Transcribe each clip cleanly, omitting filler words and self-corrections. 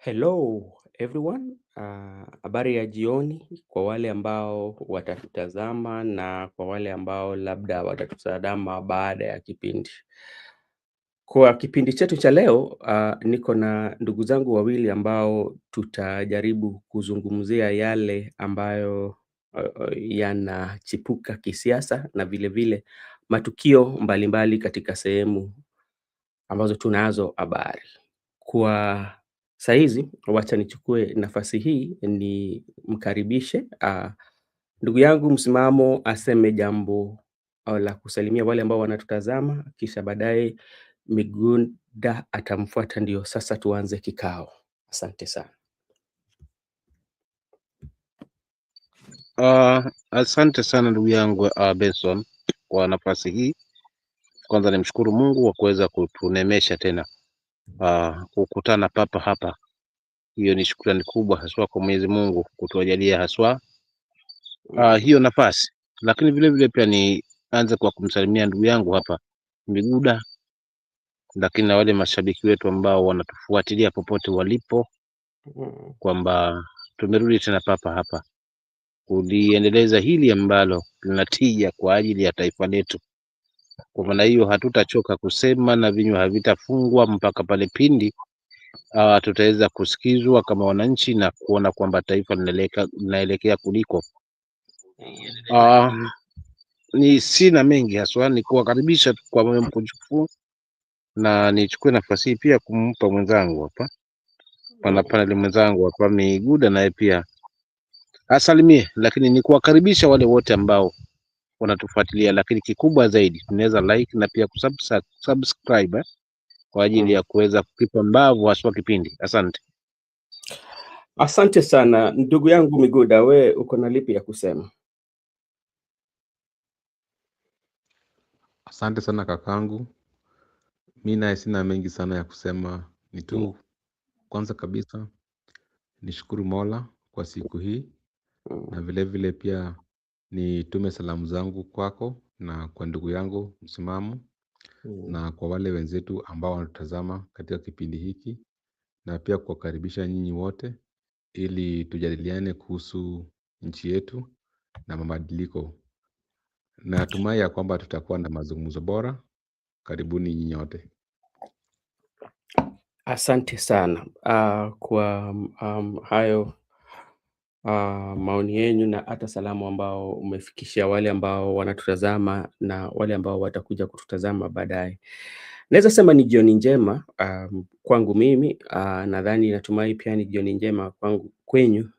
Hello everyone, habari ya jioni kwa wale ambao watatutazama na kwa wale ambao labda watatutazama baada ya kipindi. Kwa kipindi chetu cha leo, niko na ndugu zangu wawili ambao tutajaribu kuzungumzia yale ambayo yanachipuka kisiasa na vile vile matukio mbalimbali katika sehemu ambazo tunazo habari. Kwa saa hizi, wacha nichukue nafasi hii nimkaribishe ndugu yangu Msimamo aseme jambo la kusalimia wale ambao wanatutazama, kisha baadaye Migunda atamfuata, ndio sasa tuanze kikao. Asante sana. Asante sana ndugu yangu Benson kwa nafasi hii. Kwanza nimshukuru Mungu kwa kuweza kutunemesha tena kukutana papa hapa. Hiyo ni shukrani kubwa haswa kwa Mwenyezi Mungu kutujalia haswa hiyo nafasi, lakini vile vile pia nianze kwa kumsalimia ndugu yangu hapa Miguda, lakini na wale mashabiki wetu ambao wanatufuatilia popote walipo, kwamba tumerudi tena papa hapa kuliendeleza hili ambalo linatija kwa ajili ya taifa letu. Kwa maana hiyo hatutachoka kusema na vinywa havitafungwa mpaka pale pindi tutaweza kusikizwa kama wananchi na kuona kwamba taifa linaelekea kuliko. Ni sina mengi haswa, ni kuwakaribisha kwa moyo mkunjufu, na nichukue nafasi hii pia kumpa mwenzangu hapa paneli mwenzangu hapa Miguda, naye pia asalimie, lakini ni kuwakaribisha wale wote ambao wanatufuatilia, lakini kikubwa zaidi tunaweza like na pia kusubscribe kwa ajili ya kuweza kukipa mbavu haswa kipindi. Asante. Asante sana ndugu yangu Miguda, we uko na lipi ya kusema? Asante sana kakangu. Mimi naye sina mengi sana ya kusema, ni tu kwanza kabisa nishukuru Mola kwa siku hii, na vile vile pia nitume salamu zangu kwako na kwa ndugu yangu Msimamo, na kwa wale wenzetu ambao wanatazama katika kipindi hiki, na pia kuwakaribisha nyinyi wote ili tujadiliane kuhusu nchi yetu na mabadiliko. Natumai ya kwamba tutakuwa na mazungumzo bora. Karibuni nyinyi wote. Asante sana kwa hayo maoni yenu na hata salamu ambao umefikishia wale ambao wanatutazama na wale ambao watakuja kututazama baadaye. Naweza sema ni jioni njema kwangu mimi, nadhani natumai pia ni jioni njema kwenyu,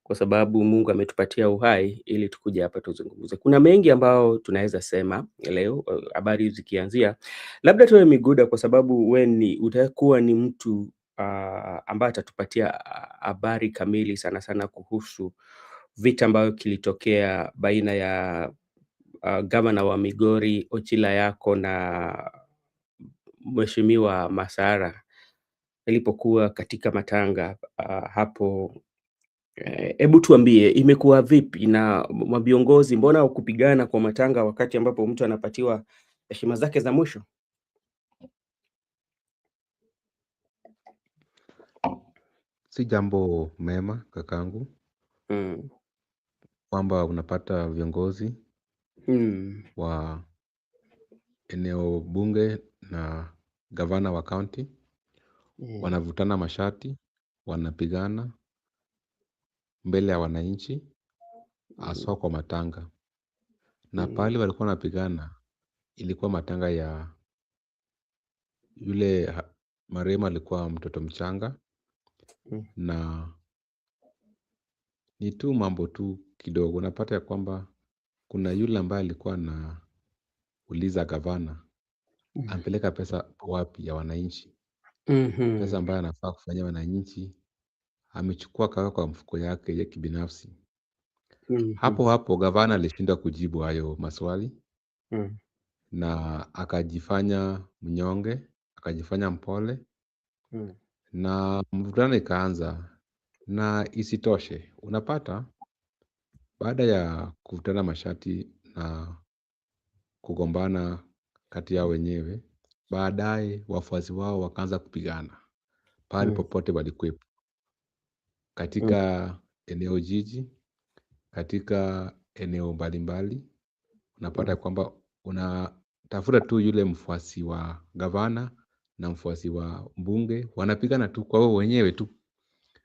kwa sababu Mungu ametupatia uhai ili tukuje hapa tuzungumze. Kuna mengi ambao tunaweza sema leo, habari zikianzia. Labda tuwe Miguda, kwa sababu utakuwa ni mtu ambaye atatupatia habari kamili sana sana kuhusu vita ambayo kilitokea baina ya gavana wa Migori Ochila Yako na Mheshimiwa Masara ilipokuwa katika matanga hapo. Hebu tuambie imekuwa vipi na viongozi, mbona kupigana kwa matanga wakati ambapo mtu anapatiwa heshima zake za mwisho? Si jambo mema kakangu, kwamba unapata viongozi wa eneo bunge na gavana wa county wanavutana mashati, wanapigana mbele ya wananchi, haswa kwa matanga. Na pale walikuwa wanapigana ilikuwa matanga ya yule marehemu, alikuwa mtoto mchanga, na ni tu mambo tu kidogo. Unapata ya kwamba kuna yule ambaye alikuwa anauliza gavana ampeleka pesa wapi ya wananchi. Pesa ambayo anafaa kufanyia wananchi amechukua kaweka kwa mfuko yake ya kibinafsi. Hapo hapo gavana alishindwa kujibu hayo maswali, na akajifanya mnyonge, akajifanya mpole, na mvutano ikaanza. Na isitoshe, unapata baada ya kuvutana mashati na kugombana kati yao wenyewe, baadaye wafuasi wao wakaanza kupigana pale popote walikuwepo. katika eneo jiji, katika eneo mbalimbali. Unapata kwamba unatafuta tu yule mfuasi wa gavana na mfuasi wa mbunge, wanapigana tu kwa wao wenyewe tu.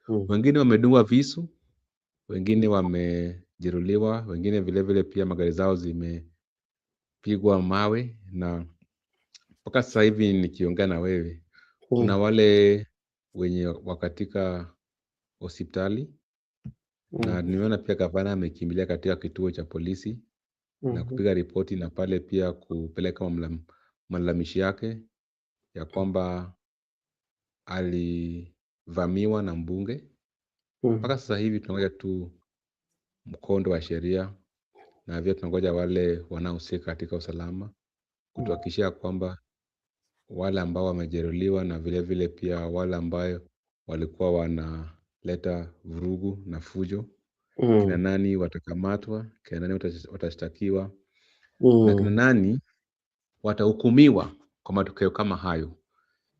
Wengine wamedungwa visu, wengine wamejeruhiwa, wengine vile vile pia magari zao zimepigwa mawe, na mpaka sasa hivi nikiongea na wewe kuna wale wenye wakatika hospitali, na nimeona pia gavana amekimbilia katika kituo cha polisi na kupiga ripoti, na pale pia kupeleka malalamishi yake ya kwamba alivamiwa na mbunge. Mpaka sasa hivi tunangoja tu mkondo wa sheria, na pia tunangoja wale wanaohusika katika usalama kutuhakikishia kwamba wale ambao wamejeruhiwa na vile vile pia wale ambao walikuwa wanaleta vurugu na fujo, kina nani watakamatwa, kina nani watashtakiwa, na kina nani watahukumiwa kwa matokeo kama hayo.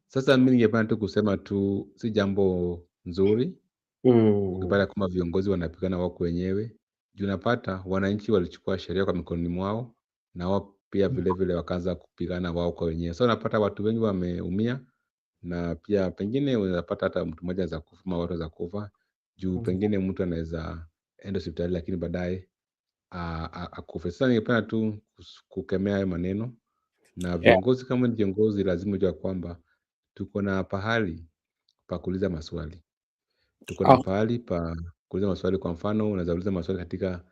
Sasa mimi ningependa tu kusema tu si jambo nzuri ukipata kama viongozi wanapigana wao wenyewe. Juu unapata wananchi walichukua sheria kwa mikononi mwao, na wao pia vile vile wakaanza kupigana wao kwa wenyewe. So unapata watu wengi wameumia, na pia pengine unapata hata mtu mmoja za kufa ama watu za kufa juu pengine mtu anaweza enda hospitali lakini baadaye akufe. Sasa ningependa tu kukemea hayo maneno, na viongozi kama ni viongozi lazima ujue kwamba tuko na pahali pa kuuliza maswali. Tuko na pahali pa kuuliza maswali. Kwa mfano, unaweza uliza maswali katika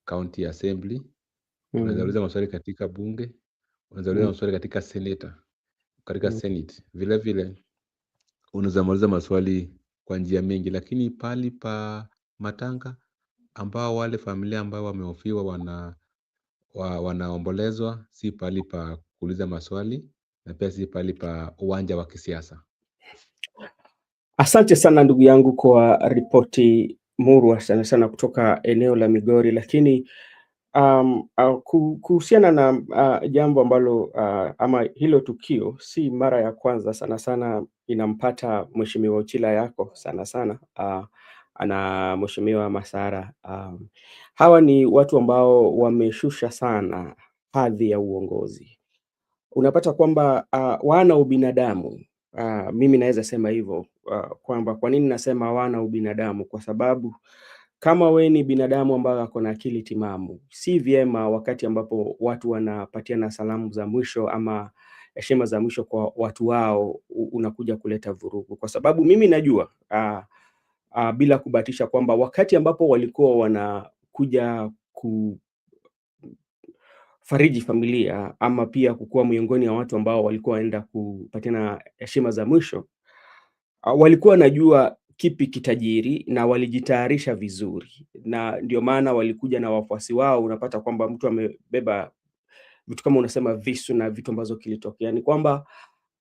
county assembly, unaweza uliza maswali katika bunge, unaweza uliza maswali katika senate. Vile vile unaweza uliza maswali kwa njia mingi, lakini pahali pa matanga ambao wale familia ambao wamehofiwa wanaombolezwa, si pahali pa kuuliza maswali, na pia si pahali pa uwanja wa kisiasa. Asante sana ndugu yangu kwa ripoti murwa sana sana kutoka eneo la Migori, lakini kuhusiana na jambo ambalo ama hilo tukio si mara ya kwanza sana sana inampata Mheshimiwa Ochila yako sana sana ana Mheshimiwa Masara. Hawa ni watu ambao wameshusha sana hadhi ya uongozi. Unapata kwamba wana ubinadamu. Mimi naweza sema hivyo kwamba kwa nini nasema wana ubinadamu? Kwa sababu kama we ni binadamu ambaye ako na akili timamu, si vyema wakati ambapo watu wanapatiana salamu za mwisho ama heshima za mwisho kwa watu wao unakuja kuleta vurugu. Kwa sababu mimi najua bila kubatisha kwamba wakati ambapo walikuwa wanakuja kufariji familia ama pia kukuwa miongoni wa watu ambao walikuwa waenda kupatiana heshima za mwisho, walikuwa wanajua kipi kitajiri na walijitayarisha vizuri, na ndio maana walikuja na wafuasi wao. Unapata kwamba mtu amebeba vitu kama unasema visu na vitu ambazo kilitokea, ni kwamba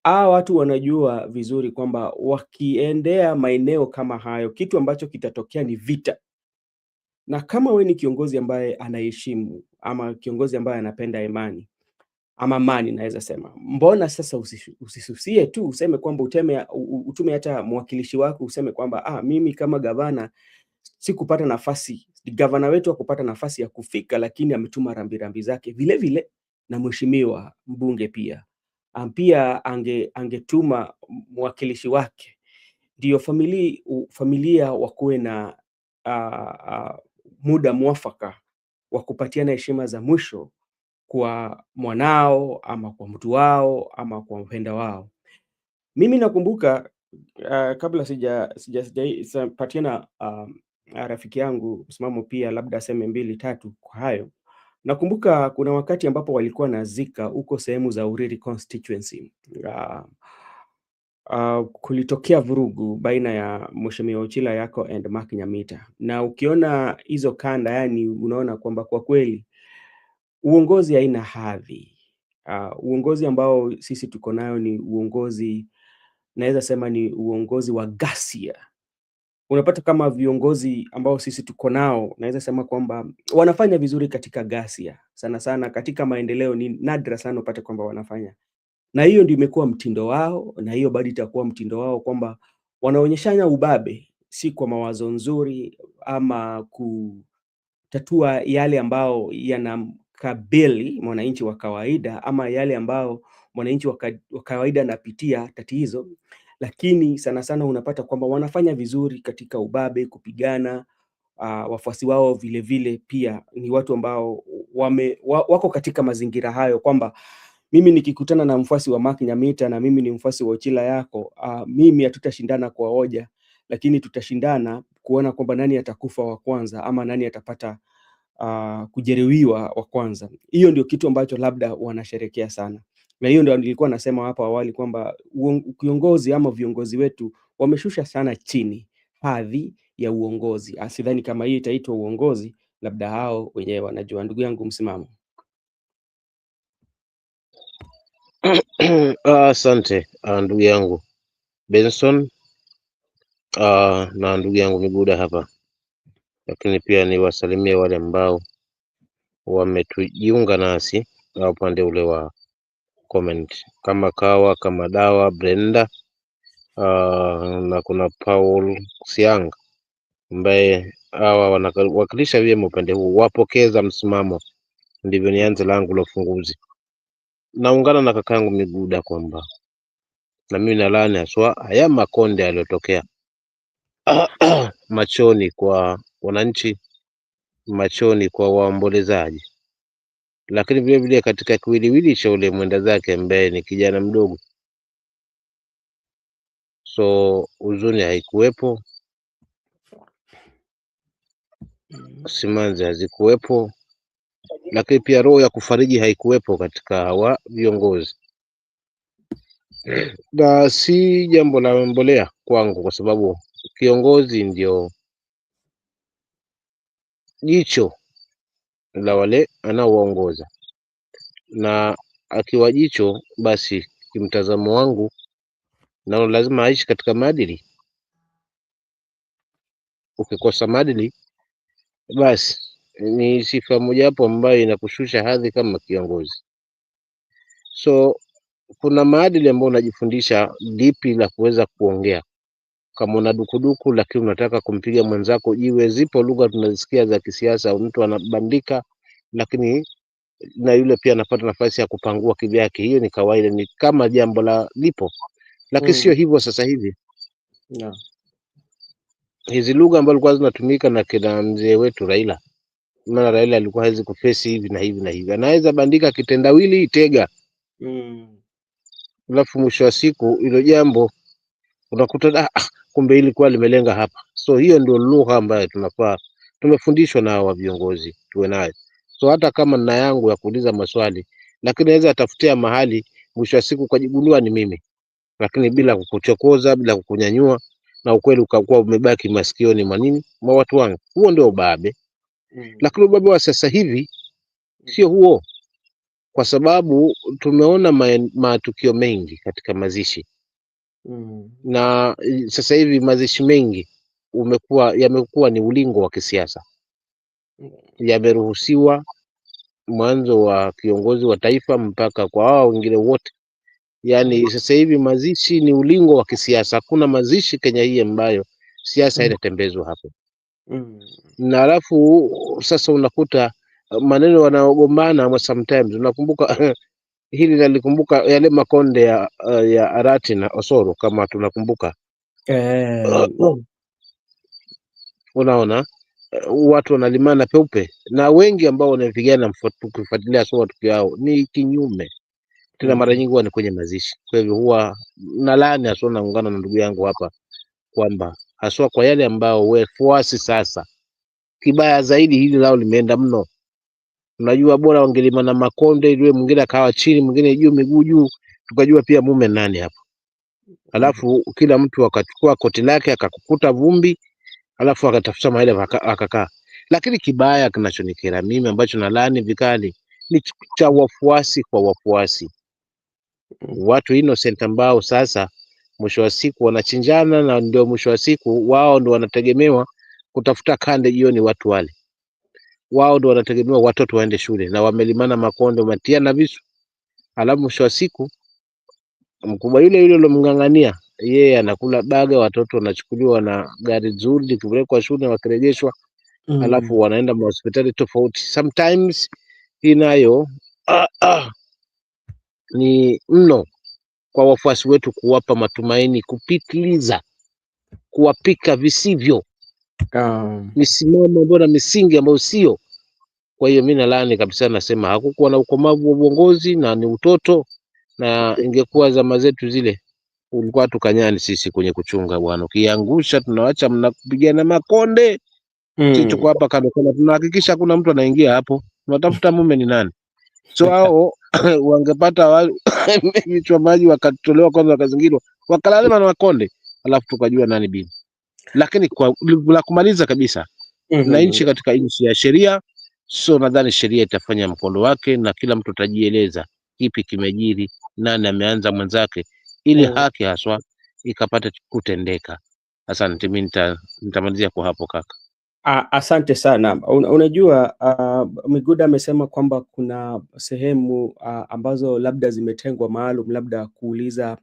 watu wanajua vizuri kwamba wakiendea maeneo kama hayo kitu ambacho kitatokea ni vita. Na kama we ni kiongozi ambaye anaheshimu ama kiongozi ambaye anapenda imani ama amani, naweza sema, mbona sasa usisusie tu useme kwamba utume hata mwakilishi wako useme kwamba mimi kama gavana sikupata nafasi, gavana wetu hakupata nafasi ya kufika, lakini ametuma rambirambi zake. Vile vile na mheshimiwa mbunge pia angetuma mwakilishi wake, ndio familia wakuwe na muda mwafaka wa kupatiana heshima za mwisho kwa mwanao ama kwa mtu wao ama kwa mpenda wao. Mimi nakumbuka kabla sijapatiana rafiki yangu msimamo pia labda aseme 2-3 kwa hayo. Nakumbuka kuna wakati ambapo walikuwa nazika huko sehemu za Uriri constituency. Kulitokea vurugu baina ya Mheshimiwa Ochila yako and Mark Nyamita, na ukiona hizo kanda, yani unaona kwamba kwa kweli uongozi haina hadhi. Uongozi ambao sisi tuko nayo ni uongozi, naweza sema ni uongozi wa ghasia. Unapata kama viongozi ambao sisi tuko nao, naweza sema kwamba wanafanya vizuri katika ghasia. Sana sana katika maendeleo ni nadra sana upate kwamba wanafanya. Na hiyo ndio imekuwa mtindo wao, na hiyo bado itakuwa mtindo wao, kwamba wanaonyeshana ubabe si kwa mawazo nzuri ama kutatua yale ambao yanamkabili mwananchi wa kawaida ama yale ambao mwananchi wa kawaida anapitia tatizo, lakini sana sana unapata kwamba wanafanya vizuri katika ubabe, kupigana. Wafuasi wao vile vile pia ni watu ambao wako katika mazingira hayo, kwamba mimi nikikutana na mfuasi wa Mark Nyamita na mimi ni mfuasi wa Ochila yako, mimi hatutashindana kwa hoja, lakini tutashindana kuona kwamba nani atakufa wa kwanza ama nani atapata kujeruhiwa wa kwanza. Hiyo ndio kitu ambacho labda wanasherekea sana, na hiyo ndio nilikuwa nasema hapo awali kwamba kiongozi ama viongozi wetu wameshusha sana chini hadhi ya uongozi. Sidhani kama hii itaitwa uongozi, labda hao wenyewe wanajua. Ndugu yangu msimamo. Asante ndugu yangu Benson na ndugu yangu Miguda hapa, lakini pia niwasalimie wale ambao wametujiunga nasi na upande ule wa comment, kama Kawa, kama Dawa, Brenda na kuna Paul Siang ambaye hawa wanawakilisha vyema upande huu, wapokeza msimamo. Ndivyo nianze langu la ufunguzi. Naungana na kakangu Miguda kwamba na mimi nalani haswa haya makonde yaliyotokea machoni kwa wananchi, machoni kwa waombolezaji, lakini vile vile katika kiwiliwili cha ule mwenda zake ambaye ni kijana mdogo. So huzuni haikuwepo, simanzi hazikuwepo, lakini pia roho ya kufariji haikuwepo katika hawa viongozi, na si jambo la mbolea kwangu, kwa sababu kiongozi ndio jicho la wale anaowaongoza, na akiwa jicho, basi kimtazamo wangu nao lazima aishi katika maadili. Ukikosa maadili, basi ni sifa mojawapo ambayo inakushusha hadhi kama kiongozi. So kuna maadili ambayo unajifundisha lipi la kuweza kuongea. Kama una dukuduku lakini unataka kumpiga mwenzako jiwe, zipo lugha tunazisikia za kisiasa, mtu anabandika lakini na yule pia anapata nafasi ya kupangua kivyake. Hiyo ni kawaida, ni kama jambo la lipo, lakini sio hivyo sasa hivi. Yeah. Hizi lugha ambazo zilikuwa zinatumika na kina mzee wetu Raila, maana Raila alikuwa hawezi kufesi hivi na hivi na hivi, anaweza bandika kitendawili itega, alafu mwisho wa siku hilo jambo unakuta kumbe ilikuwa limelenga hapa. So hiyo ndio lugha ambayo tunafaa tumefundishwa na wa viongozi tuwe nayo. So hata kama nina yangu ya kuuliza maswali, lakini naweza atafutia mahali mwisho wa siku kujigundua ni mimi, lakini bila kukuchokoza, bila kukunyanyua, na ukweli ukakuwa umebaki masikioni mwa nini mwa watu wangu. Huo ndio ubabe. Lakini ubabe wa sasa hivi sio huo, kwa sababu tumeona matukio mengi katika mazishi. Na sasa hivi mazishi mengi yamekuwa ni ulingo wa kisiasa, yameruhusiwa mwanzo wa kiongozi wa taifa mpaka kwa hao wengine wote. Yani sasa hivi mazishi ni ulingo wa kisiasa. Hakuna mazishi Kenya hii ambayo siasa inatembezwa hapo. Na alafu sasa unakuta maneno wanaogombana sometimes. Unakumbuka hili nalikumbuka yale makonde ya Arati na Osoro, kama tunakumbuka. Unaona watu wanalimana peupe, na wengi ambao wanapigana kufuatilia sio watu yao ni kinyume tena, mara nyingi huwa ni kwenye mazishi. Kwa hivyo huwa nalani haswa, naungana na ndugu yangu hapa kwamba haswa kwa yale ambao wafuasi sasa, kibaya zaidi hili lao limeenda mno. Unajua bora wangelimana makonde, ile mwingine akawa chini, mwingine juu, miguu juu, tukajua pia mume nani hapo. Alafu kila mtu akachukua koti lake akakukuta vumbi, alafu akatafuta mahali akakaa. Lakini kibaya kinachonikera mimi ambacho nalani vikali ni cha wafuasi kwa wafuasi, watu innocent ambao sasa mwisho wa siku wanachinjana, na ndio mwisho wa siku wao ndio wanategemewa kutafuta kande jioni. Watu wale wao ndio wanategemewa watoto waende shule, na wamelimana makonde, wametia na visu. Alafu mwisho wa siku mkubwa yule yule alomng'ang'ania yeye anakula baga, watoto wanachukuliwa na gari nzuri likipelekwa shule wakirejeshwa, alafu wanaenda mahospitali tofauti. Sometimes hii nayo ni mno kwa wafuasi wetu, kuwapa matumaini kupitiliza, kuwapika visivyo, misimamo ambayo na misingi ambayo sio. Kwa hiyo mimi nalaani kabisa, nasema hakukuwa na ukomavu wa uongozi na ni utoto, na ingekuwa zama zetu zile ulikuwa tukanyani sisi kwenye kuchunga bwana, ukiangusha tunawacha mnapigana makonde. Sisi tuko hapa kando kando, tunahakikisha hakuna mtu anaingia hapo, tunatafuta mume ni nani. So hao wangepata vichwa maji wakatolewa kwanza, wakazingirwa, wakalala na makonde, alafu tukajua nani bibi. Lakini kwa la kumaliza kabisa, na nchi katika nchi ya sheria, so nadhani sheria itafanya mkondo wake na kila mtu atajieleza kipi kimejiri, nani ameanza mwenzake, ili haki haswa ikapata kutendeka. Asante, mimi nitamalizia kwa hapo kaka. Asante sana. Unajua, Miguda amesema kwamba kuna sehemu ambazo labda zimetengwa maalum labda kuuliza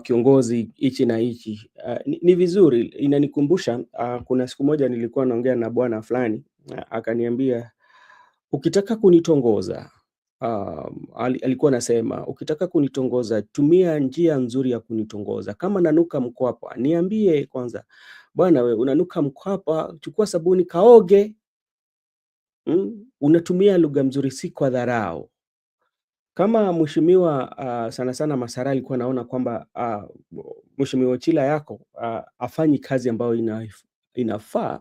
kiongozi hichi na hichi. Ni vizuri, inanikumbusha kuna siku moja nilikuwa naongea na bwana fulani, akaniambia ukitaka kunitongoza, alikuwa anasema ukitaka kunitongoza tumia njia nzuri ya kunitongoza. Kama nanuka mkwapa, niambie kwanza, bwana we unanuka mkwapa, chukua sabuni kaoge. Unatumia lugha mzuri, si kwa dharau. Kama mheshimiwa sana sana Masara alikuwa naona kwamba mheshimiwa Chila yako afanyi kazi ambayo inafaa,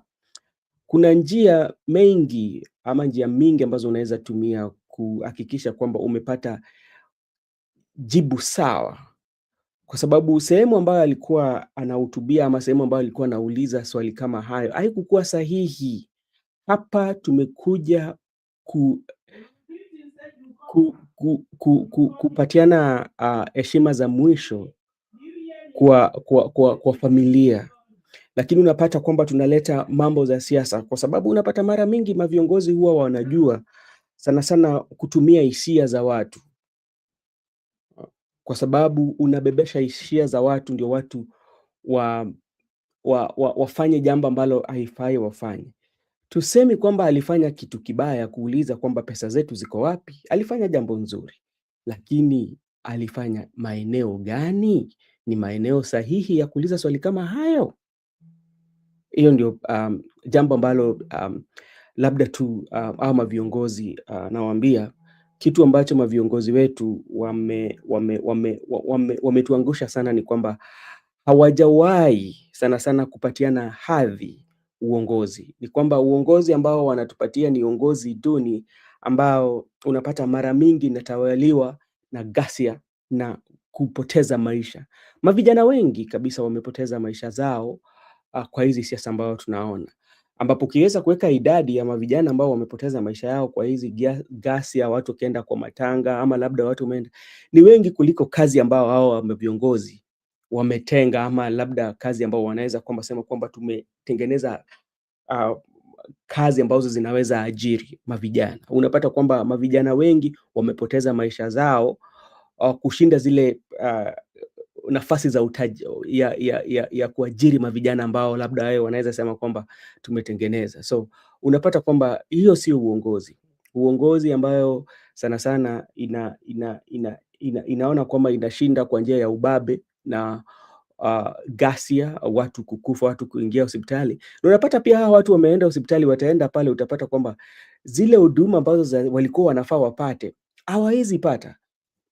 kuna njia mengi ama njia mingi ambazo unaweza tumia kuhakikisha kwamba umepata jibu sawa, kwa sababu sehemu ambayo alikuwa anahutubia ama sehemu ambayo alikuwa anauliza swali kama hayo haikukuwa sahihi. Hapa tumekuja kupatiana heshima za mwisho kwa familia, lakini unapata kwamba tunaleta mambo za siasa, kwa sababu unapata mara mingi maviongozi huwa wanajua sana sana kutumia hisia za watu, kwa sababu unabebesha hisia za watu ndio watu wafanye jambo ambalo haifai wafanye. Tusemi kwamba alifanya kitu kibaya kuuliza kwamba pesa zetu ziko wapi. Alifanya jambo nzuri, lakini alifanya maeneo gani? Ni maeneo sahihi ya kuuliza swali kama hayo? Hiyo ndio jambo ambalo labda tu au maviongozi nawaambia kitu ambacho maviongozi wetu wametuangusha sana ni kwamba hawajawahi sana sana kupatiana hadhi uongozi. Ni kwamba uongozi ambao wanatupatia ni uongozi duni ambao unapata mara mingi inatawaliwa na ghasia na kupoteza maisha. Mavijana wengi kabisa wamepoteza maisha zao kwa hizi siasa ambao tunaona, ambapo ukiweza kuweka idadi ya mavijana ambao wamepoteza maisha yao kwa hizi ghasia, watu wakienda kwa matanga ama labda watu wameenda, ni wengi kuliko kazi ambao hao viongozi wametenga, ama labda kazi ambao wanaweza kwamba sema kwamba tumetengeneza kazi ambazo zinaweza ajiri mavijana. Unapata kwamba mavijana wengi wamepoteza maisha zao kushinda zile nafasi za utaji ya kuajiri mavijana ambao labda wao wanaweza sema kwamba tumetengeneza. So unapata kwamba hiyo sio uongozi ambayo sana sana inaona kwamba inashinda kwa njia ya ubabe na ghasia, watu kukufa, watu kuingia hospitali. Na unapata pia hawa watu wameenda hospitali, wataenda pale, utapata kwamba zile huduma ambazo walikuwa wanafaa wapate hawawezi pata.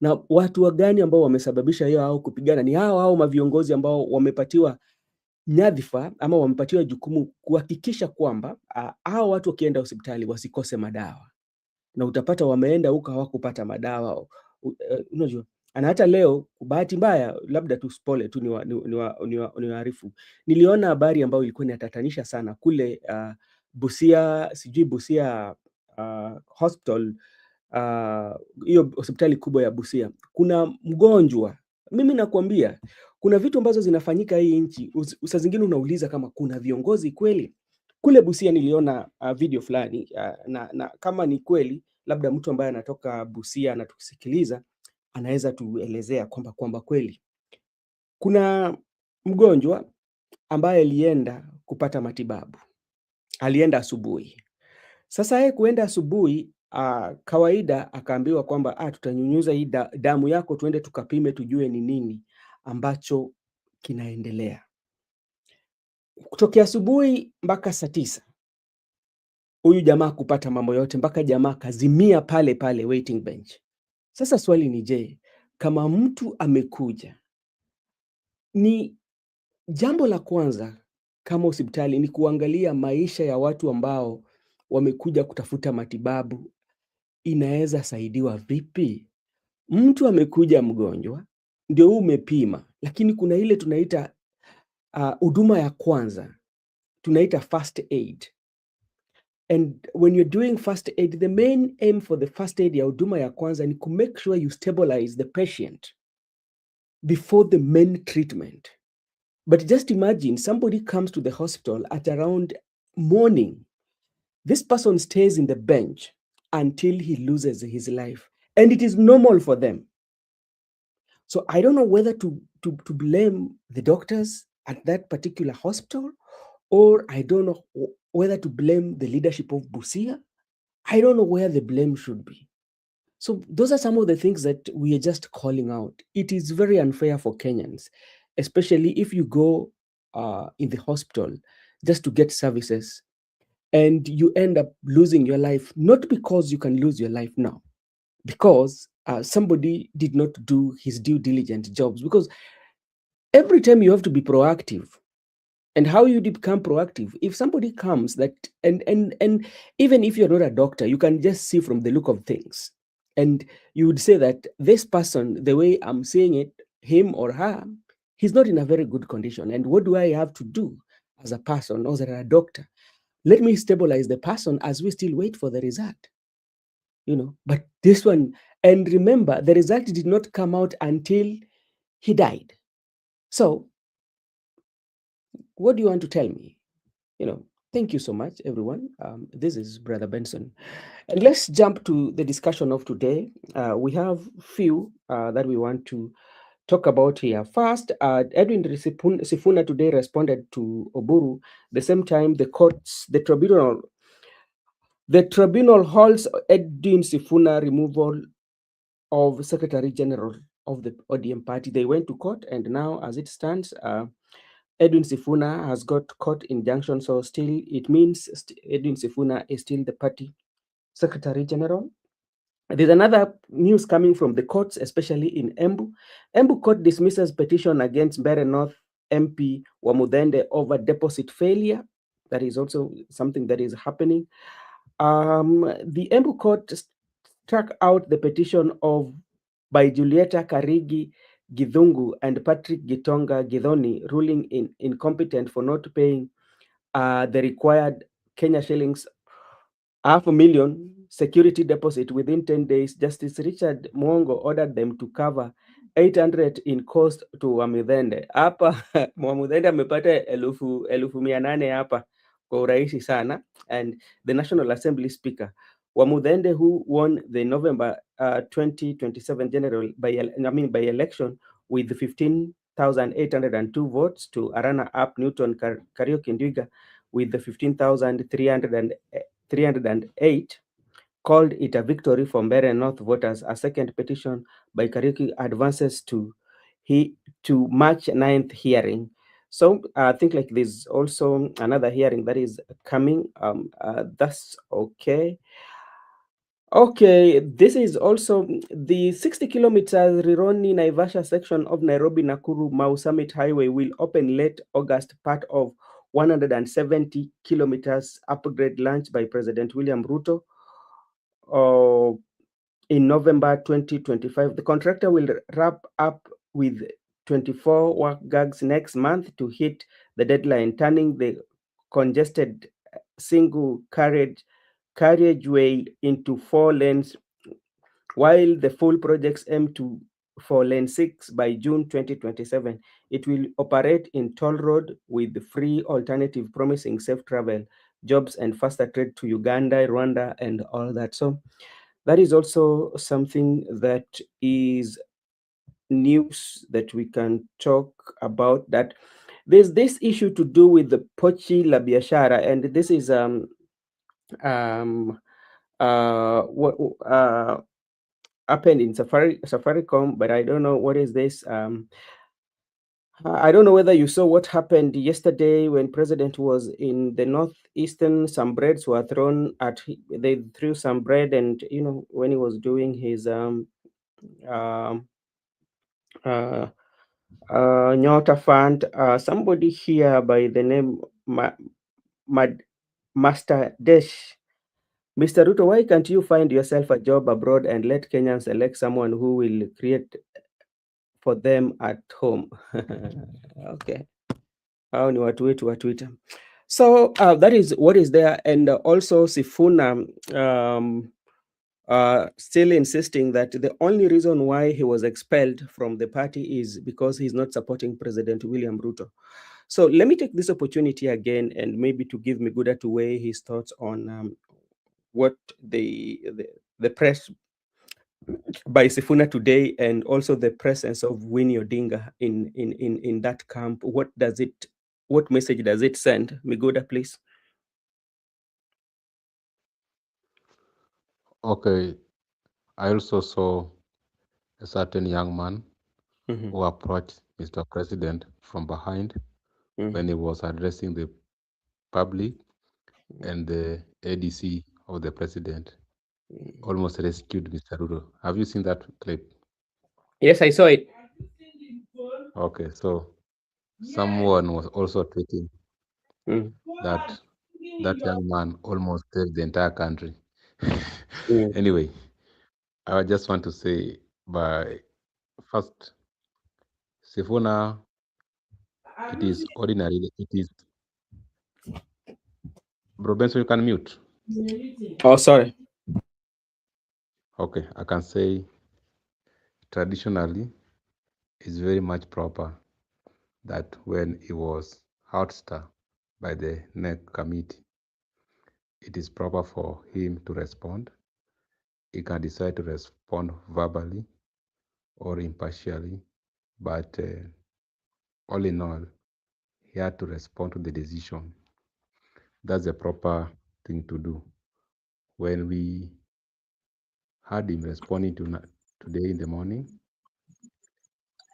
Na watu wagani ambao wamesababisha hiyo au kupigana ni hao maviongozi ambao wamepatiwa nyadhifa ama wamepatiwa jukumu kuhakikisha kwamba hao watu wakienda hospitali wasikose madawa, na utapata wameenda huko hawakupata madawa. Unajua, na hata leo bahati mbaya, labda tu spole tu niwaarifu, niliona habari ambayo ilikuwa inatatanisha sana kule Busia, sijui Busia hospital, hiyo hospitali kubwa ya Busia. Kuna mgonjwa, mimi nakwambia kuna vitu ambazo zinafanyika hii nchi, saa zingine unauliza kama kuna viongozi kweli. Kule Busia niliona video fulani na kama ni kweli, labda mtu ambaye anatoka Busia anatusikiliza anaweza tuelezea kwamba kweli kuna mgonjwa ambaye alienda kupata matibabu. Alienda asubuhi. Sasa yeye kuenda asubuhi, kawaida akaambiwa kwamba tutanyunyuza hii damu yako, tuende tukapime tujue ni nini ambacho kinaendelea. Kutokea asubuhi mpaka saa 9 huyu jamaa kupata mambo yote, mpaka jamaa kazimia pale pale waiting bench. Sasa swali ni je, kama mtu amekuja, ni jambo la kwanza kama hospitali ni kuangalia maisha ya watu ambao wamekuja kutafuta matibabu, inaweza saidiwa vipi? Mtu amekuja mgonjwa, ndio umepima, lakini kuna ile tunaita huduma ya kwanza, tunaita first aid. And when you're doing first aid, the main aim for the first aid ya huduma ya kwanza ni to make sure you stabilize the patient before the main treatment. But just imagine somebody comes to the hospital at around morning. This person stays in the bench until he loses his life. And it is normal for them. So I don't know whether to blame the doctors at that particular hospital, or I don't know whether to blame the leadership of Busia. I don't know where the blame should be. So those are some of the things that we are just calling out. It is very unfair for Kenyans, especially if you go in the hospital just to get services and you end up losing your life, not because you can lose your life now, because somebody did not do his due diligent jobs. Because every time you have to be proactive. And how you become proactive? If somebody comes that, and even if you're not a doctor, you can just see from the look of things. And you would say that this person, the way I'm seeing it, him or her, he's not in a very good condition. And what do I have to do as a person or as a doctor? Let me stabilize the person as we still wait for the result. But this one, and remember, the result did not come out until he died. So what do you want to tell me? Thank you so much, everyone. This is Brother Benson. And let's jump to the discussion of today. We have few that we want to talk about here. First, Edwin Sifuna today responded to Oburu. The same time, the tribunal holds Edwin Sifuna removal of Secretary General of the ODM party. They went to court, and now, as it stands, Edwin Sifuna has got court injunction, so still it means Edwin Sifuna is still the party Secretary General. There's another news coming from the courts, especially in Embu. Embu court dismisses petition against Mbeere North MP Wamudende over deposit failure. That is also something that is happening. The Embu court struck out the petition by Julieta Karigi Githungu and Patrick Gitonga Githoni, ruling incompetent for not paying the required Kenya shillings 500,000 security deposit within 10 days. Justice Richard Mwongo ordered them to cover 800 in cost to Wamudende. Hapa Wamudende amepata 800 hapa kwa urahisi sana. And the National Assembly Speaker Wamudende, who won the November 2027 general by election with 15,802 votes to Arana Up Newton Karaoke Ndwiga with the 15,308, called it a victory for Mbeere North voters. A second petition by Karaoke advances to March 9th hearing. So I think like there's also another hearing that is coming. That's okay. Okay, this is also the 60 kilometers Rironi Naivasha section of Nairobi Nakuru Mau Summit Highway will open late August, part of 170 kilometers upgrade launched by President William Ruto in November 2025. The contractor will wrap up with 24 work gags next month to hit the deadline, turning the congested single carriageway into 4 lanes, while the full projects aim to for lane 6 by June 2027. It will operate in toll road with free alternative, promising safe travel, jobs, and faster trade to Uganda, Rwanda, and all that. So that is also something that is news that we can talk about, that there's this issue to do with the Pochi la Biashara, and this is um what happened in Safaricom, but I don't know what is this. I don't know whether you saw what happened yesterday when President was in the northeastern. Some breads were thrown at. They threw some bread, and when he was doing his um, uh, Nyota Fund, somebody here by the name Master Desh. Mr. Ruto, why can't you find yourself a job abroad and let Kenyans elect someone who will create for them at home? Okay. Hao ni watu wetu wa Twitter. So that is what is there. And also Sifuna still insisting that the only reason why he was expelled from the party is because he's not supporting President William Ruto. So let me take this opportunity again and maybe to give Miguda to weigh his thoughts on what the press by Sifuna today, and also the presence of Winnie Odinga in that camp. What message does it send? Miguda, please. Okay, I also saw a certain young man who approached Mr. President from behind when he was addressing the public, and the ADC of the president almost rescued Mr. Ruto. Have you seen that clip? Yes, I saw it. Okay, so someone was also tweeting that young man almost saved the entire country. Anyway, I just want to say, by first, Sifuna, it is ordinary. It is, Bro Benson, you can mute. Oh, sorry. Okay, I can say traditionally, it's very much proper that when he was ousted by the NEC committee, it is proper for him to respond. He can decide to respond verbally or impartially, but all in all, he had to respond to the decision. That's the proper thing to do. When we had him responding today in the morning,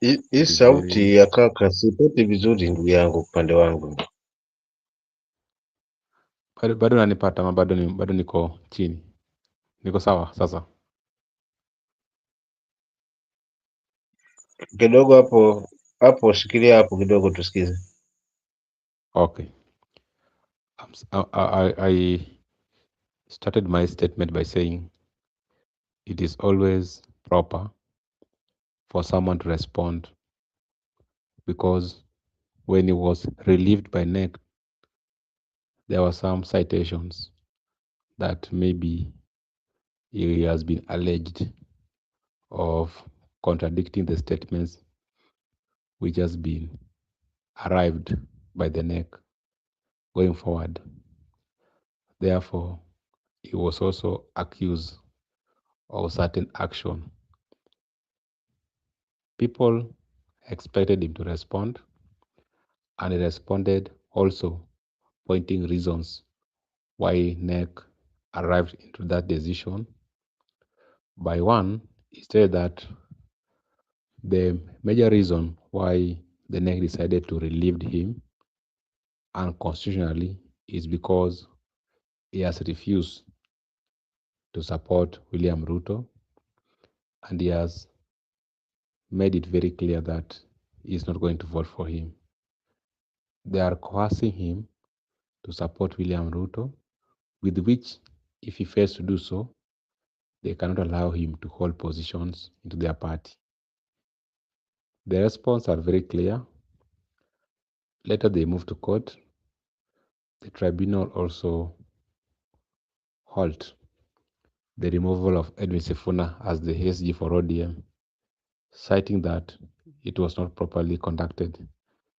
Hii sauti ya kaka sipati vizuri ndugu yangu upande wangu. bado nanipata ama bado niko chini? Niko sawa sasa? Kidogo hapo shikilia hapo kidogo tusikize. Okay. I started my statement by saying it is always proper for someone to respond, because when he was relieved by NEC, there were some citations that maybe he has been alleged of contradicting the statements which has been arrived by the NEC going forward. Therefore, he was also accused of certain action. People expected him to respond, and he responded also pointing reasons why NEC arrived into that decision. By one, he stated that the major reason why the NEC decided to relieve him unconstitutionally is because he has refused to support William Ruto, and he has made it very clear that he is not going to vote for him. They are coercing him to support William Ruto, with which, if he fails to do so, they cannot allow him to hold positions into their party. The response are very clear. Later they moved to court. The tribunal also halt the removal of Edwin Sifuna as the SG for ODM, citing that it was not properly conducted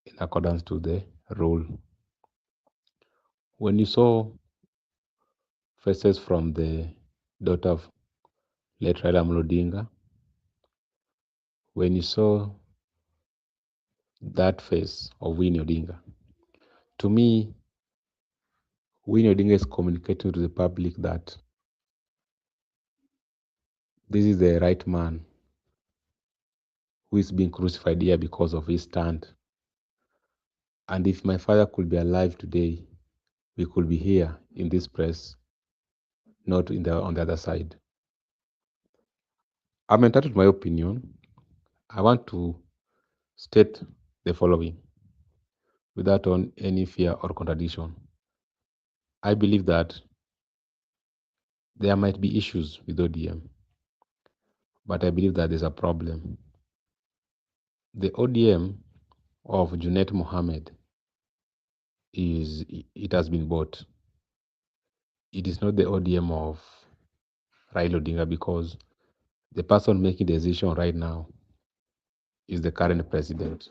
in accordance to the rule. When you saw faces from the daughter of late Raila Amolo Odinga, when you saw that face of Winnie Odinga, to me, Winnie Odinga is communicating to the public that this is the right man who is being crucified here because of his stand. And if my father could be alive today, we could be here in this press, not on the other side. I'm entitled to my opinion. I want to state the following without any fear or contradiction. I believe that there might be issues with ODM, but I believe that there's a problem. The ODM of Junet Mohammed it has been bought. It is not the ODM of Raila Odinga, because the person making the decision right now is the current president.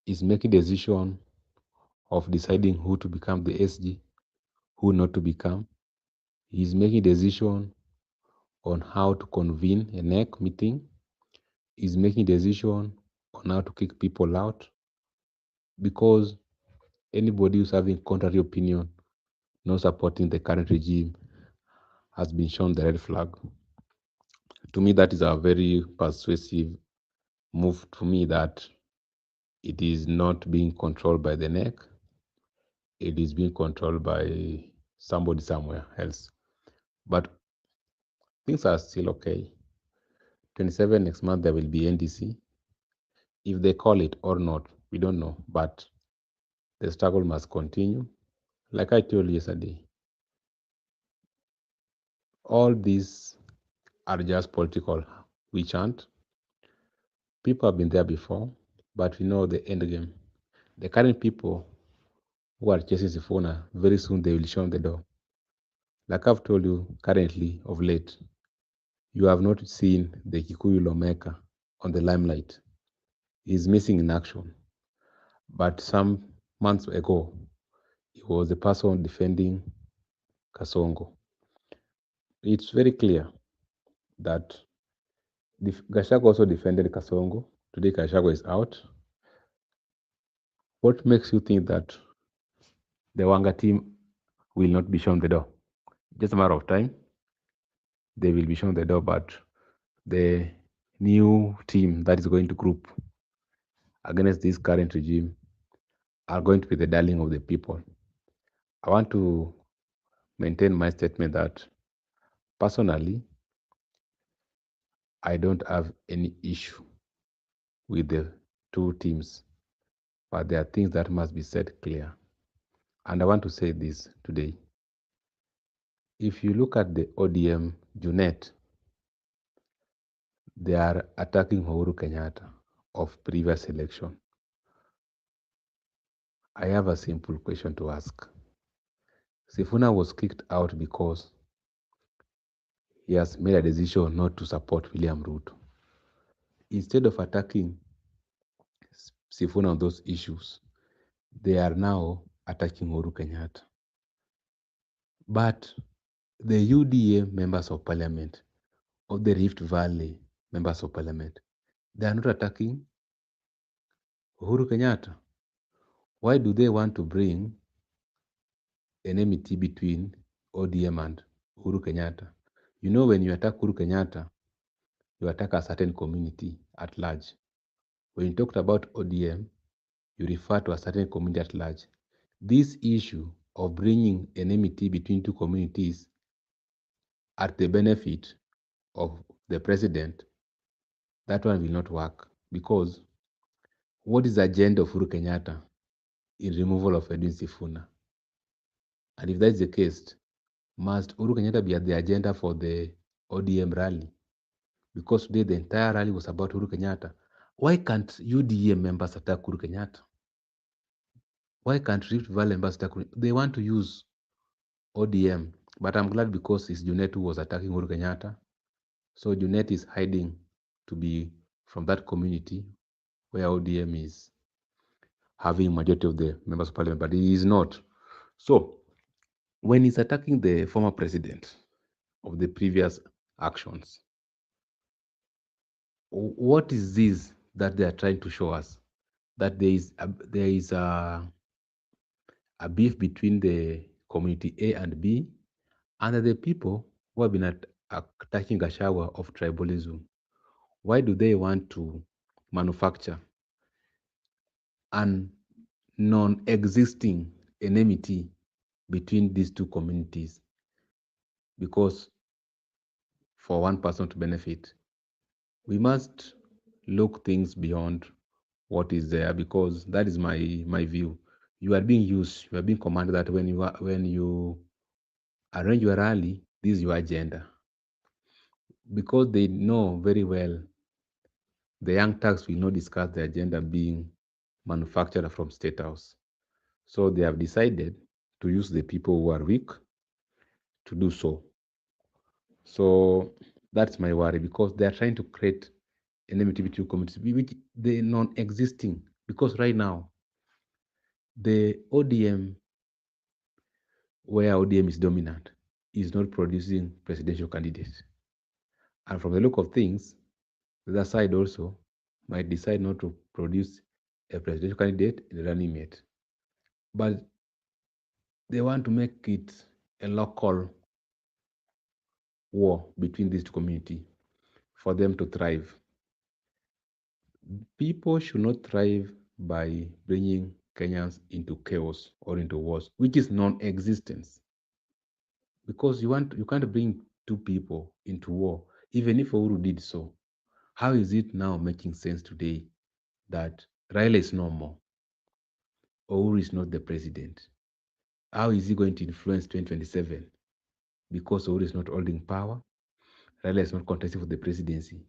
He's making the decision of deciding who to become the SG, who not to become. He's making a decision on how to convene a NEC meeting. He's making a decision on how to kick people out, because anybody who's having contrary opinion, not supporting the current regime, has been shown the red flag. To me, that is a very persuasive move to me, that it is not being controlled by the NEC. It is being controlled by somebody somewhere else. But things are still okay. 27 next month, there will be NDC. If they call it or not, we don't know. But the struggle must continue. Like I told you yesterday, all these are just political witch hunt. People have been there before, but we know the end game. The current people who are chasing Sifuna, very soon they will shut the door. Like I've told you currently, of late, you have not seen the Kikuyu lawmaker on the limelight. He's missing in action. But some months ago, he was the person defending Kasongo. It's very clear that Gachagua also defended Kasongo. Today, Gachagua is out. What makes you think that the Wanga team will not be shown the door? Just a matter of time, they will be shown the door, but the new team that is going to group against this current regime are going to be the darling of the people. I want to maintain my statement that personally, I don't have any issue with the two teams, but there are things that must be said clear. And I want to say this today. If you look at the ODM Junet, they are attacking Uhuru Kenyatta of previous election. I have a simple question to ask. Sifuna was kicked out because he has made a decision not to support William Ruto. Instead of attacking Sifuna on those issues, they are now attacking Uhuru Kenyatta. But the UDA members of parliament, or the Rift Valley members of parliament, they are not attacking Uhuru Kenyatta. Why do they want to bring enmity between ODM and Uhuru Kenyatta? You know, when you attack Uhuru Kenyatta, you attack a certain community at large. When you talked about ODM, you refer to a certain community at large. This issue of bringing enmity between two communities at the benefit of the president, that one will not work, because what is the agenda of Uhuru Kenyatta in removal of Edwin Sifuna? And if that is the case, must Uhuru Kenyatta be at the agenda for the ODM rally? Because today the entire rally was about Uhuru Kenyatta. Why can't UDA members attack Uhuru Kenyatta? Why can't Rift Valley members attack? They want to use ODM, but I'm glad because it's Junet who was attacking Uhuru Kenyatta. So Junet is hiding to be from that community where ODM is having majority of the members of parliament, but he is not. So when he's attacking the former president of the previous actions, what is this that they are trying to show us? That there is a beef between the community A and B, and the people who have been attacking a shower of tribalism. Why do they want to manufacture an non-existing enmity between these two communities? Because for one person to benefit, we must look things beyond what is there, because that is my view. You are being used, you are being commanded that when you arrange your rally, this is your agenda. Because they know very well the young Turks will not discuss the agenda being manufactured from State House. So they have decided to use the people who are weak to do so. So that's my worry, because they are trying to create enmity between communities, which they non-existing. Because right now, the ODM, where ODM is dominant, is not producing presidential candidates. And from the look of things, the other side also might decide not to produce a presidential candidate in the running mate. But they want to make it a local war between these two communities for them to thrive. People should not thrive by bringing Kenyans into chaos or into wars, which is non-existence. Because you can't bring two people into war, even if Uhuru did so. How is it now making sense today that Raila is no more? Uhuru is not the president. How is he going to influence 2027? Because Uhuru is not holding power, Raila is not contesting for the presidency.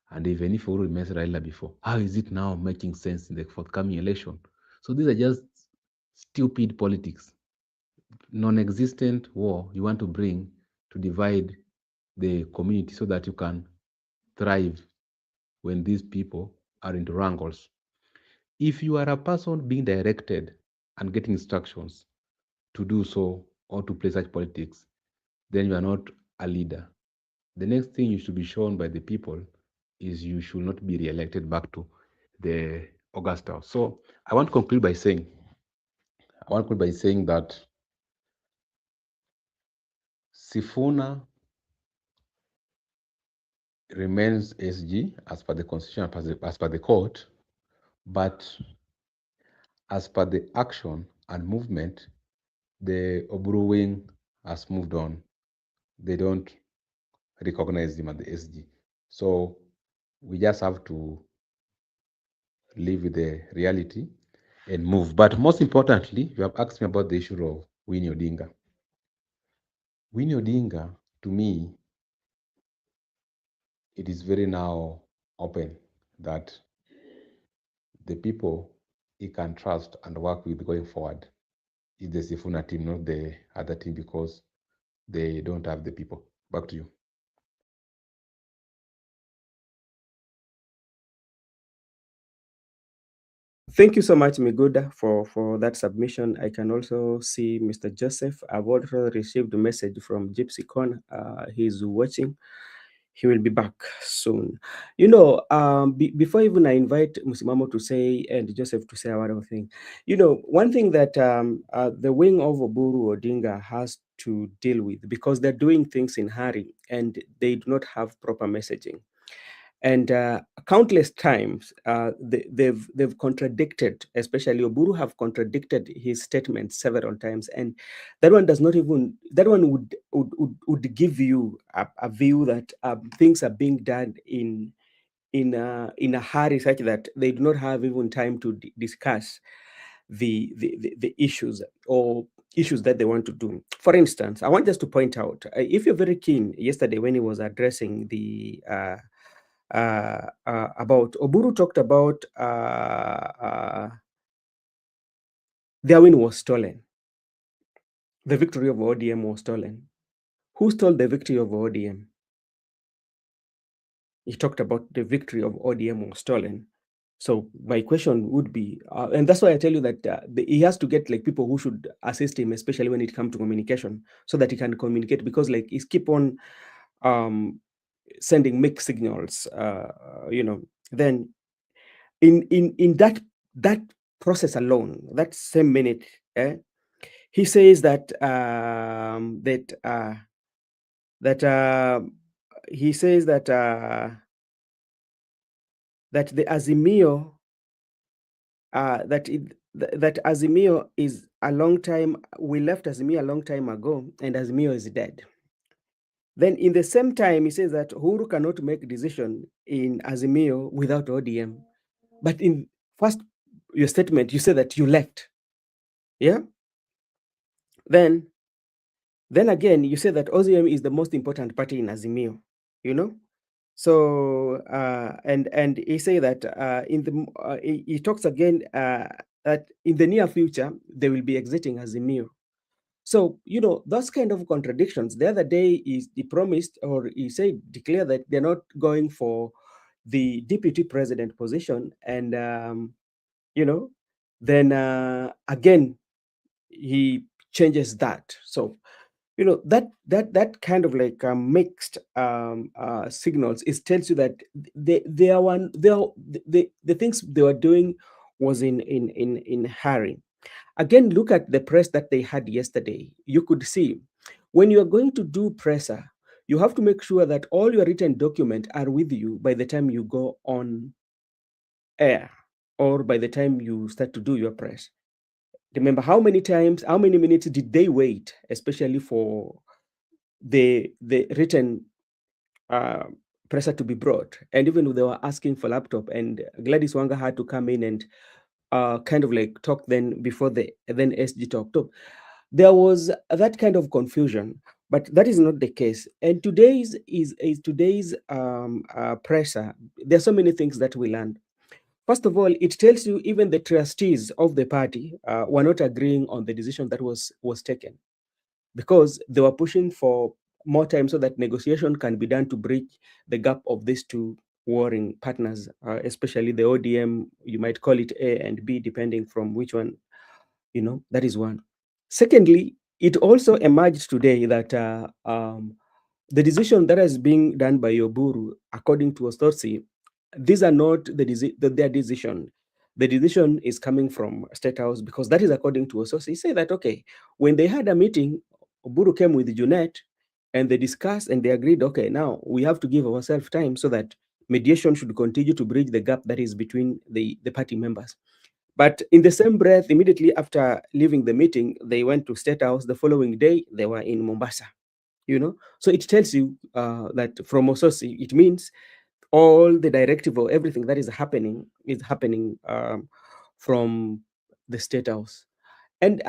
And even if Uhuru remains Raila before, how is it now making sense in the forthcoming election? So these are just stupid politics, non-existent war you want to bring to divide the community so that you can thrive when these people are into wrangles. If you are a person being directed and getting instructions to do so or to play such politics, then you are not a leader. The next thing you should be shown by the people is you should not be re-elected back to the August House. So I want to conclude by saying that Sifuna remains SG as per the constitution, as per the court, but as per the action and movement, the Oburu wing has moved on. They don't recognize him as the SG. So we just have to live with the reality and move. But most importantly, you have asked me about the issue of Winnie Odinga. Winnie Odinga, to me, it is very now open that the people he can trust and work with going forward is the Sifuna team, not the other team, because they don't have the people. Back to you. Thank you so much, Miguda, for that submission. I can also see Mr. Joseph. I've also received a message from Gypsy Con. He's watching. He will be back soon. Before even I invite Musimamo to say and Joseph to say one thing, one thing that the wing of Oburu Odinga has to deal with, because they're doing things in hurry and they do not have proper messaging. And countless times they've contradicted, especially Oburu have contradicted his statements several times, and that one would give you a view that things are being done in a hurry, such that they do not have even time to discuss the issues or issues that they want to do. For instance, I want just to point out, if you're very keen, yesterday when he was addressing the about Oburu talked about their win was stolen. The victory of ODM was stolen. Who stole the victory of ODM? He talked about the victory of ODM was stolen. So my question would be, and that's why I tell you that he has to get people who should assist him, especially when it comes to communication, so that he can communicate. Because he's keep on sending mixed signals, then in that process alone, that same minute, he says that he says that the Azimio, that Azimio is a long time. We left Azimio a long time ago, and Azimio is dead. Then in the same time, he says that Uhuru cannot make decision in Azimio without ODM. But in first your statement, you say that you left. Yeah. Then again, you say that ODM is the most important party in Azimio. So and he say that he talks again that in the near future they will be exiting Azimio. So those kind of contradictions. The other day he promised, or he said, declare that they're not going for the deputy president position, and then again he changes that. So that kind of like mixed signals. It tells you that the things they were doing was in hurry. Again, look at the press that they had yesterday. You could see when you are going to do presser, you have to make sure that all your written documents are with you by the time you go on air, or by the time you start to do your press. Remember how many minutes did they wait, especially for the written presser to be brought? And even they were asking for laptop, and Gladys Wanga had to come in and kind of like talk then before then SG talked. There was that kind of confusion, but that is not the case. And today's presser, there's so many things that we learned. First of all, it tells you even the trustees of the party were not agreeing on the decision that was taken, because they were pushing for more time so that negotiation can be done to bridge the gap of these two warring partners, especially the ODM. You might call it A and B, depending from which one, that is one. Secondly, it also emerged today that the decision that is being done by Oburu, according to Ostosi, these are not their decision. The decision is coming from State House, because that is according to Ostosi. He said that, okay, when they had a meeting, Oburu came with Junet, and they discussed and they agreed, okay, now we have to give ourselves time so that mediation should continue to bridge the gap that is between the party members. But in the same breath, immediately after leaving the meeting, they went to State House. The following day, they were in Mombasa. So it tells you that from Ososi, it means all the directive or everything that is happening from the State House. And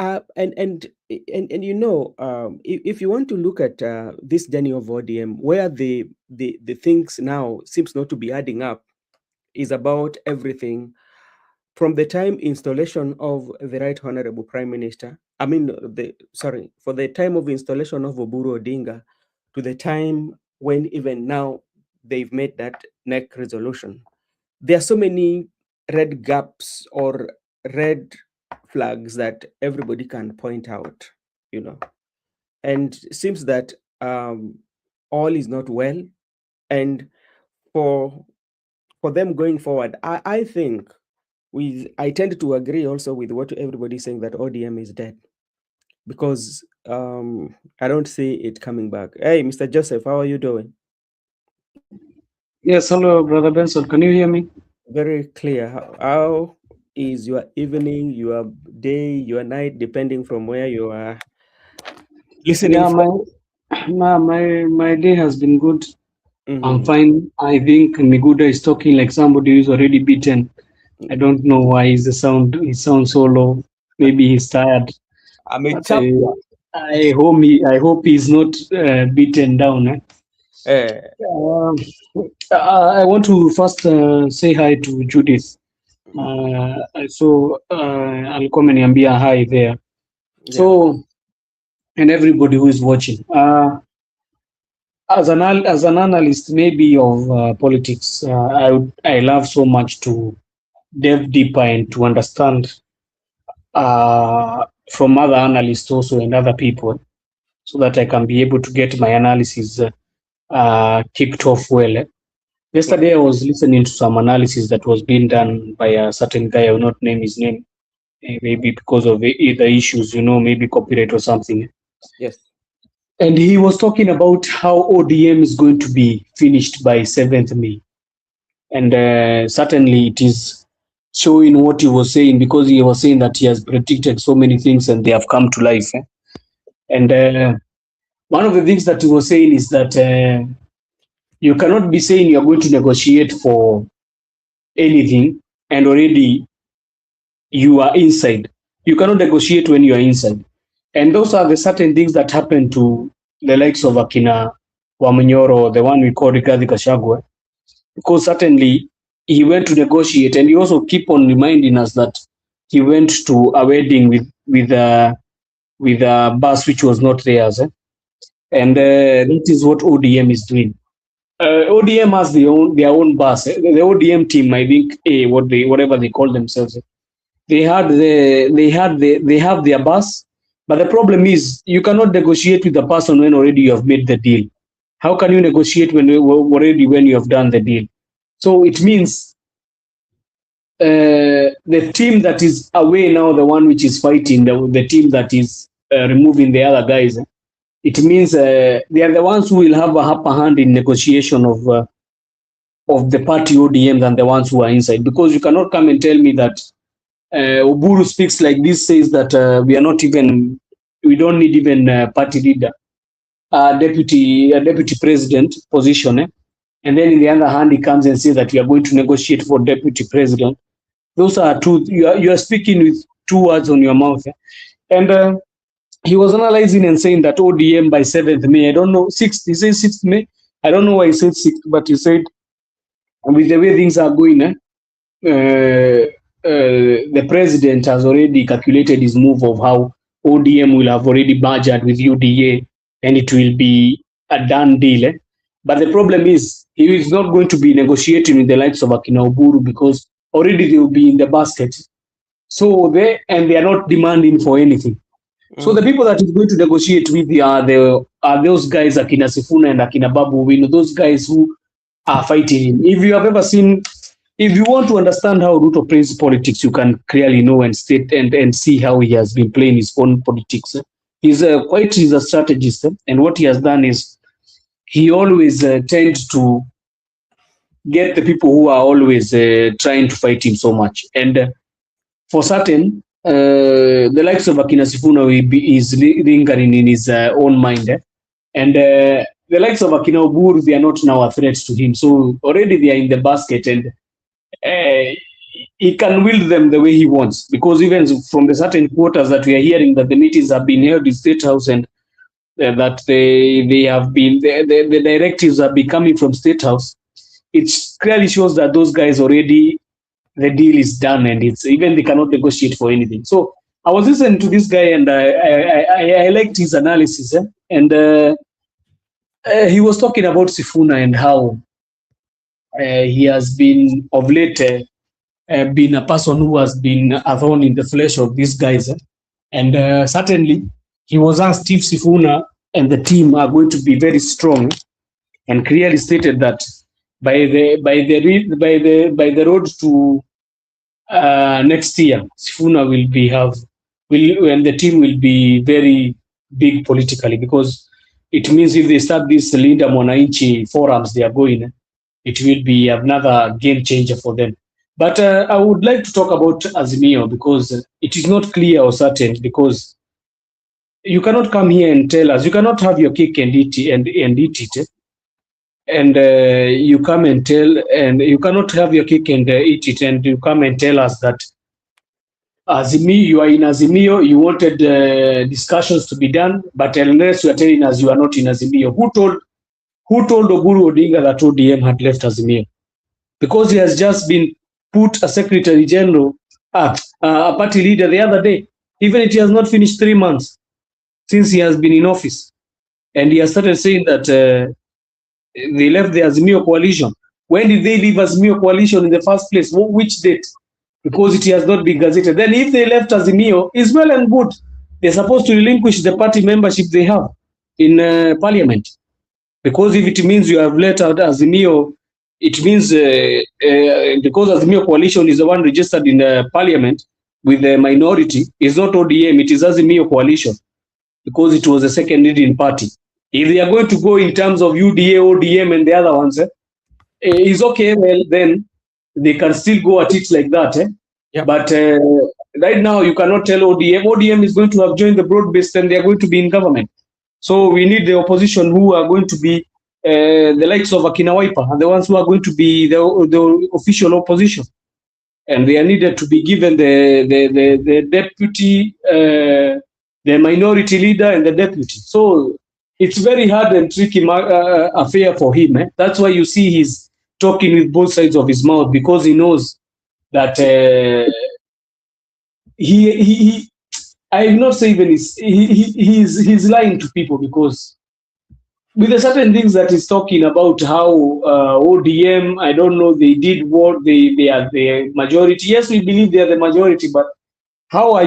if you want to look at this journey of ODM, where the things now seems not to be adding up, is about everything from the time installation of the Right Honorable Prime Minister. For the time of installation of Oburu Odinga to the time when even now they've made that NEC resolution. There are so many red gaps or red flags that everybody can point out, and it seems that all is not well. And for them going forward, I think I tend to agree also with what everybody is saying, that ODM is dead, because I don't see it coming back. Hey, Mr. Joseph, how are you doing? Yes, hello, Brother Benson. Can you hear me? Very clear. How is your evening, your day, your night, depending from where you are listening? Yeah, my day has been good. I'm fine. I think Miguda is talking like somebody who's already beaten. I don't know why he sounds so low. Maybe he's tired. I hope he's not beaten down. I want to first say hi to Judith. I saw alikuwa ameniambia hi there. So, and everybody who is watching. As an analyst, maybe of politics, I love so much to delve deeper and to understand from other analysts also and other people, so that I can be able to get my analysis kicked off well. Yesterday I was listening to some analysis that was being done by a certain guy. I will not name his name, maybe because of either issues, maybe copyright or something. Yes. And he was talking about how ODM is going to be finished by 7th May. And certainly it is showing what he was saying, because he was saying that he has predicted so many things and they have come to life. And one of the things that he was saying is that you cannot be saying you are going to negotiate for anything and already you are inside. You cannot negotiate when you are inside. And those are the certain things that happen to the likes of Akina Wamanyoro, the one we call Rigathi Gachagua, because certainly he went to negotiate, and he also keep on reminding us that he went to a wedding with a bus which was not theirs. And that is what ODM is doing. ODM has their own bus. The ODM team, I think, whatever they call themselves, they have their bus. But the problem is, you cannot negotiate with the person when already you have made the deal. How can you negotiate when you have done the deal? So it means the team that is away now, the one which is fighting, the team that is removing the other guys, it means they are the ones who will have a upper hand in negotiation of the party ODM than the ones who are inside. Because you cannot come and tell me that Oburu speaks like this, says that we don't need even party leader, deputy president position, and then in the other hand he comes and says that we are going to negotiate for deputy president. Those are two. You are speaking with two words on your mouth, and he was analyzing and saying that ODM by 7th May, I don't know, 6th, he says 6th May, I don't know why he said 6th, but he said with the way things are going, the president has already calculated his move of how ODM will have already merged with UDA and it will be a done deal. But the problem is, he is not going to be negotiating with the likes of Akina Oburu, because already they will be in the basket. So they are not demanding for anything. So the people that he's going to negotiate with are those guys, Akina Sifuna and Akina Babu, those guys who are fighting him. If you have ever seen, if you want to understand how Ruto plays politics, you can clearly know and state and see how he has been playing his own politics. He's a strategist, and what he has done is he always tends to get the people who are always trying to fight him so much. And for certain, the likes of Akina Sifuna is lingering in his own mind. And the likes of Akina Oburu, they are not now a threat to him. So already they are in the basket, and he can wield them the way he wants. Because even from the certain quarters that we are hearing that the meetings have been held in State House, and that they have been, the directives have been coming from State House, it clearly shows that those guys already, the deal is done, and it's even they cannot negotiate for anything. So I was listening to this guy, and I liked his analysis, and he was talking about Sifuna and how he has been of late been a person who has been a thorn in the flesh of these guys, and certainly he was asked if Sifuna and the team are going to be very strong, and clearly stated that by the road to next year, Sifuna and the team will be very big politically, because it means if they start this Linda Mwananchi forums they are going, it will be another game changer for them. But I would like to talk about Azimio, because it is not clear or certain, because you cannot come here and tell us, you cannot have your cake and eat it, and you come and tell, and you cannot have your cake and eat it, and you come and tell us that Azimio, you are in Azimio, you wanted discussions to be done, but unless you are telling us you are not in Azimio, who told Oburu Odinga that ODM had left Azimio? Because he has just been put a secretary general, a party leader the other day, even if he has not finished 3 months since he has been in office, and he has started saying that they left the Azimio coalition. When did they leave Azimio coalition in the first place? Which date? Because it has not been gazetted. Then if they left Azimio, it's well and good. They're supposed to relinquish the party membership they have in parliament. Because if it means you have let out Azimio, it means because Azimio coalition is the one registered in parliament with the minority, it's not ODM, it is Azimio coalition, because it was the second leading party. If they are going to go in terms of UDA, ODM, and the other ones, is okay, well, then they can still go at it like that. Yeah. But right now, you cannot tell ODM. ODM is going to have joined the broad-based and they are going to be in government. So we need the opposition who are going to be the likes of Akina Wiper, the ones who are going to be the official opposition. And they are needed to be given the deputy, the minority leader and the deputy. So it's very hard and tricky affair for him. That's why you see he's talking with both sides of his mouth, because he knows that I will not say even he's lying to people, because with the certain things that he's talking about, how ODM, I don't know, they did what they are the majority. Yes, we believe they are the majority, but how are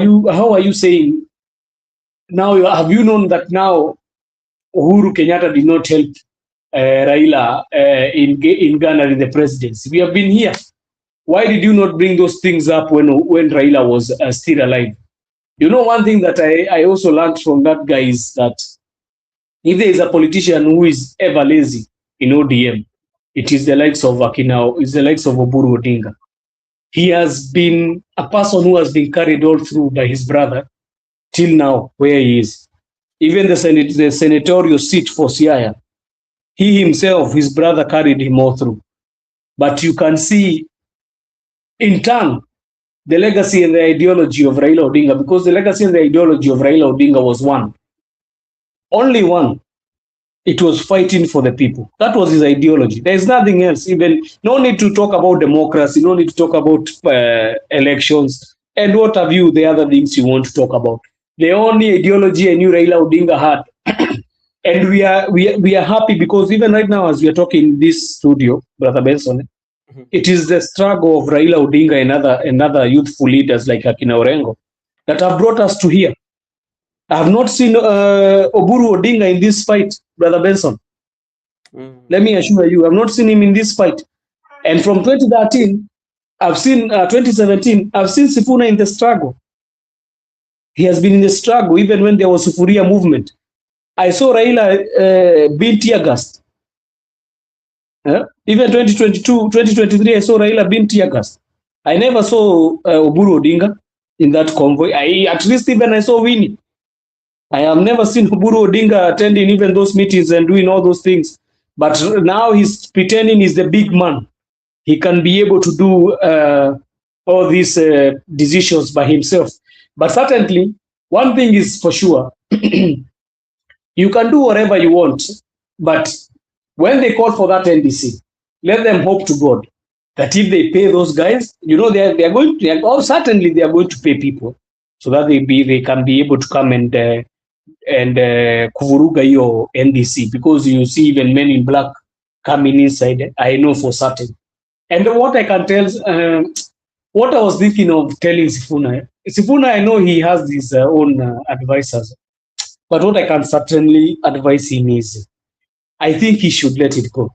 you saying now? Have you known that now Uhuru Kenyatta did not help Raila in garnering the presidency? We have been here. Why did you not bring those things up when Raila was still alive? You know, one thing that I also learned from that guy is that if there is a politician who is ever lazy in ODM, it is the likes of Akina, it's the likes of Oburu Odinga. He has been a person who has been carried all through by his brother till now where he is. Even the senatorial seat for Siaya, he himself, his brother carried him all through. But you can see in turn the legacy and the ideology of Raila Odinga, because the legacy and the ideology of Raila Odinga was one. Only one. It was fighting for the people. That was his ideology. There is nothing else. Even no need to talk about democracy, no need to talk about elections, and what have you, the other things you want to talk about. The only ideology I knew Raila Odinga had, and we are happy, because even right now as we are talking in this studio, Brother Benson, it is the struggle of Raila Odinga and other youthful leaders like Akina Orengo that have brought us to here. I have not seen Oburu Odinga in this fight, Brother Benson. Let me assure you, I have not seen him in this fight. And from 2013, I've seen 2017, I've seen Sifuna in the struggle. He has been in the struggle even when there was Sufuria movement. I saw Raila being tear gassed. Even 2022, 2023, I saw Raila being tear gassed. I never saw Oburu Odinga in that convoy. At least even I saw Winnie. I have never seen Oburu Odinga attending even those meetings and doing all those things. But now he's pretending he's the big man. He can be able to do all these decisions by himself. But certainly, one thing is for sure, you can do whatever you want, but when they call for that NDC, let them hope to God that if they pay those guys, you know, they are going to, certainly they are going to pay people so that they can be able to come and kuvuruga your NDC, because you see even men in black coming inside. I know for certain. And what I can tell, what I was thinking of telling Sifuna, I know he has his own advisors, but what I can certainly advise him is, I think he should let it go.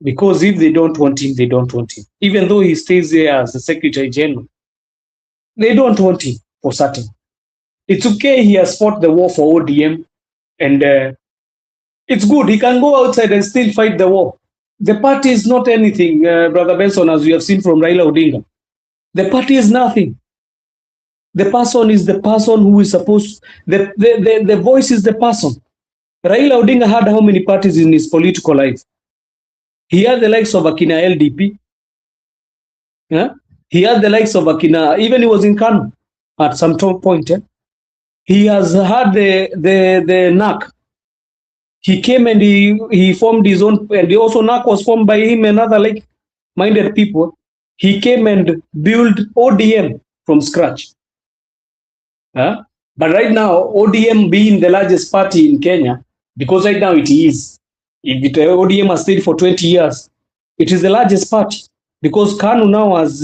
Because if they don't want him, they don't want him. Even though he stays there as the Secretary General, they don't want him for certain. It's okay, he has fought the war for ODM, and it's good. He can go outside and still fight the war. The party is not anything, Brother Benson, as we have seen from Raila Odinga. The party is nothing. The person is the person who is supposed, the voice is the person. Raila Odinga had how many parties in his political life? He had the likes of Akina LDP. Yeah? He had the likes of Akina, even he was in Kanu at some point. He has had the NAC. He came and he formed his own, and also NAC was formed by him and other like-minded people. He came and built ODM from scratch. But right now, ODM being the largest party in Kenya, because right now it is, if ODM has stayed for 20 years, it is the largest party, because KANU now is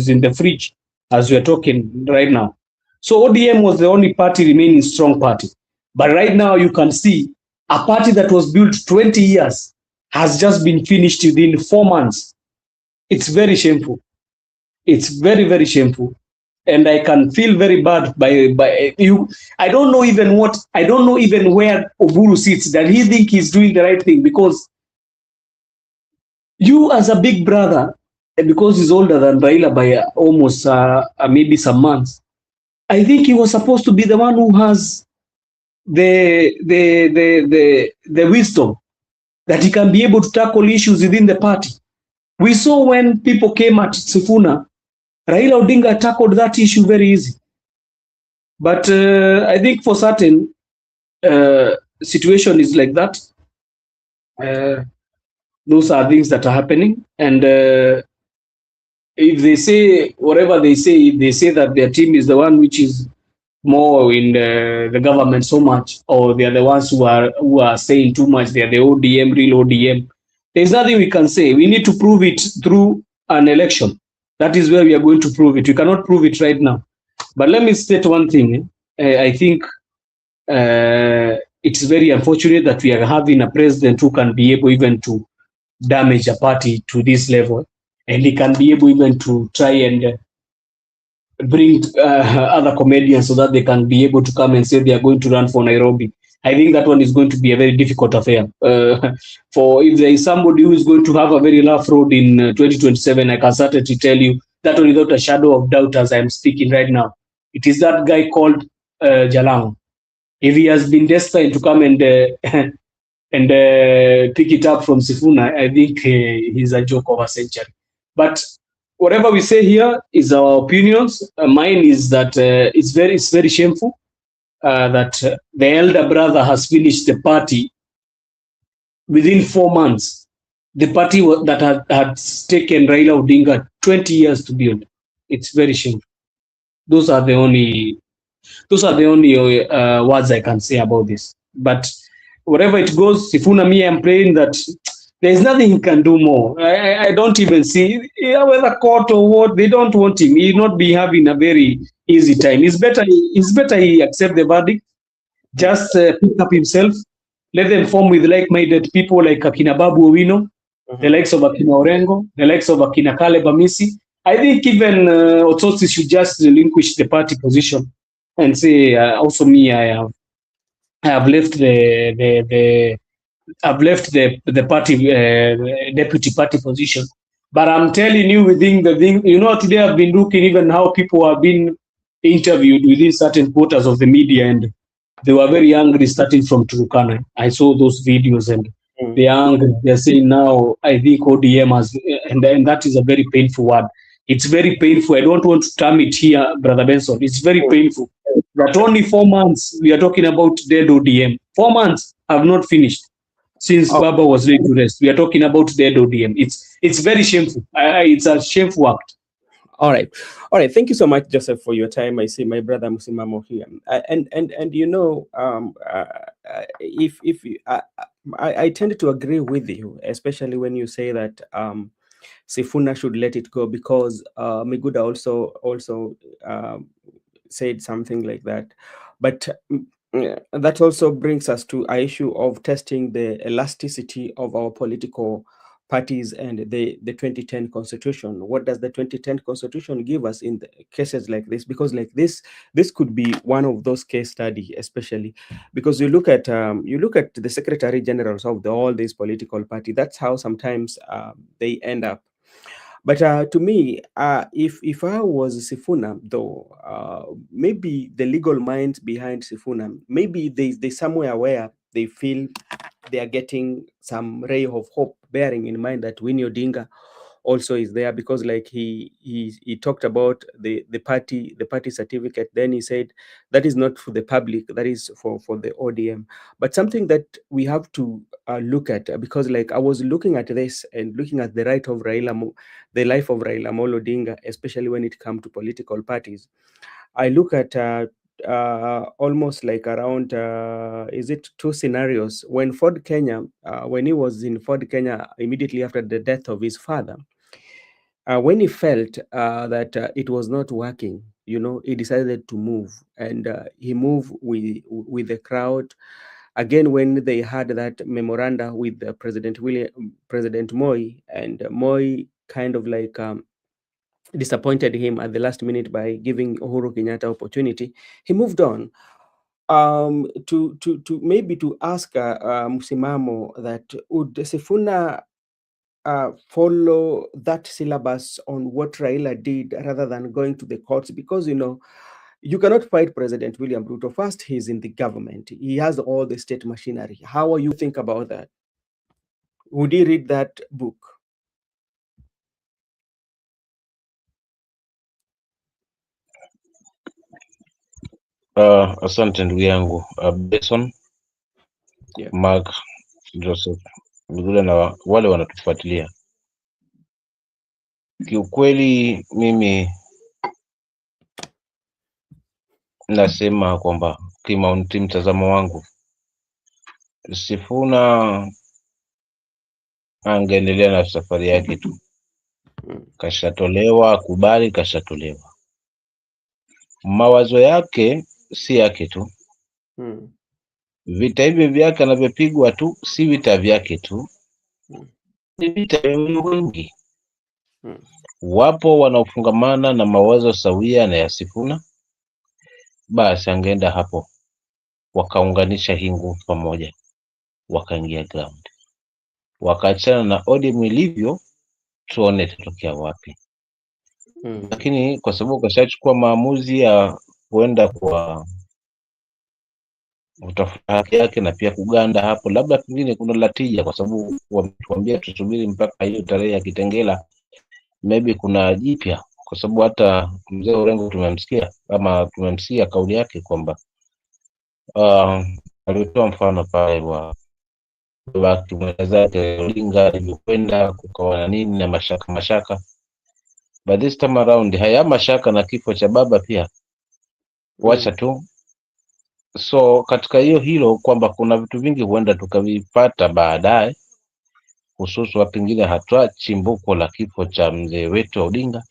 in the fridge as we are talking right now. So ODM was the only party remaining strong party. But right now you can see A party that was built 20 years has just been finished within 4 months. It's very shameful. It's very, very shameful. And I can feel very bad by you. I don't know even where Oburu sits, that he think he's doing the right thing, because you as a big brother, because he's older than Raila by almost maybe some months, I think he was supposed to be the one who has the wisdom that he can be able to tackle issues within the party. We saw when people came at Sifuna, Raila Odinga tackled that issue very easy. But I think for certain situation is like that. Those are things that are happening. And if they say whatever they say that their team is the one which is more in the government so much, or they are the ones who are saying too much, they are the ODM, real ODM, there's nothing we can say. We need to prove it through an election. That is where we are going to prove it. We cannot prove it right now. But let me state one thing. I think it's very unfortunate that we are having a president who can be able even to damage a party to this level, and he can be able even to try and bring other comedians so that they can be able to come and say they are going to run for Nairobi. I think that one is going to be a very difficult affair. For if there is somebody who is going to have a very rough road in 2027, I can certainly tell you that one without a shadow of doubt as I am speaking right now. It is that guy called Jalango. If he has been destined to come and pick it up from Sifuna, I think he's a joke of a century. But whatever we say here is our opinions. Mine is that it's very shameful that the elder brother has finished the party within 4 months. The party that had taken Raila Odinga 20 years to build. It's very shameful. Those are the only words I can say about this. But wherever it goes, Sifuna, me, I'm praying that there's nothing he can do more. I don't even see whether court or what. They don't want him. He'll not be having a very easy time. It's better he accept the verdict. Just pick up himself. Let them form with like-minded people like Akina Babu Owino, the likes of Akina Orengo, the likes of Akina Caleb Amisi. I think even Otsotsi should just relinquish the party position and say, also me, I have left the party deputy party position. But I'm telling you, within the thing, today I've been looking even how people have been interviewed within certain quarters of the media, and they were very angry, starting from Turkana. I saw those videos, and they are angry. They're saying now, I think ODM has, and that is a very painful word. It's very painful. I don't want to term it here, Brother Benson. It's very painful. That only 4 months we are talking about dead ODM. 4 months have not finished since Baba was laid to rest. We are talking about dead ODM. It's very shameful. It's a shameful act. All right. Thank you so much, Joseph, for your time. I see my brother Musimamo here, I tend to agree with you, especially when you say that Sifuna should let it go, because Miguda also said something like that. But that also brings us to an issue of testing the elasticity of our political parties and the 2010 constitution. What does the 2010 constitution give us in the cases like this? Because like this could be one of those case study, especially because you look at the secretary generals of all these political party. That's how sometimes they end up. But to me, if I was Sifuna, though, maybe the legal minds behind Sifuna, maybe they somewhere where they feel they are getting some ray of hope, bearing in mind that Winnie Odinga also is there, because like he talked about the party certificate. Then he said that is not for the public, that is for the ODM. But something that we have to look at, because like I was looking at this and looking at the life of Raila Amolo Odinga, especially when it comes to political parties. I look at almost like around is it 2 scenarios. When Ford Kenya, when he was in Ford Kenya immediately after the death of his father, when he felt that it was not working, he decided to move, and he moved with the crowd. again, when they had that memoranda with President Moi, and Moi kind of like disappointed him at the last minute by giving Uhuru Kenyatta opportunity, he moved on to maybe to ask Msimamo that would Sifuna follow that syllabus on what Raila did rather than going to the courts, because you cannot fight President William Ruto. First, he's in the government. He has all the state machinery. How are you think about that? Would he read that book? Asante ndugu yangu Benson, Yeah. Mark, Joseph, vile na wale wanatufuatilia. Kiukweli mimi nasema kwamba mtazamo wangu, Sifuna angeendelea na safari yake tu. Kashatolewa, kubali, kashatolewa. Mawazo yake si yake tu. Vita hivi vyake anavyopigwa tu si vita vyake tu, ni vita vya wengi. Wapo wanaofungamana na mawazo sawia na ya Sifuna, basi angeenda hapo wakaunganisha hii nguvu pamoja, wakaingia ground, wakaachana na ODM ilivyo, tuone tutokea wapi. Lakini kwa sababu kashachukua maamuzi ya kuenda kwa utafuta haki yake na pia kuganda hapo, labda pengine kuna latija, kwa sababu wametuambia tusubiri mpaka hiyo tarehe ya Kitengela, maybe kuna jipya, kwa sababu hata mzee Orengo tumemsikia kauli yake kwamba alitoa mfano pale wa zake Odinga alivyokwenda kukawa na nini na mashaka, but this time around haya mashaka na kifo cha baba pia wacha tu. So katika hilo kwamba kuna vitu vingi huenda tukavipata baadaye, hususu pengine hatua chimbuko la kifo cha mzee wetu Odinga,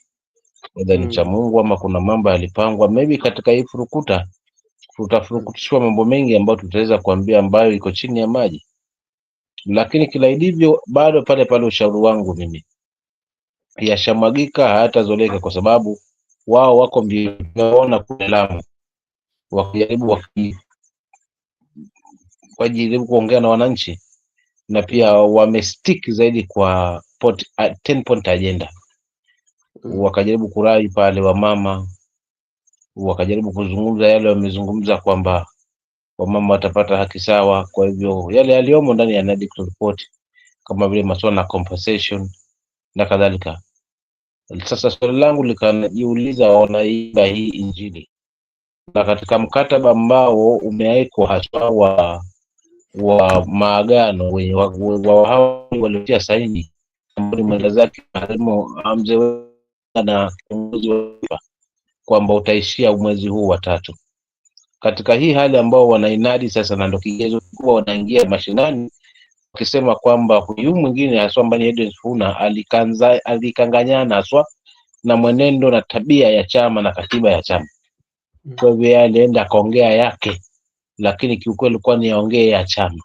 whether ni cha Mungu ama kuna mambo yalipangwa, maybe katika hii furukuta tutafurukutishwa mambo mengi ambayo tutaweza kuambia ambayo iko chini ya maji. Lakini kila ilivyo, bado pale ushauri wangu mimi, yashamwagika hayatazoleka, kwa sababu wao wako mbiona kule Lamu wajaribu kuongea na wananchi, na pia wamestick zaidi kwa 10 point agenda. Wakajaribu kurai pale wamama, wakajaribu kuzungumza yale wamezungumza kwamba wamama watapata haki sawa. Kwa hivyo yale yaliomo ndani ya NADIC report kama vile masuala na compensation na kadhalika. Sasa swali langu likaniuliza, wanaiba hii injili, na katika mkataba ambao umewekwa haswa wa maagano wa hao waliotia saini, ambao ni mwenda zake mzee na kiongozi wa kwamba utaishia mwezi huu wa 3. Katika hii hali ambao wanainadi sasa, na ndio kigezo kubwa wanaingia mashinani wakisema kwamba huyu mwingine haswa ambani Edwin Sifuna alikanganyana haswa na mwenendo na tabia ya chama na katiba ya chama. Kwa hivyo alienda akaongea yake, lakini kiukweli ilikuwa ni yaongee ya chama.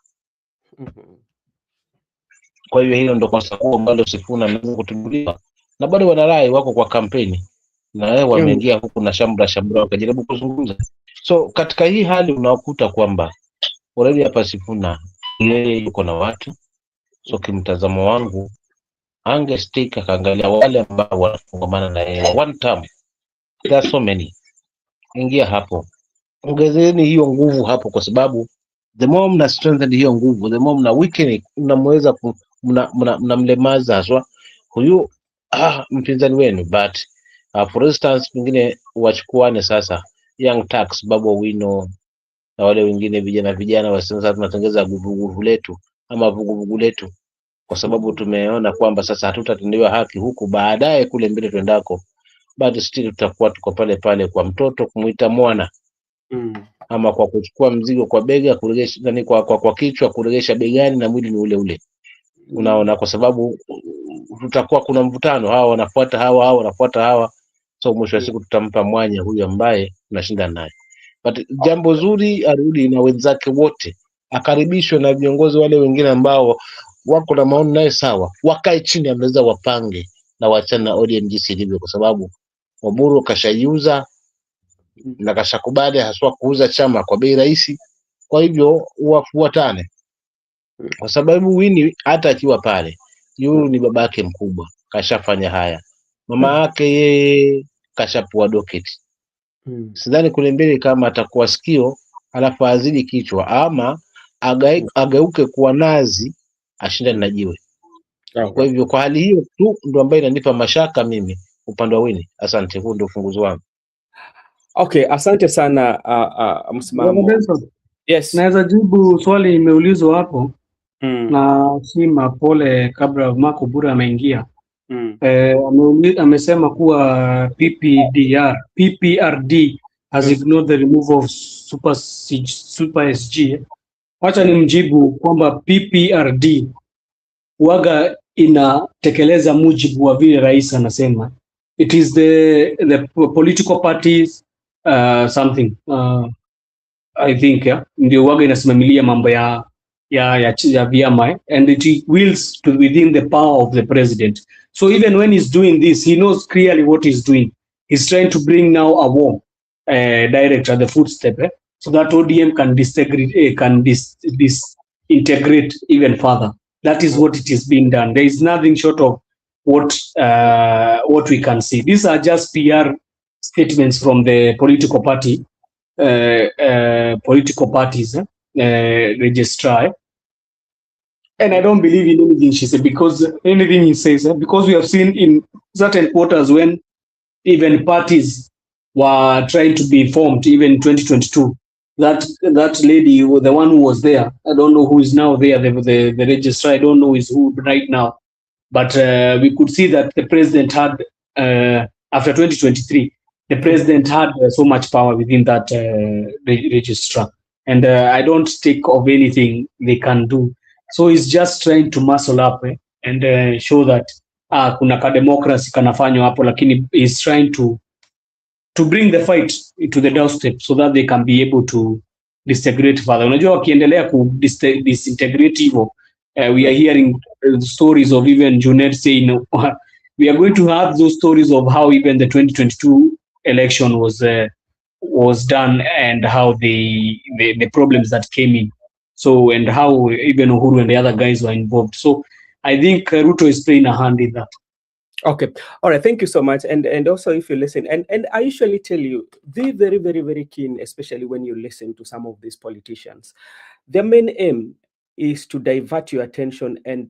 Kwa hivyo hilo ndio kosa kubwa ambalo Sifuna anaweza kutubuliwa, na bado wanarai wako kwa kampeni na wao wameingia huku na shambra wakajaribu kuzungumza. So katika hii hali unakuta kwamba already hapa Sifuna yeye yuko na watu. So kimtazamo wangu stick akaangalia wale ambao wanafungamana na yeye one term. There are so many. Ingia hapo, ongezeni hiyo nguvu hapo, kwa sababu the more mna strengthen hiyo nguvu, the more mna weaken, mnamweza mnamlemaza haswa huyu mpinzani wenu. But for instance, pengine wachukuane sasa Young Tax, Babu Wino na wale wengine vijana wa sasa, tunatengeza vuguvugu letu ama vuguvugu letu, kwa sababu tumeona kwamba sasa hatutatendewa haki huku baadaye kule mbele twendako, bado still tutakuwa tuko pale kwa mtoto kumuita mwana, ama kwa kuchukua mzigo kwa bega kuregesha ndani kwa kichwa kuregesha begani na mwili ni ule. Unaona, kwa sababu tutakuwa kuna mvutano, hawa wanafuata hawa wanafuata hawa. So mwisho wa siku tutampa mwanya huyu ambaye tunashinda naye. But jambo zuri arudi na wenzake wote akaribishwe na viongozi wale wengine ambao wako na maoni naye sawa, wakae chini, ameweza wapange na wachana na ODM jinsi ilivyo, kwa sababu Oburu kashaiuza na kashakubali haswa kuuza chama kwa bei rahisi. Kwa hivyo wafuatane, kwa sababu Winnie hata akiwa pale, yule ni babake mkubwa, kashafanya haya. Mama yake yeye kashapua doketi. Sidhani kule mbele kama atakuwa sikio alafu azidi kichwa, ama ageuke kuwa nazi ashindane na jiwe. Kwa hivyo kwa hali hiyo tu ndo ambayo inanipa mashaka mimi upande wa Winnie. Asante, huo ndio ufunguzi wangu. Okay, asante sana msimamo. Yes. Naweza jibu swali imeulizwa hapo na Sima Pole kabla Marco Bura ameingia. Amesema kuwa PPRD has ignored the removal of Super SG. Wacha ni mjibu kwamba PPRD waga inatekeleza mujibu wa vile rais anasema. It is the political parties something I think ndio waga inasimamilia mambo ya vyama and it wills to within the power of the president. So even when he's doing this, he knows clearly what he's doing. He's trying to bring now a war direct at the footstep so that ODM can disintegrate even further. That is what it is being done. There is nothing short of what we can see. These are just PR statements from the political parties registrar, and I don't believe in anything she said, because anything he says, because we have seen in certain quarters when even parties were trying to be formed, even in 2022, that lady, the one who was there, I don't know who is now there, the registrar, I don't know is who right now, but we could see that the president had, after 2023, the president had so much power within that registrar, and I don't take of anything they can do. So he's just trying to muscle up and show that kuna ka democracy kanafanywa hapo, lakini he's trying to bring the fight to the doorstep so that they can be able to disintegrate further. Unajua wakiendelea ku disintegrate hivyo, we are hearing stories of even Junet saying we are going to have those stories of how even the 2022 election was done and how the problems that came in. So, and how even Uhuru and the other guys were involved. So I think Ruto is playing a hand in that. Okay. All right. Thank you so much. And also, if you listen, and I usually tell you, be very, very, very keen, especially when you listen to some of these politicians. Their main aim is to divert your attention and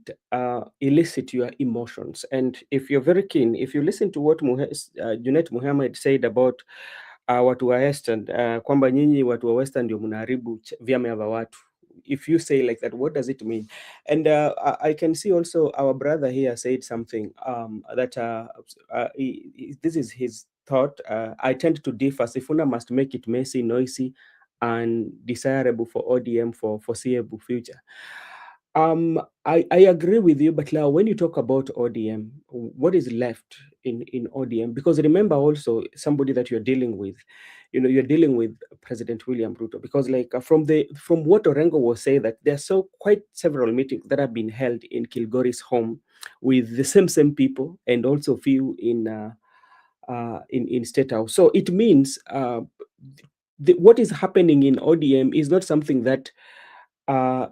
elicit your emotions. And if you're very keen, if you listen to what Junet Muhammad said about watu wa Western, kwamba nyinyi watu wa Western ndio mnaharibu vyama vya watu. If you say like that, what does it mean? And I can see also our brother here said something that this is his thought. I tend to differ. Sifuna must make it messy, noisy, and desirable for ODM for foreseeable future. I agree with you, but now when you talk about ODM, what is left in ODM? Because remember also somebody that you're dealing with, you're dealing with President William Ruto, because like from what Orengo was saying, that there's quite several meetings that have been held in Kilgore's home with the same people, and also few in State House. So it means what is happening in ODM is not something that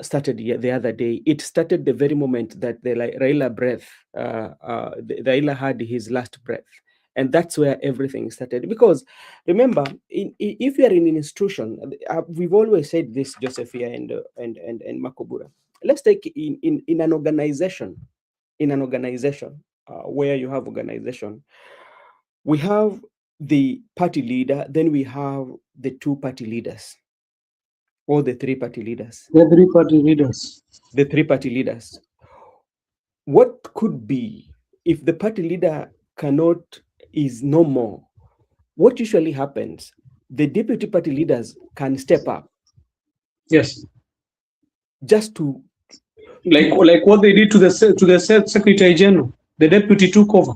started the other day. It started the very moment that the Raila Raila had his last breath. And that's where everything started. Because remember, if you are in an institution, we've always said this, Joseph here and Makobura. Let's take in an organization, where you have organization, we have the party leader, then we have the two party leaders, or the three party leaders. The three party leaders. The three party leaders. What could be if the party leader is no more? What usually happens? The deputy party leaders can step up. Yes. Just to like what they did to the Secretary General. The deputy took over.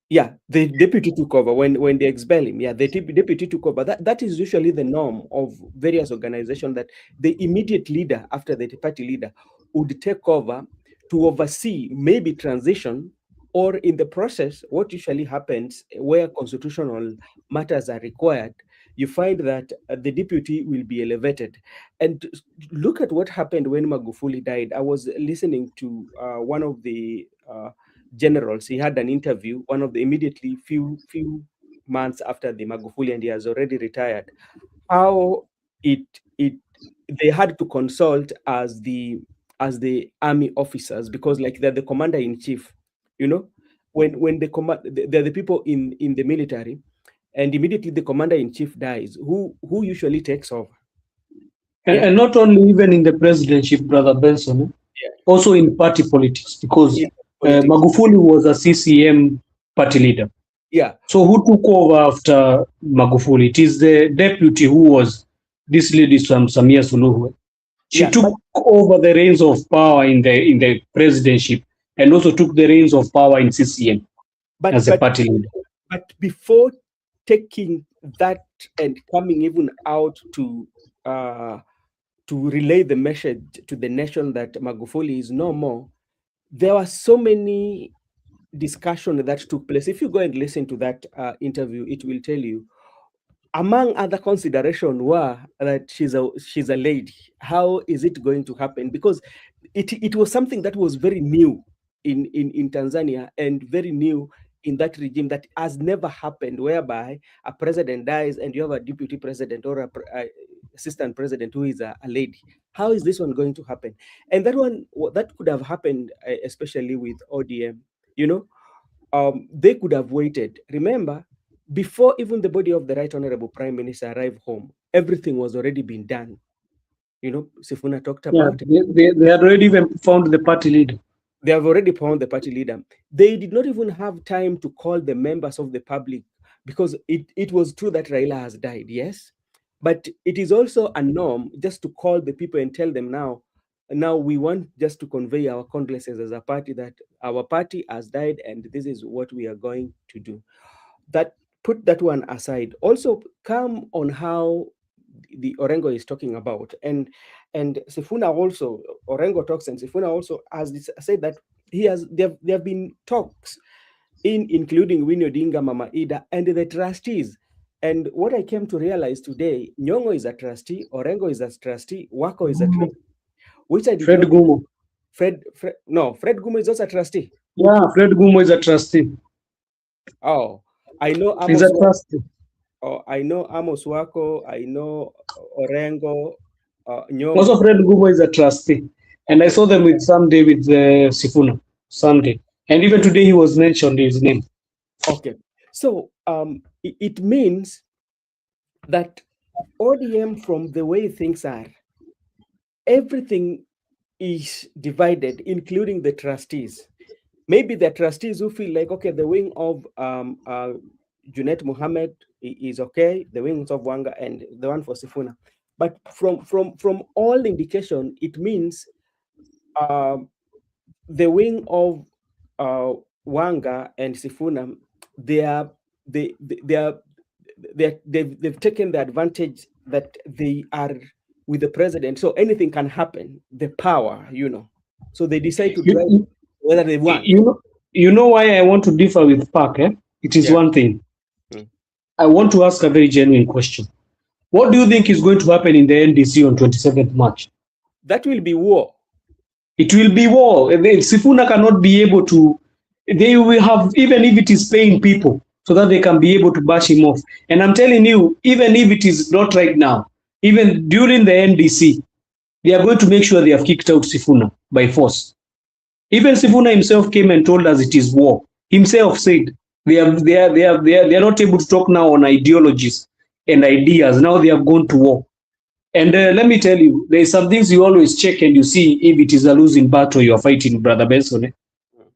Yeah, the deputy took over when they expel him. Yeah, the deputy took over. That is usually the norm of various organizations, that the immediate leader after the party leader would take over to oversee maybe transition, or in the process, what usually happens where constitutional matters are required, you find that the deputy will be elevated. And look at what happened when Magufuli died. I was listening to one of the generals. He had an interview, one of the immediately few months after the Magufuli, and he has already retired. How it they had to consult as the army officers, because like they're the commander in chief, you know, when the command, they're the people in the military, and immediately the commander in chief dies, who usually takes over? And not only even in the presidency, Brother Benson, also in party politics, because Magufuli was a CCM party leader. Yeah. So who took over after Magufuli? It is the deputy who was this lady Samia Suluhu. She took over the reins of power in the presidency, and also took the reins of power in CCM as a party leader. But before taking that and coming even out to relay the message to the nation that Magufuli is no more, there were so many discussions that took place. If you go and listen to that interview, it will tell you, among other considerations, were that she's a lady. How is it going to happen? Because it was something that was very new in Tanzania, and very new in that regime, that has never happened, whereby a president dies and you have a deputy president or a assistant president who is a lady. How is this one going to happen? And that could have happened, especially with ODM. You know, they could have waited. Remember, before even the body of the Right Honorable Prime Minister arrived home, everything was already been done. You know, Sifuna talked about it. They had already even found the party leader. They have already found the party leader. They did not even have time to call the members of the public, because it was true that Raila has died, yes. But it is also a norm just to call the people and tell them, now we want just to convey our condolences as a party, that our party has died and this is what we are going to do. That, put that one aside. Also come on how the Orengo is talking about, and Sifuna also, Orengo talks, and Sifuna also has said that there have been talks including Winnie Odinga, Mama Ida, and the trustees. And what I came to realize today, Nyong'o is a trustee, Orengo is a trustee, Wako is a trustee, which I did Fred Gumo. Fred Gumo is also a trustee. Yeah, Fred Gumo is a trustee. Oh, I know Amos. He's a trustee. Oh, I know Amos Wako, I know Orengo, Nyong'o. Also, Fred Gumo is a trustee. And I saw them with Sunday with Sifuna, Sunday. And even today he was mentioned his name. Okay. So it means that ODM, from the way things are, everything is divided, including the trustees. Maybe the trustees who feel like, okay, the wing of Junet Mohammed is okay, the wings of Wanga, and the one for Sifuna. But from all indication, it means the wing of Wanga and Sifuna, they've taken the advantage that they are with the president, so anything can happen. The power, you know, so they decide to drive whether they want. You know why I want to differ with Park? It is one thing. I want to ask a very genuine question. What do you think is going to happen in the NDC on 27th March? That will be war. It will be war. Sifuna cannot be able to. They will have, even if it is paying people, so that they can be able to bash him off. And I'm telling you, even if it is not right now, even during the NDC, they are going to make sure they have kicked out Sifuna by force. Even Sifuna himself came and told us it is war. Himself said they are not able to talk now on ideologies and ideas. Now they have gone to war. And let me tell you, there are some things you always check and you see if it is a losing battle you are fighting, Brother Benson.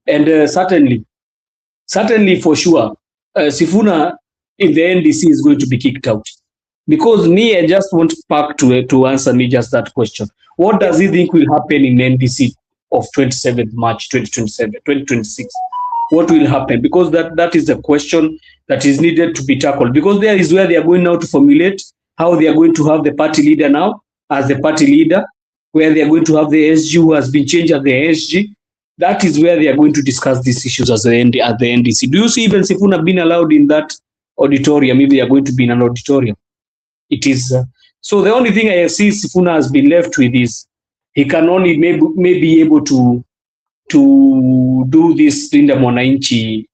And certainly for sure, Sifuna in the NDC is going to be kicked out. Because me, I just want Park to answer me just that question. What does he think will happen in NDC of 27th March 2026? what will happen? Because that is the question that is needed to be tackled, because there is where they are going now to formulate how they are going to have the party leader now as the party leader, where they are going to have the SG who has been changed as the SG. That is where they are going to discuss these issues as at the NDC. Do you see even Sifuna being allowed in that auditorium? Maybe they are going to be in an auditorium. It is so the only thing I see Sifuna has been left with is he can only may be able to do this Linda Mwananchi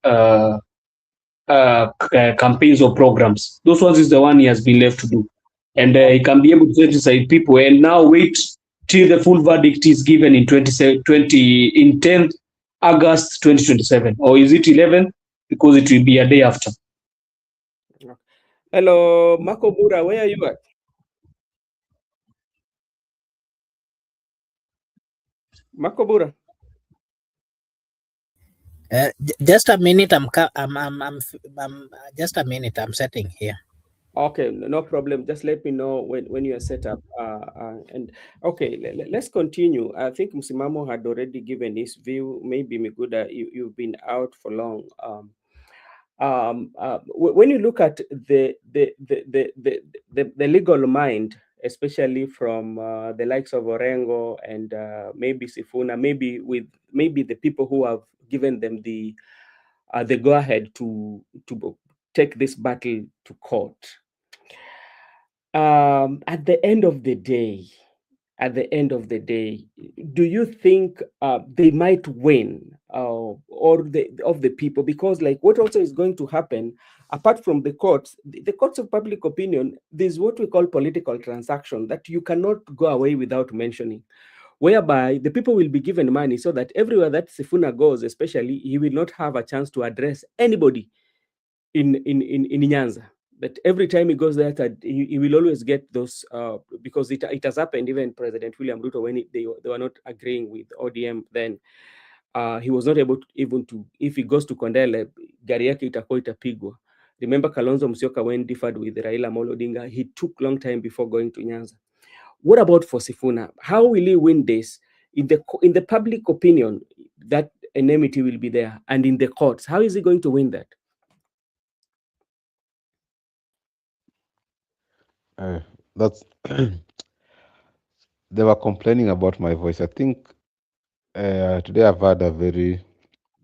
campaigns or programs. Those ones is the one he has been left to do. And he can be able to sensitize people and now wait till the full verdict is given in 10th August 2027. Or is it 11th? Because it will be a day after. Hello, Marco Bura, where are you at? Marco Bura. Just a minute. I'm just a minute. I'm setting here. Okay, no problem. Just let me know when you are set up. And okay, let's continue. I think Msimamo had already given his view. Maybe Miguda, you've been out for long. When you look at the legal mind, especially from the likes of Orengo and maybe Sifuna, maybe the people who have given them the go ahead to take this battle to court. At the end of the day, do you think they might win of the people? Because like what also is going to happen, apart from the courts of public opinion, there's what we call political transaction that you cannot go away without mentioning, whereby the people will be given money so that everywhere that Sifuna goes, especially, he will not have a chance to address anybody in Nyanza. But every time he goes there, he will always get those, because it has happened, even President William Ruto, when they were not agreeing with ODM, then he was not able to, even to, if he goes to Kondele, gari yake itakuwa itapigwa. Remember Kalonzo Musyoka, when differed with Raila Amolo Odinga, he took long time before going to Nyanza. What about for Sifuna? How will he win this? In the public opinion, that enmity will be there, and in the courts, how is he going to win that? That's they were complaining about my voice. I think today I've had a very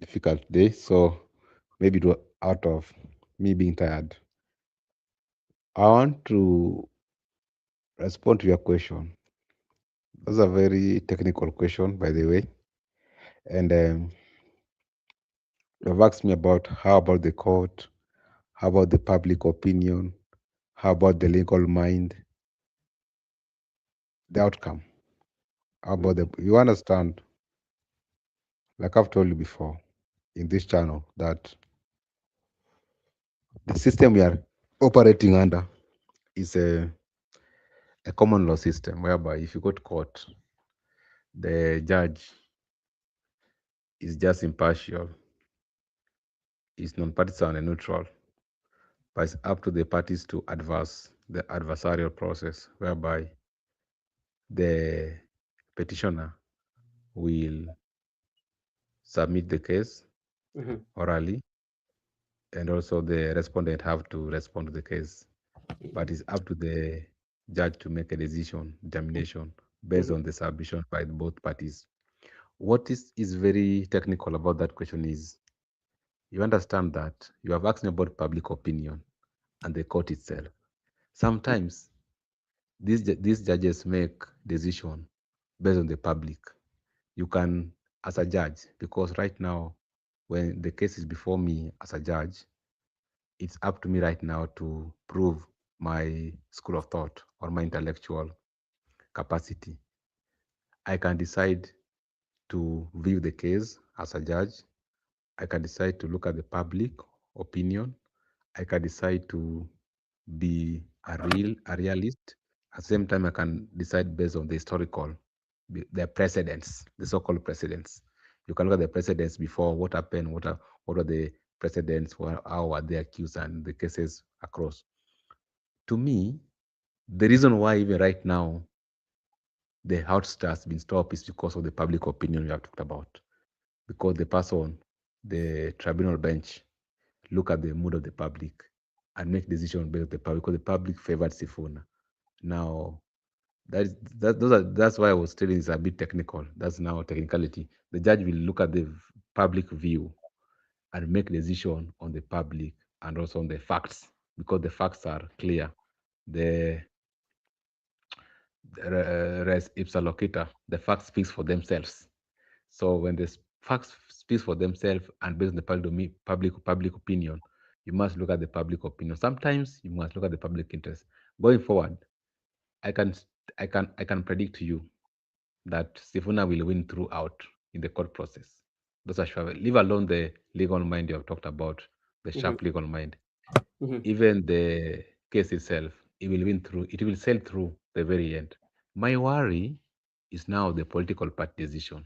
difficult day, so maybe it was out of me being tired. I want to respond to your question. That's a very technical question, by the way. And you've asked me about how about the court, how about the public opinion, how about the legal mind, the outcome. How about you understand, like I've told you before in this channel, that the system we are operating under is a common law system, whereby if you go to court, the judge is just impartial, is non-partisan and neutral, but it's up to the parties to advance the adversarial process, whereby the petitioner will submit the case orally, and also the respondent have to respond to the case. But it's up to the judge to make a determination based on the submission by both parties. What is very technical about that question is, you understand that you have asked me about public opinion and the court itself. Sometimes these judges make decision based on the public. You can, as a judge, because right now, when the case is before me as a judge, it's up to me right now to prove my school of thought or my intellectual capacity. I can decide to view the case as a judge. I can decide to look at the public opinion. I can decide to be a realist. At the same time, I can decide based on the historical, the precedents, the so-called precedents. You can look at the precedents before, what happened, what are the precedents, how are they accused, and the cases across. To me, the reason why even right now the outstart has been stopped is because of the public opinion we have talked about. Because the person the tribunal bench look at the mood of the public and make decisions based on the public, because the public favored Sifuna. Now, that's why I was telling it's a bit technical. That's now technicality. The judge will look at the public view and make decision on the public and also on the facts, because the facts are clear. The res ipsa loquitur, the facts speaks for themselves. So when the facts speaks for themselves and based on the public opinion, you must look at the public opinion. Sometimes you must look at the public interest. Going forward, I can predict to you that Sifuna will win throughout in the court process. Those are sure. Leave alone the legal mind you have talked about, the sharp legal mind. Even the case itself, it will win through. It will sail through the very end. My worry is now the political party decision.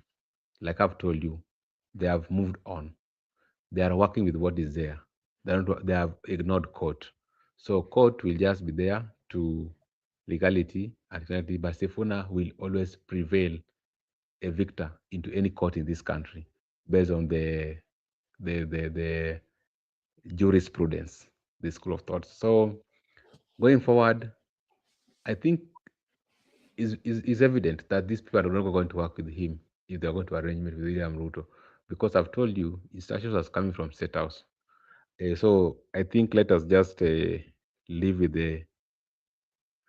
Like I've told you, they have moved on. They are working with what is there. They have ignored court. So court will just be there to legality and finality, but Sifuna will always prevail a victor into any court in this country based on the jurisprudence, the school of thought. So going forward, I think is evident that these people are not going to work with him if they're going to arrangement with William Ruto, because I've told you instructions are coming from State House. So I think let us just live with the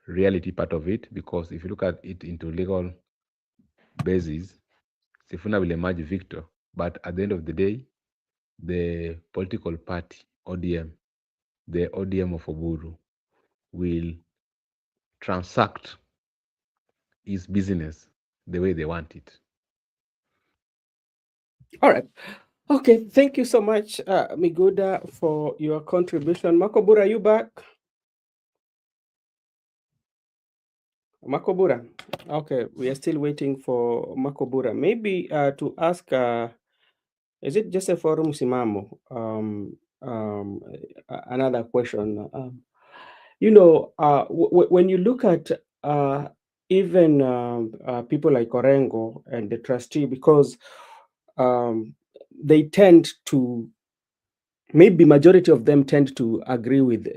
reality part of it, because if you look at it into legal basis, Sifuna will emerge victor. But at the end of the day, the political party, ODM, the ODM of Oburu, will transact his business the way they want it. All right. Okay. Thank you so much, Miguda, for your contribution. Makobura, are you back? Makobura. Okay. We are still waiting for Makobura. Maybe to ask, is it just a forum Simamo? Another question. When you look at even people like Orengo and the trustee, because they tend to, maybe majority of them tend to agree with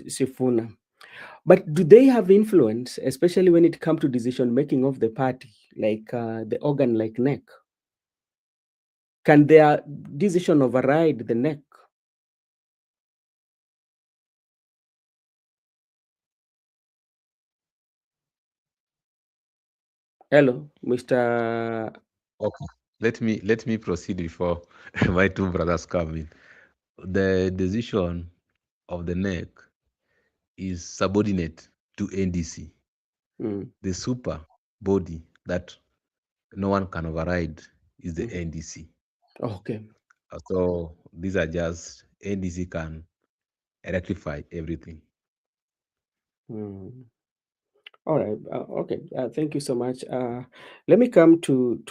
Sifuna. But do they have influence, especially when it comes to decision making of the party, like the organ like NEC? Can their decision override the NEC? Hello, Mr. Okay. Let me proceed before my two brothers come in. The decision of the NEC is subordinate to NDC. The super body that no one can override is the NDC. Okay. So these are just NDC can rectify everything. All right. Okay. Thank you so much. Let me come to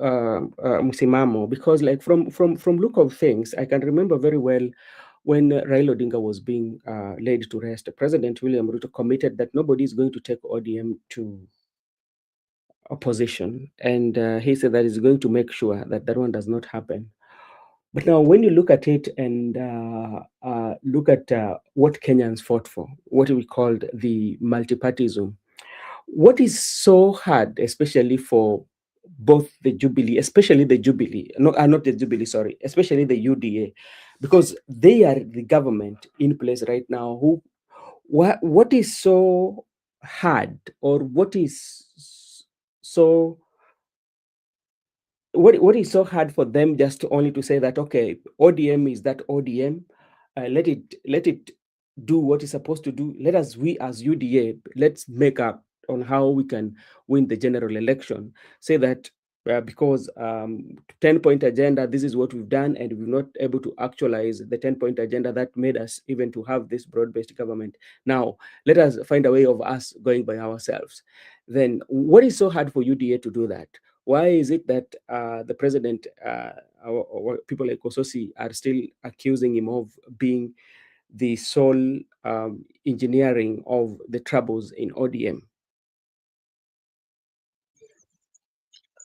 Msimamo, because, like, from look of things, I can remember very well when Raila Odinga was being laid to rest. President William Ruto committed that nobody is going to take ODM to opposition, and he said that he's going to make sure that that one does not happen. But now, when you look at it and look at what Kenyans fought for, what we called the multipartyism, what is so hard, especially for both the Jubilee, especially the Jubilee, not the Jubilee, sorry, especially the UDA, because they are the government in place right now. What is so hard, or what is so hard for them just only to say that, okay, ODM is that ODM, let it do what it's supposed to do. We as UDA, let's make up on how we can win the general election. Say that because 10-point agenda, this is what we've done, and we're not able to actualize the 10-point agenda that made us even to have this broad-based government. Now, let us find a way of us going by ourselves. Then what is so hard for UDA to do that? Why is it that the president or people like Kososi are still accusing him of being the sole engineering of the troubles in ODM?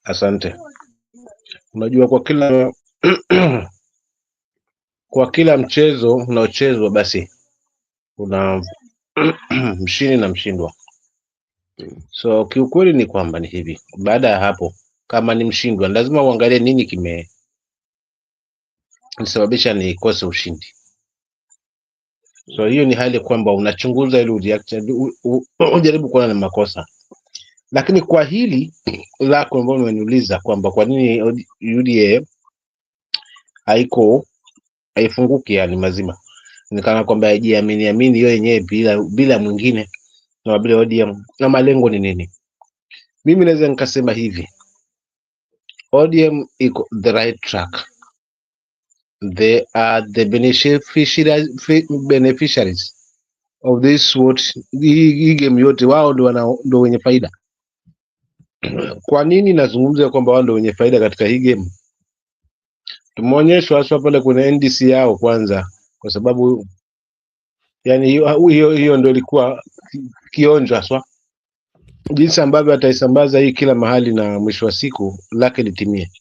Asante. Unajua, kwa kila kwa kila mchezo unaochezwa basi kuna mshindi na mshindwa. So kiukweli ni kwamba ni hivi, baada ya hapo kama ni mshindwa lazima uangalie nini kimesababisha nikose ushindi. So hiyo ni hali kwamba unachunguza ili ujaribu kuona na makosa. Lakini kwa hili lako ambalo umeniuliza kwamba kwa nini UDA haifunguki yani mazima, nikana kwamba haijiamini hiyo yenyewe bila mwingine na bila ODM, na malengo ni nini? Mimi naweza nikasema hivi, ODM iko the right track, they are the beneficiaries of this hii game yote, wao ndo wenye faida. Kwa nini nazungumza kwamba wao ndo wenye faida katika hii game? Tumeonyeshwa hasa pale kuna NDC yao kwanza, kwa sababu yani hiyo ndio ilikuwa kionjo hasa, jinsi ambavyo ataisambaza hii kila mahali na mwisho wa siku lake litimie,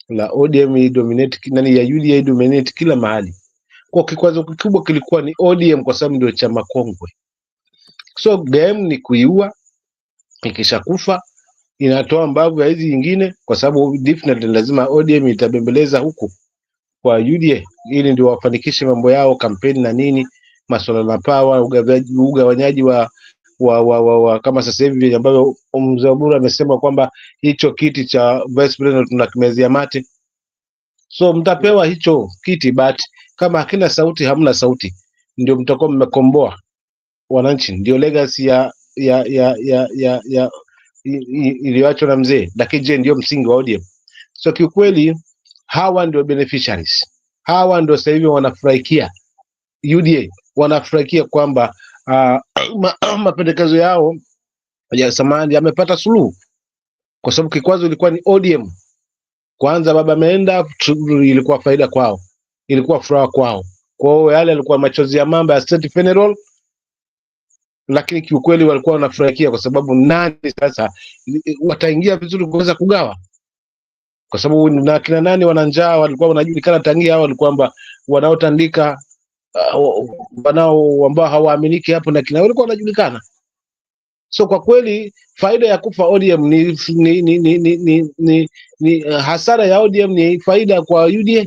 la ODM dominate nani ya UDA dominate kila mahali. Kwa kikwazo kikubwa kilikuwa ni ODM kwa sababu ndio chama kongwe. So game ni kuiua, ikishakufa inatoa mbavu ya hizi nyingine, kwa sababu definitely lazima ODM itabembeleza huku kwa UDA ili ndio wafanikishe mambo yao, kampeni na nini, masuala na power, ugawanyaji wa kama sasa hivi ambavyo mzee Oburu amesema kwamba hicho kiti cha vice president tunakimezea mate. So mtapewa hicho kiti, but kama hakina sauti, hamna sauti, ndio mtakuwa mmekomboa wananchi. Ndio legacy ya iliyoachwa na mzee. Lakini je, ndio msingi wa ODM? So kiukweli hawa ndio beneficiaries, hawa ndio sasa hivi wanafurahikia UDA, wanafurahikia kwamba mapendekezo yao ya samani yamepata suluhu, kwa sababu kikwazo ilikuwa ni ODM. Kwanza baba ameenda, ilikuwa faida kwao, ilikuwa furaha kwao. Kwa hiyo yale yalikuwa machozi ya mamba ya state funeral, lakini kiukweli walikuwa wanafurahikia kwa sababu nani sasa wataingia vizuri kuweza kugawa, kwa sababu na kina nani wana njaa walikuwa wanajulikana tangia hao, walikuwa kwamba wanaotandika wanao ambao hawaaminiki hapo na kina walikuwa wanajulikana. So kwa kweli faida ya kufa ODM ni hasara ya ODM ni faida kwa UDA.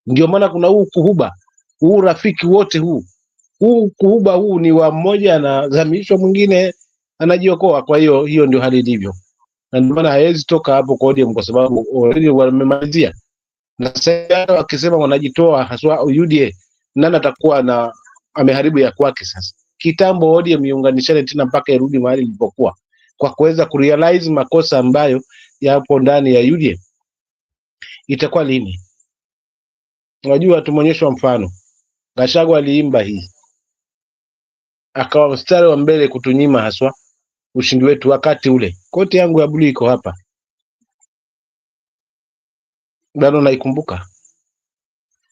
Ndio maana kuna huu kuhuba, huu rafiki wote huu kuhuba huu ni wa mmoja anazamishwa, mwingine anajiokoa. Kwa hiyo ndio hali ilivyo, na ndio maana hawezi toka hapo kwa ODM, kwa sababu already wamemalizia. Na sasa wakisema wanajitoa haswa UDA, nani atakuwa na ameharibu ya kwake? Sasa kitambo ODM iunganishane tena mpaka irudi mahali ilipokuwa, kwa kuweza kurealize makosa ambayo yapo ndani ya UDA. Itakuwa lini? Unajua, tumeonyeshwa mfano, Gachagua aliimba hii akawa mstari wa mbele kutunyima haswa ushindi wetu. Wakati ule koti yangu ya blue iko hapa bado naikumbuka,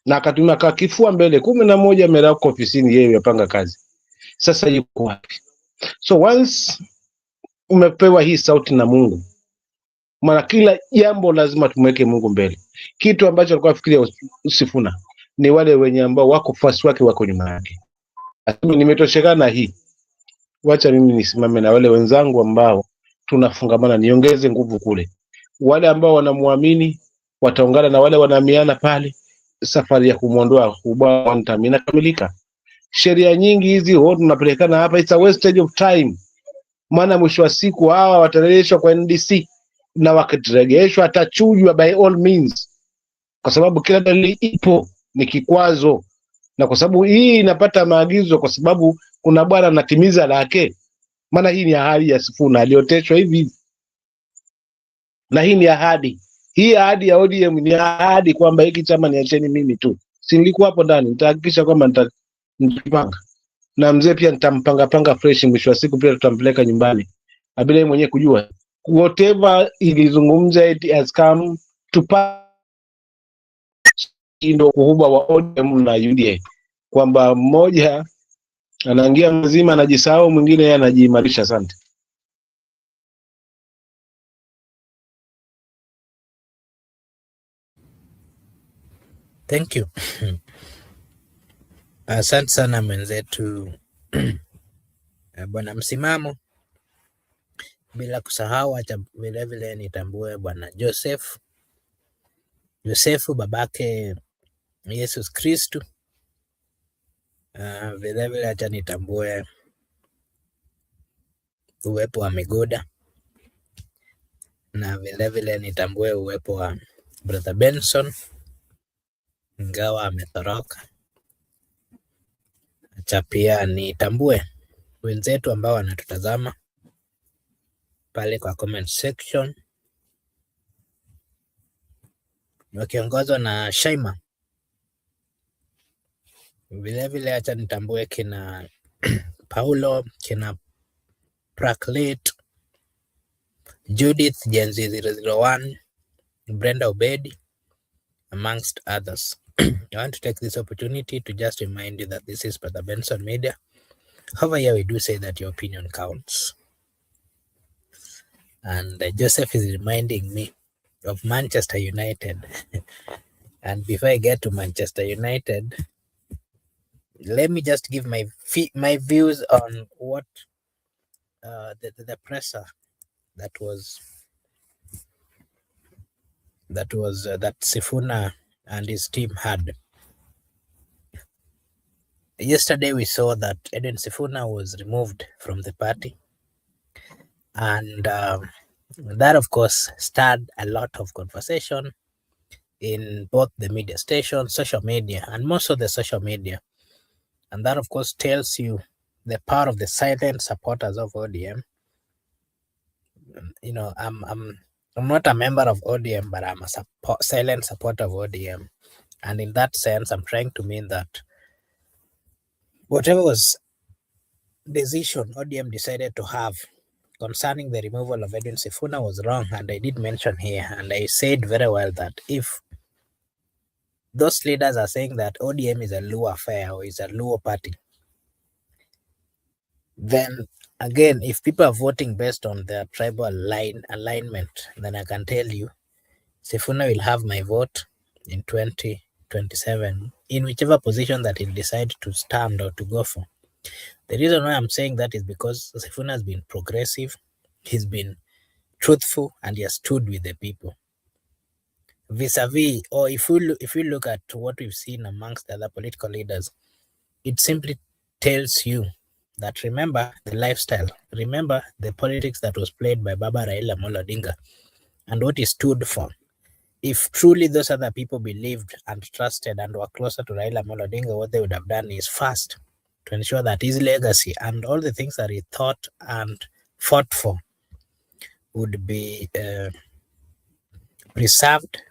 na akatumia kifua mbele 11 merako ofisini, yeye yapanga kazi. Sasa yuko wapi? So once umepewa hii sauti na Mungu, maana kila jambo lazima tumweke Mungu mbele. Kitu ambacho alikuwa afikiria Sifuna ni wale wenye ambao wako fasi wake, wako nyuma yake. Nimetoshekana hii, wacha mimi nisimame na wale wenzangu ambao tunafungamana, niongeze nguvu kule. Wale ambao wanamwamini wataungana na wale wanaamiana pale, safari ya kumuondoa ubaya inakamilika. Sheria nyingi hizi tunapelekana hapa, it's a wastage of time. Maana mwisho wa siku hawa watarejeshwa kwa NDC, na wakiregeshwa atachujwa by all means, kwa sababu kila dalili ipo ni kikwazo. Na kwa sababu hii inapata maagizo, kwa sababu kuna bwana anatimiza lake. Maana hii ni ahadi ya Sifuna alioteshwa hivi, na hii ni ahadi. Hii ahadi ya ODM ni ahadi kwamba hiki chama niacheni mimi tu. Si nilikuwa hapo ndani, nitahakikisha kwamba nitapanga na mzee pia nitampanga fresh. Mwisho wa siku pia tutampeleka nyumbani bila yeye mwenyewe kujua. Whatever ilizungumza, it has come to pass. Ndio kuhuba wa ODM na UDA, kwamba mmoja anaingia mzima anajisahau, mwingine yeye anajiimarisha. Asante. Thank you. Asante sana mwenzetu bwana Msimamo, bila kusahau acha vilevile nitambue bwana Josefu babake Yesus Kristu. Vilevile acha nitambue uwepo wa Migoda, na vilevile nitambue uwepo wa brother Benson ingawa ametoroka. Acha pia nitambue wenzetu ambao wanatutazama pale kwa comment section wakiongozwa na Shaima. Vilevile acha nitambue kina Paulo, kina Praklit, Judith Jenzi 001, Brenda Obedi, amongst others. I want to take this opportunity to just remind you that this is Brother Benson Media. However, here we do say that your opinion counts. And Joseph is reminding me of Manchester United. And before I get to Manchester United, let me just give my views on what the presser that Sifuna and his team had. Yesterday we saw that Edwin Sifuna was removed from the party, and that of course stirred a lot of conversation in both the media stations, social media, and most of the social media. And that of course tells you the power of the silent supporters of ODM. You know, I'm not a member of ODM, but I'm a silent supporter of ODM. And in that sense, I'm trying to mean that whatever was decision ODM decided to have concerning the removal of Edwin Sifuna was wrong. And I did mention here, and I said very well, that if those leaders are saying that ODM is a Luo affair or is a Luo party, then again, if people are voting based on their tribal alignment, then I can tell you Sifuna will have my vote in 2027 in whichever position that he'll decide to stand or to go for. The reason why I'm saying that is because Sifuna has been progressive, he's been truthful, and he has stood with the people. Vis-a-vis, or if you look at what we've seen amongst the other political leaders, it simply tells you that remember the lifestyle, remember the politics that was played by Baba Raila Amolo Odinga and what he stood for. If truly those other people believed and trusted and were closer to Raila Amolo Odinga, what they would have done is first to ensure that his legacy and all the things that he thought and fought for would be preserved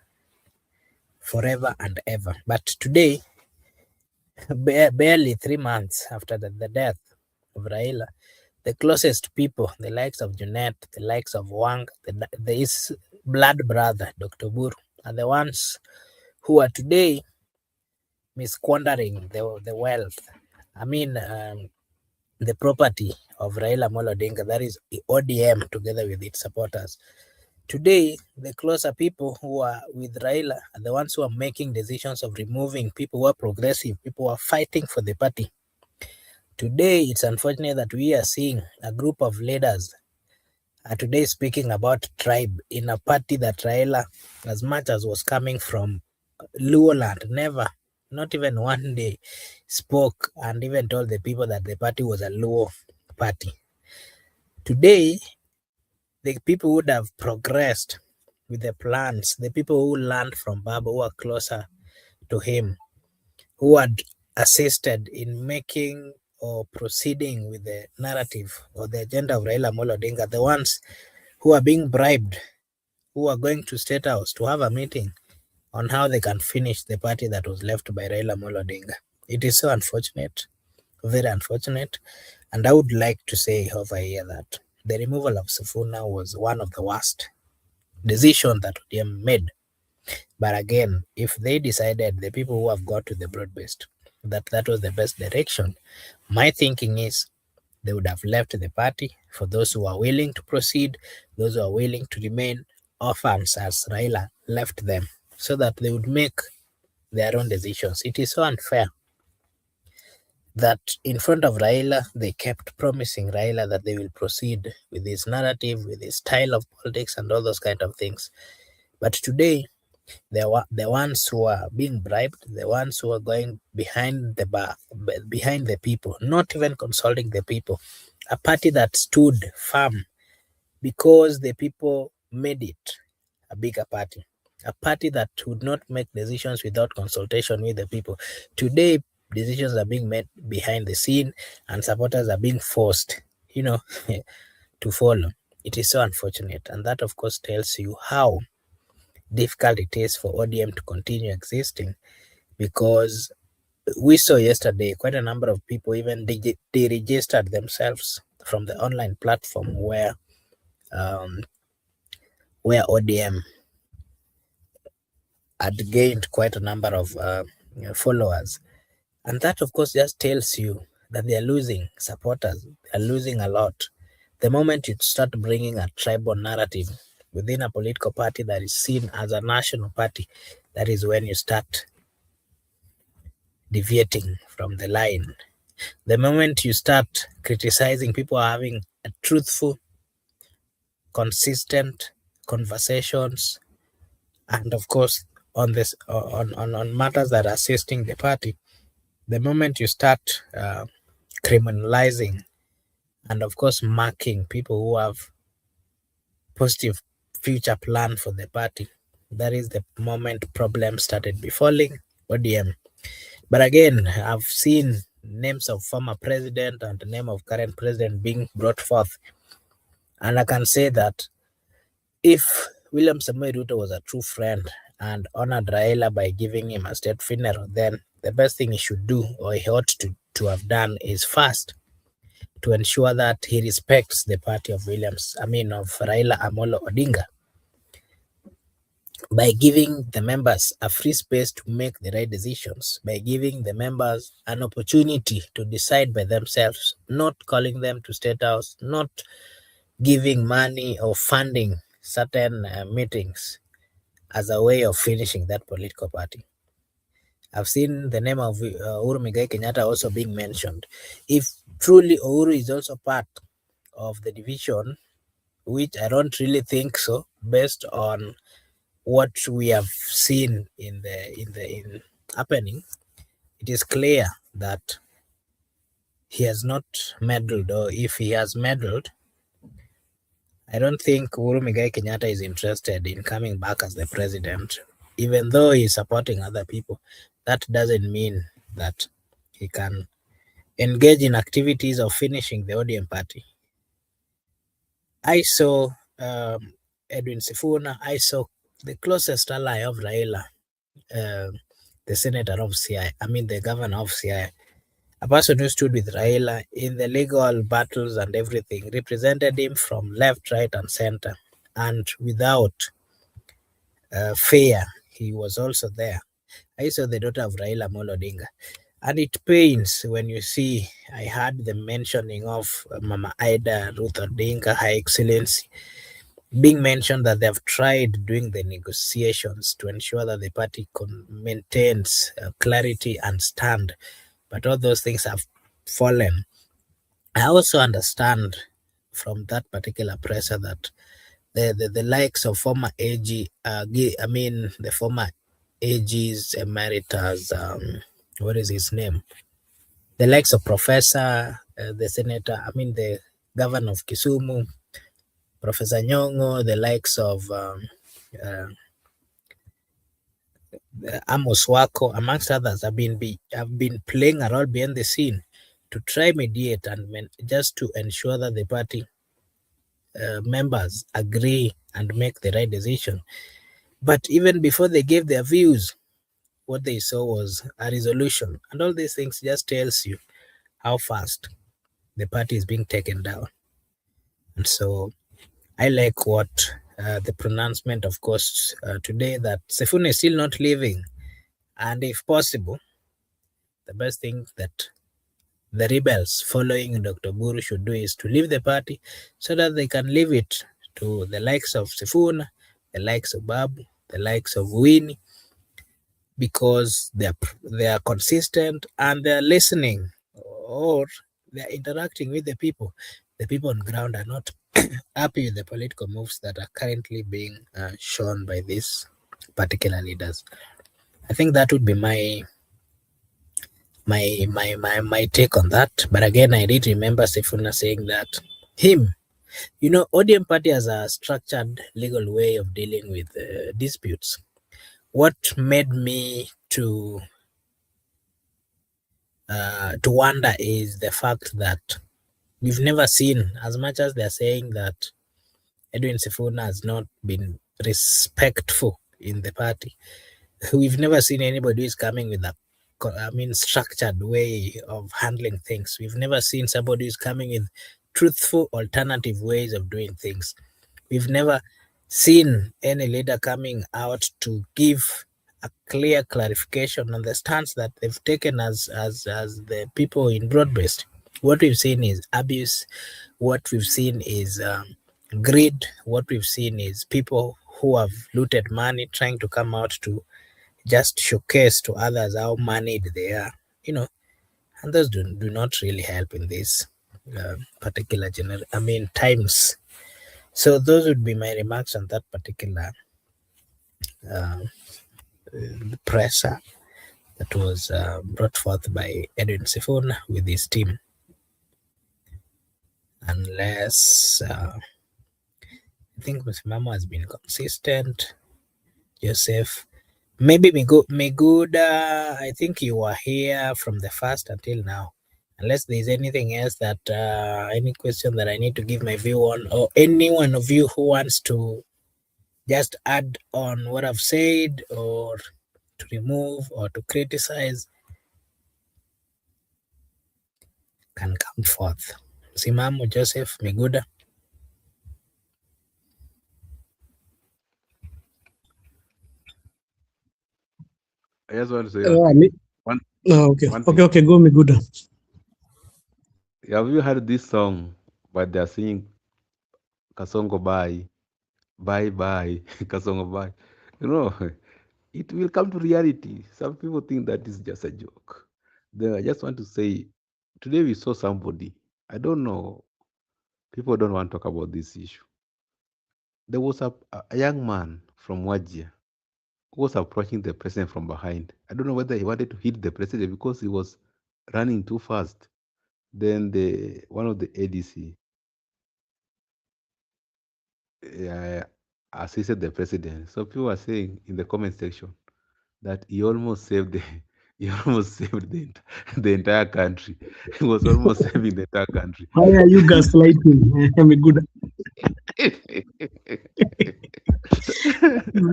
forever and ever. But today, barely 3 months after the death of Raila, the closest people, the likes of Junet, the likes of Wang, his blood brother, Dr. Buru, are the ones who are today misquandering the wealth. I mean, the property of Raila Amolo Odinga, that is ODM, together with its supporters. Today, the closer people who are with Raila are the ones who are making decisions of removing people who are progressive, people who are fighting for the party. Today, it's unfortunate that we are seeing a group of leaders today speaking about tribe in a party that Raila, as much as was coming from Luo land, never, not even one day, spoke and even told the people that the party was a Luo party. Today, the people would have progressed with the plans, the people who learned from Baba, who are closer to him, who had assisted in making or proceeding with the narrative or the agenda of Raila Amolo Odinga, the ones who are being bribed, who are going to State House to have a meeting on how they can finish the party that was left by Raila Amolo Odinga. It is so unfortunate, very unfortunate. And I would like to say over here that the removal of Sifuna was one of the worst decisions that ODM made. But again, if they decided, the people who have got to the broad-based, that was the best direction, my thinking is they would have left the party for those who are willing to proceed, those who are willing to remain orphans as Raila left them, so that they would make their own decisions. It is so unfair that in front of Raila, they kept promising Raila that they will proceed with his narrative, with his style of politics, and all those kind of things. But today, the ones who are being bribed, the ones who are going behind the bar, behind the people, not even consulting the people, a party that stood firm because the people made it a bigger party, a party that would not make decisions without consultation with the people. Today, decisions are being made behind the scene and supporters are being forced, to follow. It is so unfortunate. And that, of course, tells you how difficult it is for ODM to continue existing, because we saw yesterday quite a number of people even deregistered themselves from the online platform where ODM had gained quite a number of followers. And that, of course, just tells you that they are losing supporters. They are losing a lot. The moment you start bringing a tribal narrative within a political party that is seen as a national party, that is when you start deviating from the line. The moment you start criticizing, people are having a truthful, consistent conversations, and of course on this on matters that are assisting the party. The moment you start criminalizing and of course marking people who have positive future plan for the party, that is the moment problems started befalling ODM. But again, I've seen names of former president and the name of current president being brought forth, and I can say that if William Samoei Ruto was a true friend and honored Raila by giving him a state funeral, then the best thing he should do, or he ought to have done, is first to ensure that he respects the party of Raila Amolo Odinga by giving the members a free space to make the right decisions, by giving the members an opportunity to decide by themselves, not calling them to State House, not giving money or funding certain meetings as a way of finishing that political party. I've seen the name of Uhuru Muigai Kenyatta also being mentioned. If truly Uhuru is also part of the division, which I don't really think so, based on what we have seen in happening, it is clear that he has not meddled, or if he has meddled, I don't think Uhuru Muigai Kenyatta is interested in coming back as the president. Even though he's supporting other people, that doesn't mean that he can engage in activities of finishing the ODM party. I saw Edwin Sifuna, I saw the closest ally of Raila, the senator of CI, the governor of CI, a person who stood with Raila in the legal battles and everything, represented him from left, right, and center. And without fear, he was also there. I saw the daughter of Raila Amolo Odinga. And it pains when you see, I heard the mentioning of Mama Ida Ruth Odinga, Her Excellency, being mentioned that they have tried doing the negotiations to ensure that the party maintains clarity and stand. But all those things have fallen. I also understand from that particular presser that the likes of former AG, the former AG's emeritus, what is his name? The likes of Professor, the senator, the governor of Kisumu, Professor Nyong'o, the likes of Amos Wako, amongst others, have been playing a role behind the scene to try mediate and just to ensure that the party members agree and make the right decision. But even before they gave their views, what they saw was a resolution. And all these things just tells you how fast the party is being taken down. And so I like what the pronouncement, of course, today, that Sifuna is still not leaving. And if possible, the best thing that the rebels following Dr. Buru should do is to leave the party so that they can leave it to the likes of Sifuna, the likes of Babu, the likes of Winnie, because they are consistent and they are listening, or they are interacting with the people. The people on ground are not happy with the political moves that are currently being shown by these particular leaders. I think that would be my take on that. But again, I did remember Sifuna saying that ODM party has a structured legal way of dealing with disputes. What made me to wonder is the fact that we've never seen, as much as they're saying that Edwin Sifuna has not been respectful in the party, we've never seen anybody who is coming with a structured way of handling things. We've never seen somebody who's coming with truthful alternative ways of doing things. We've never seen any leader coming out to give a clear clarification on the stance that they've taken as the people in broad-based. What we've seen is abuse. What we've seen is greed. What we've seen is people who have looted money trying to come out to just showcase to others how moneyed they are, and those do not really help in this particular times. So those would be my remarks on that particular presser that was brought forth by Edwin Sifuna with his team. Unless I think Msimamo has been consistent. Joseph, maybe Miguda, I think you were here from the first until now. Unless there's anything else that, any question that I need to give my view on, or any one of you who wants to just add on what I've said, or to remove or to criticize, can come forth. Simamo, Joseph, Miguda. I just want to say okay, go Miguda. Have you heard this song? But they're singing Kasongo bye, bye bye, Kasongo bye. It will come to reality. Some people think that is just a joke. Then I just want to say, today we saw somebody. I don't know. People don't want to talk about this issue. There was a young man from Wajir who was approaching the president from behind. I don't know whether he wanted to hit the president because he was running too fast. Then one of the ADC assisted the president. So people are saying in the comment section that he almost saved the entire country. He was almost saving the entire country. Why are you gaslighting? Miguda?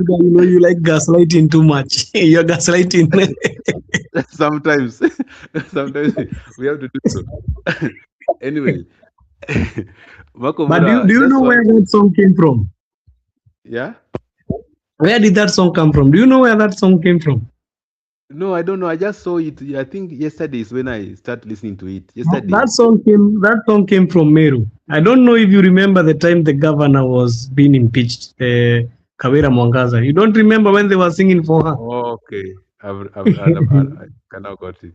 You like gaslighting too much. You're gaslighting. Sometimes we have to do so. Anyway, Marco, but do you know where that song came from? Yeah. Where did that song come from? Do you know where that song came from? No, I don't know. I just saw it. I think yesterday is when I started listening to it. Yesterday. That song came from Meru. I don't know if you remember the time the governor was being impeached, Kawira Mwangaza. You don't remember when they were singing for her? Oh, okay. I cannot got it.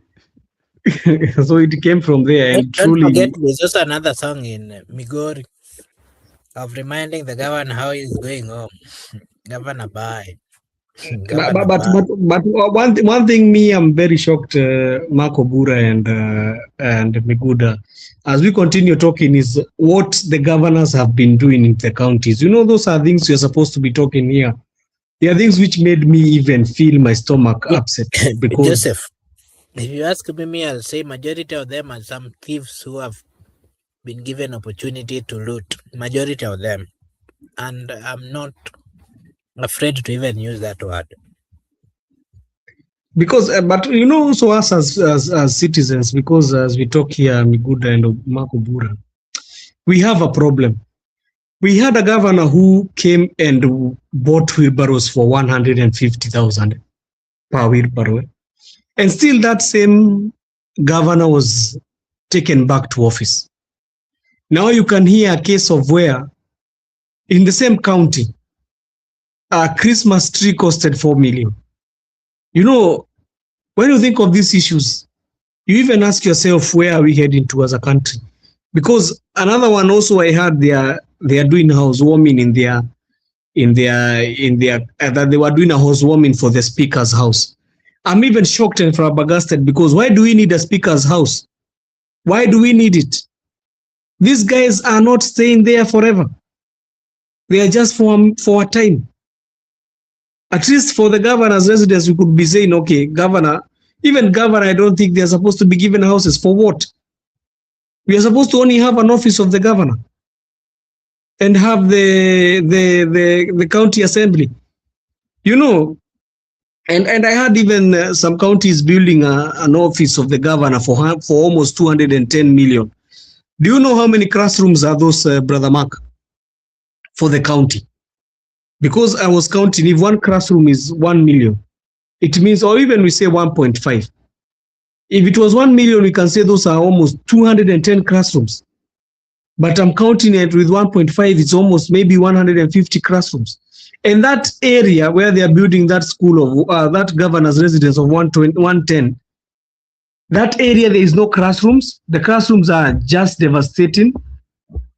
So it came from there. And don't forget, there's also another song in Migori of reminding the governor how he's going home. Governor bye. But one thing, I'm very shocked, Marco Bura and Miguda, as we continue talking, is what the governors have been doing in the counties. Those are things you're supposed to be talking here. There are things which made me even feel my stomach upset. Because Joseph, if you ask me, I'll say majority of them are some thieves who have been given opportunity to loot. Majority of them, and I'm not afraid to even use that word. Because, but also us as citizens, because as we talk here, Miguda and Marco Bura, we have a problem. We had a governor who came and bought wheelbarrows for 150,000 per wheelbarrow. And still that same governor was taken back to office. Now you can hear a case of where in the same county, a Christmas tree costed 4 million. You know, when you think of these issues, you even ask yourself, where are we heading to as a country? Because another one also, I heard they are doing housewarming in their that they were doing a housewarming for the speaker's house. I'm even shocked and flabbergasted, because why do we need a speaker's house? Why do we need it? These guys are not staying there forever. They are just for a time. At least for the governor's residence, we could be saying, okay, governor, even governor, I don't think they're supposed to be given houses. For what? We are supposed to only have an office of the governor and have the county assembly. You know, and I had even some counties building an office of the governor for almost 210 million. Do you know how many classrooms are those, Brother Mark, for the county? Because I was counting, if one classroom is 1 million, it means, or even we say 1.5. If it was 1 million, we can say those are almost 210 classrooms. But I'm counting it with 1.5, it's almost maybe 150 classrooms. And that area where they are building that school of that governor's residence of 110, that area, there is no classrooms. The classrooms are just devastating.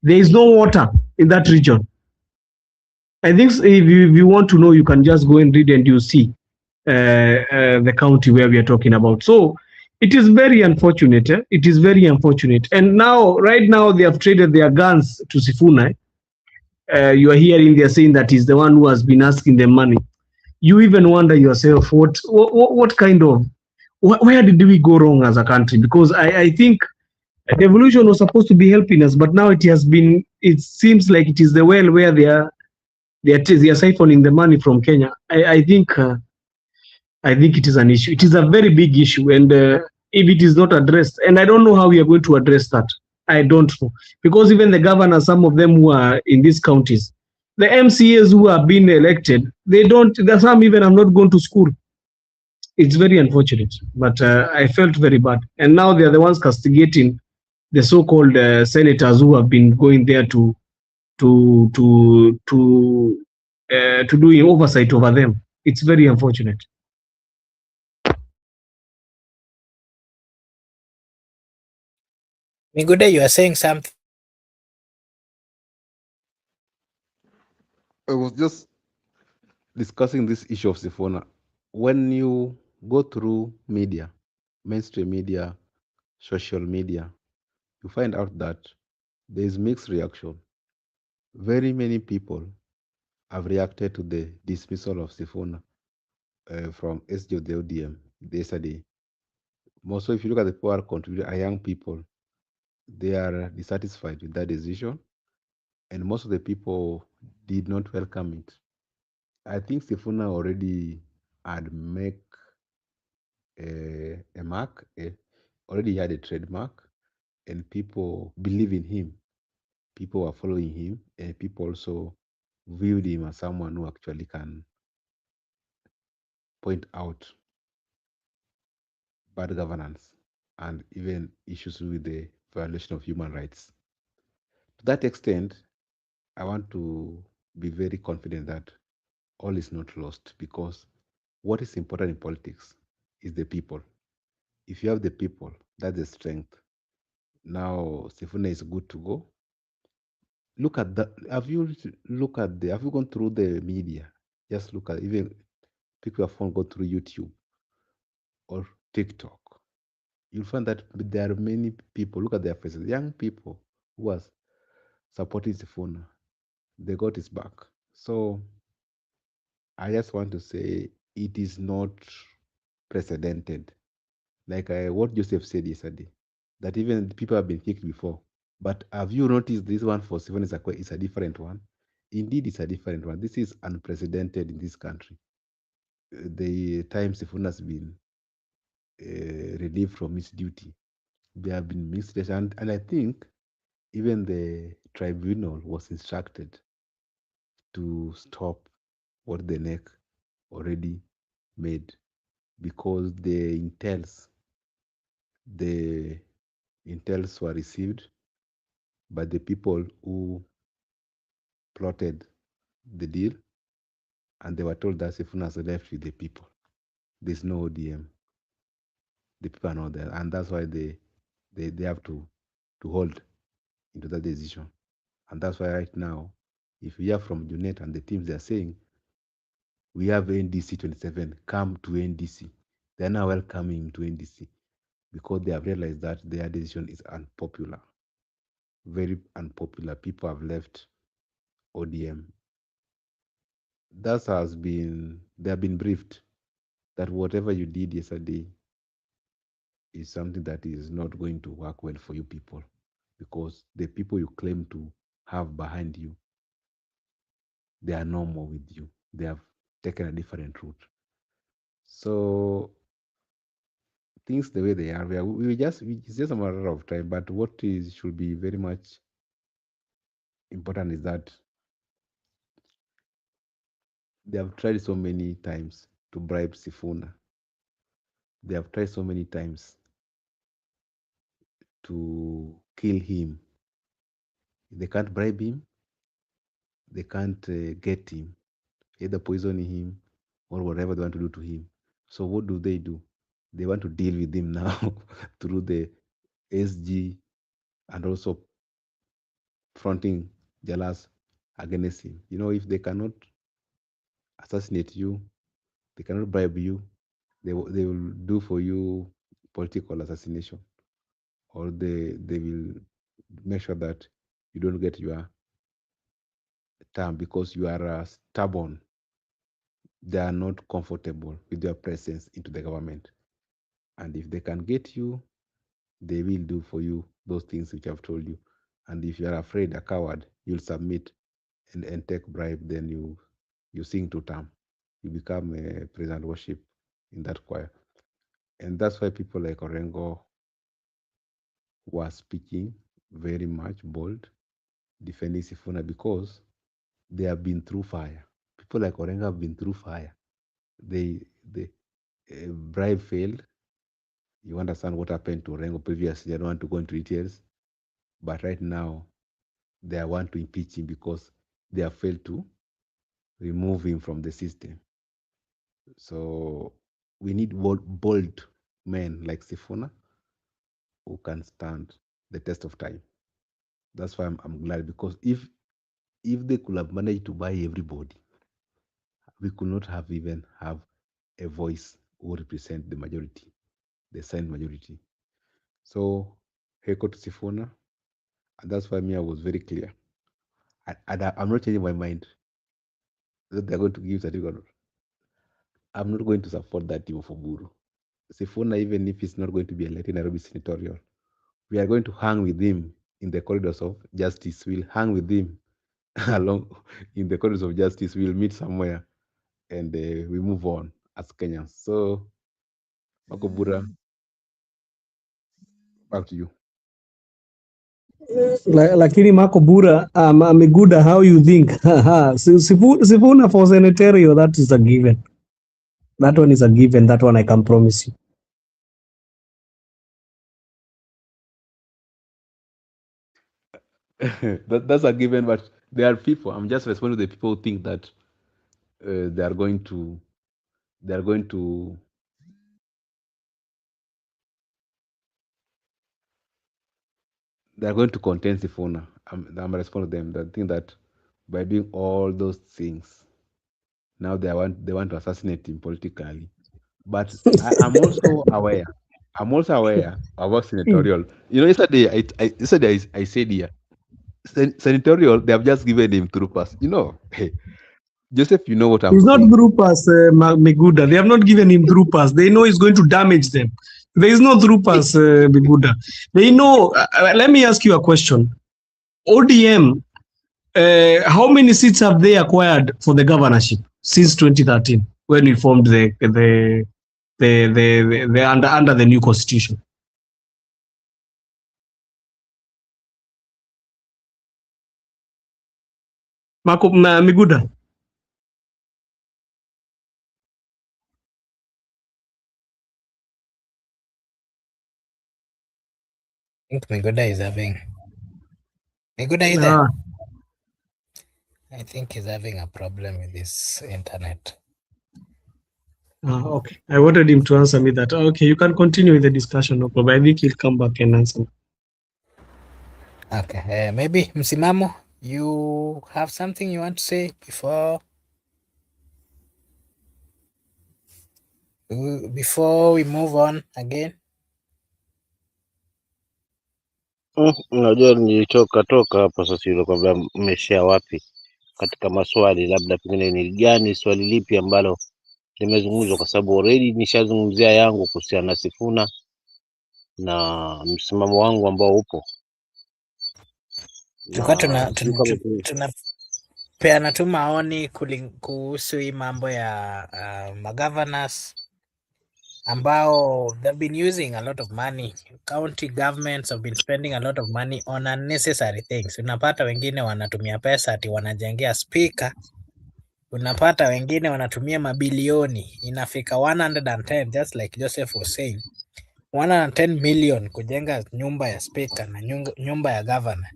There is no water in that region. I think if you want to know, you can just go and read and you see the county where we are talking about. So it is very unfortunate. It is very unfortunate. And now, right now, they have traded their guns to Sifuna. You are hearing they're saying that he's the one who has been asking them money. You even wonder yourself, what kind of, where did we go wrong as a country? Because I think devolution was supposed to be helping us, but now it has been, it seems like it is the well where they are siphoning the money from Kenya. I think it is an issue. It is a very big issue, and if it is not addressed, and I don't know how we are going to address that. I don't know, because even the governors, some of them who are in these counties, the MCAs who have been elected, they don't. There's some even have not gone to school. It's very unfortunate, but I felt very bad. And now they are the ones castigating the so-called senators who have been going there to do oversight over them. It's very unfortunate. Migude, you are saying something. I was just discussing this issue of Sifuna. When you go through media, mainstream media, social media, you find out that there is mixed reaction. Very many people have reacted to the dismissal of Sifuna from SG of the ODM yesterday. Also, if you look at the poor contributor, are young people, they are dissatisfied with that decision, and most of the people did not welcome it. I think Sifuna already had make a mark, already had a trademark, and people believe in him. People are following him, and people also viewed him as someone who actually can point out bad governance and even issues with the violation of human rights. To that extent, I want to be very confident that all is not lost, because what is important in politics is the people. If you have the people, that's the strength. Now, Sifuna is good to go. Look at that. Have you gone through the media? Just look at, even pick your phone, go through YouTube or TikTok. You'll find that there are many people, look at their faces, young people who are supporting Sifuna. They got his back. So I just want to say it is not precedented. Like what Joseph said yesterday, that even people have been kicked before. But have you noticed this one for Sifuna is a different one? Indeed, it's a different one. This is unprecedented in this country. The time Sifuna has been relieved from his duty, there have been mixed and I think even the tribunal was instructed to stop what the NEC already made, because the intels were received by the people who plotted the deal, and they were told that Sifuna has left with the people. there's no ODM. The people are not there, and that's why they have to hold into that decision. And that's why right now, if we hear from Junet and the teams, they're saying we have NDC 27, come to NDC. They're now welcoming to NDC because they have realized that their decision is unpopular, very unpopular. People have left ODM. They have been briefed that whatever you did yesterday is something that is not going to work well for you people, because the people you claim to have behind you, they are no more with you. They have taken a different route. So things the way they are, it's just a matter of time. But what should be very much important is that they have tried so many times to bribe Sifuna. They have tried so many times to kill him. They can't bribe him. They can't get him, either poisoning him or whatever they want to do to him. So what do? They want to deal with him now through the SG and also fronting Jalas against him. If they cannot assassinate you, they cannot bribe you, they will do for you political assassination, or they will make sure that you don't get your term because you are stubborn. They are not comfortable with your presence into the government. And if they can get you, they will do for you those things which I've told you. And if you are afraid, a coward, you'll submit and take bribe, then you sing to term. You become a praise worship in that choir. And that's why people like Orengo were speaking very much bold, defending Sifuna, because they have been through fire. People like Orengo have been through fire. The bribe failed. You understand what happened to Orengo previously. I don't want to go into details. But right now, they want to impeach him because they have failed to remove him from the system. So we need bold men like Sifuna who can stand the test of time. That's why I'm glad, because if they could have managed to buy everybody, we could not have even have a voice who represent the majority, the silent majority. So Heko to Sifuna, and that's why I was very clear. I'm not changing my mind that they're going to give certificate. I'm not going to support that team for Buru. Sifuna, even if he's not going to be elected Nairobi senatorial, we are going to hang with him in the corridors of justice. We'll hang with him along in the corridors of justice. We'll meet somewhere and we move on as Kenyans. So, Makobura, back to you. Lakini Marco Bura, Miguda, how you think? Sifuna for senatorial, that is a given. That one is a given. That one I can promise you. That's a given, but there are people. I'm just responding to the people who think that they are going to contest Sifuna. I'm responding to them that think that by doing all those things, now they want to assassinate him politically. But I'm also aware. About senatorial. Yesterday I said here, senatorial, they have just given him through pass. Hey, Joseph, you know what I'm saying. He's not through pass, Miguda. They have not given him through pass. They know he's going to damage them. There is no through pass, Miguda. They know. Let me ask you a question. ODM, how many seats have they acquired for the governorship since 2013 when we formed the under the new constitution? Miguda. I think Miguda is having. Miguda, is there? I think he's having a problem with his internet. Okay. I wanted him to answer me that. Okay, you can continue with the discussion, no problem. I think he'll come back and answer. Okay, maybe Msimamo, you have something you want to say before we move on again? Unajua nilitoka hapa sasa, ile kwamba mmeshia wapi katika maswali, labda pengine ni gani swali lipi ambalo limezungumzwa, kwa sababu already nishazungumzia yangu kuhusiana na Sifuna na msimamo wangu ambao upo. Tulikuwa tunapeana tu maoni kuhusu hii mambo ya magovernors ambao they've been using a lot of money. County governments have been spending a lot of money on unnecessary things. Unapata wengine wanatumia pesa ati wanajengea speaker. Unapata wengine wanatumia mabilioni, inafika 110, just like Joseph was saying, 110 million kujenga nyumba ya speaker na nyumba ya governor.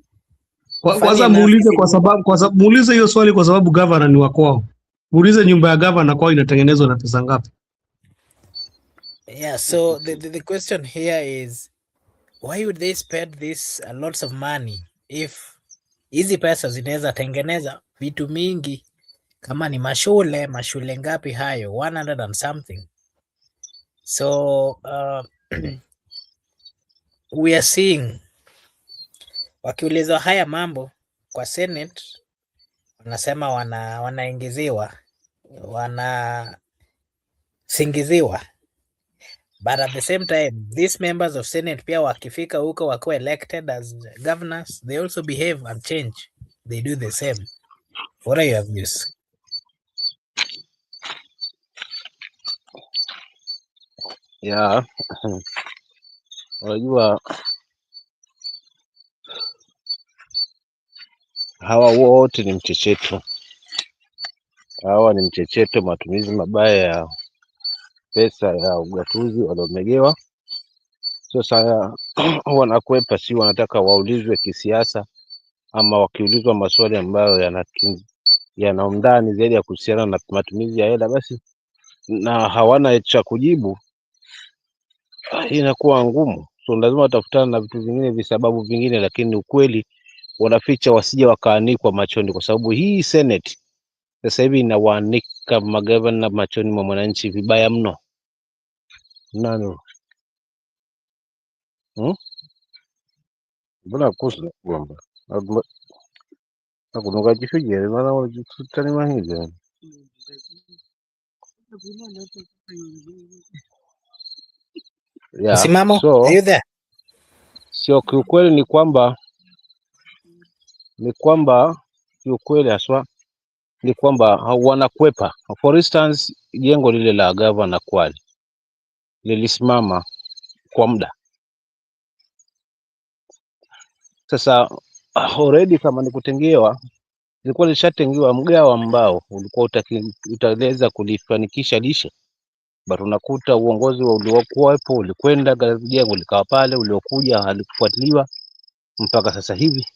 Kwanza muulize hiyo swali kwa sababu governor ni wa kwao. Muulize nyumba ya governor kwao inatengenezwa na pesa ngapi? Yeah, so the question here is why would they spend this lots of money if hizi pesa zinaweza tengeneza vitu mingi, kama ni mashule ngapi hayo, 100 and something. So we are seeing wakiulizwa haya mambo kwa Senate wanasema wanaingiziwa, wanasingiziwa, but at the same time these members of Senate pia wakifika huko wako elected as governors, they also behave and change, they do the same. What are your views? Yeah. Unajua hawa wote ni mchecheto. Hawa ni mchecheto, matumizi mabaya ya pesa ya ugatuzi waliomegewa. Sasa wanakwepa, si wanataka waulizwe kisiasa, ama wakiulizwa maswali ambayo yana undani zaidi ya kuhusiana na matumizi ya hela, basi na hawana cha kujibu, inakuwa ngumu. So lazima watafutana na vitu vingine, visababu vingine, lakini ukweli wanaficha wasije wakaanikwa machoni, kwa sababu hii Senate sasa hivi inawaanika magavana machoni mwa mwananchi vibaya mno. Nani? Mbona kusa kwamba nakunuka kifijere maana wanajitani mahindi. Yeah, Msimamo, so are you there? sio kiukweli, ni kwamba kiukweli haswa ni kwamba wanakwepa. For instance, jengo lile la gavana Kwale lilisimama kwa muda. Sasa already kama ni kutengewa, ilikuwa lishatengewa mgao ambao ulikuwa utaweza kulifanikisha lishe, but unakuta uongozi wa uliokuwepo ulikwenda jengo likawa pale, uliokuja halikufuatiliwa mpaka sasa hivi,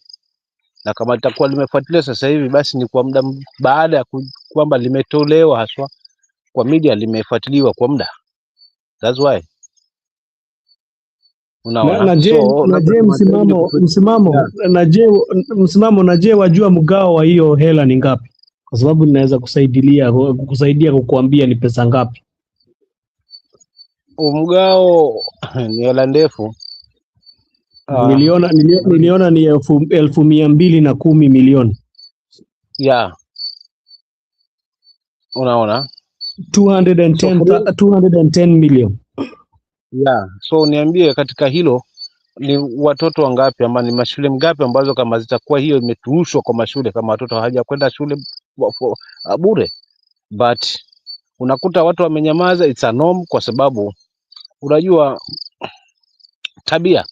na kama litakuwa limefuatiliwa sasa hivi basi ni kwa muda baada ya kwamba limetolewa haswa kwa media, limefuatiliwa kwa muda. That's why unaona. Msimamo na je wajua mgao wa hiyo hela ni ngapi? Kwa sababu ninaweza kusaidia kukuambia ni pesa ngapi. Mgao ni hela ndefu. Niliona ni 210 milioni. Yeah. Unaona? 210 million. Yeah. So niambie, katika hilo ni watoto wangapi ama ni mashule ngapi ambazo kama zitakuwa hiyo imeturushwa kwa mashule, kama watoto hawajakwenda shule bure, but unakuta watu wamenyamaza. It's a norm, kwa sababu unajua tabia,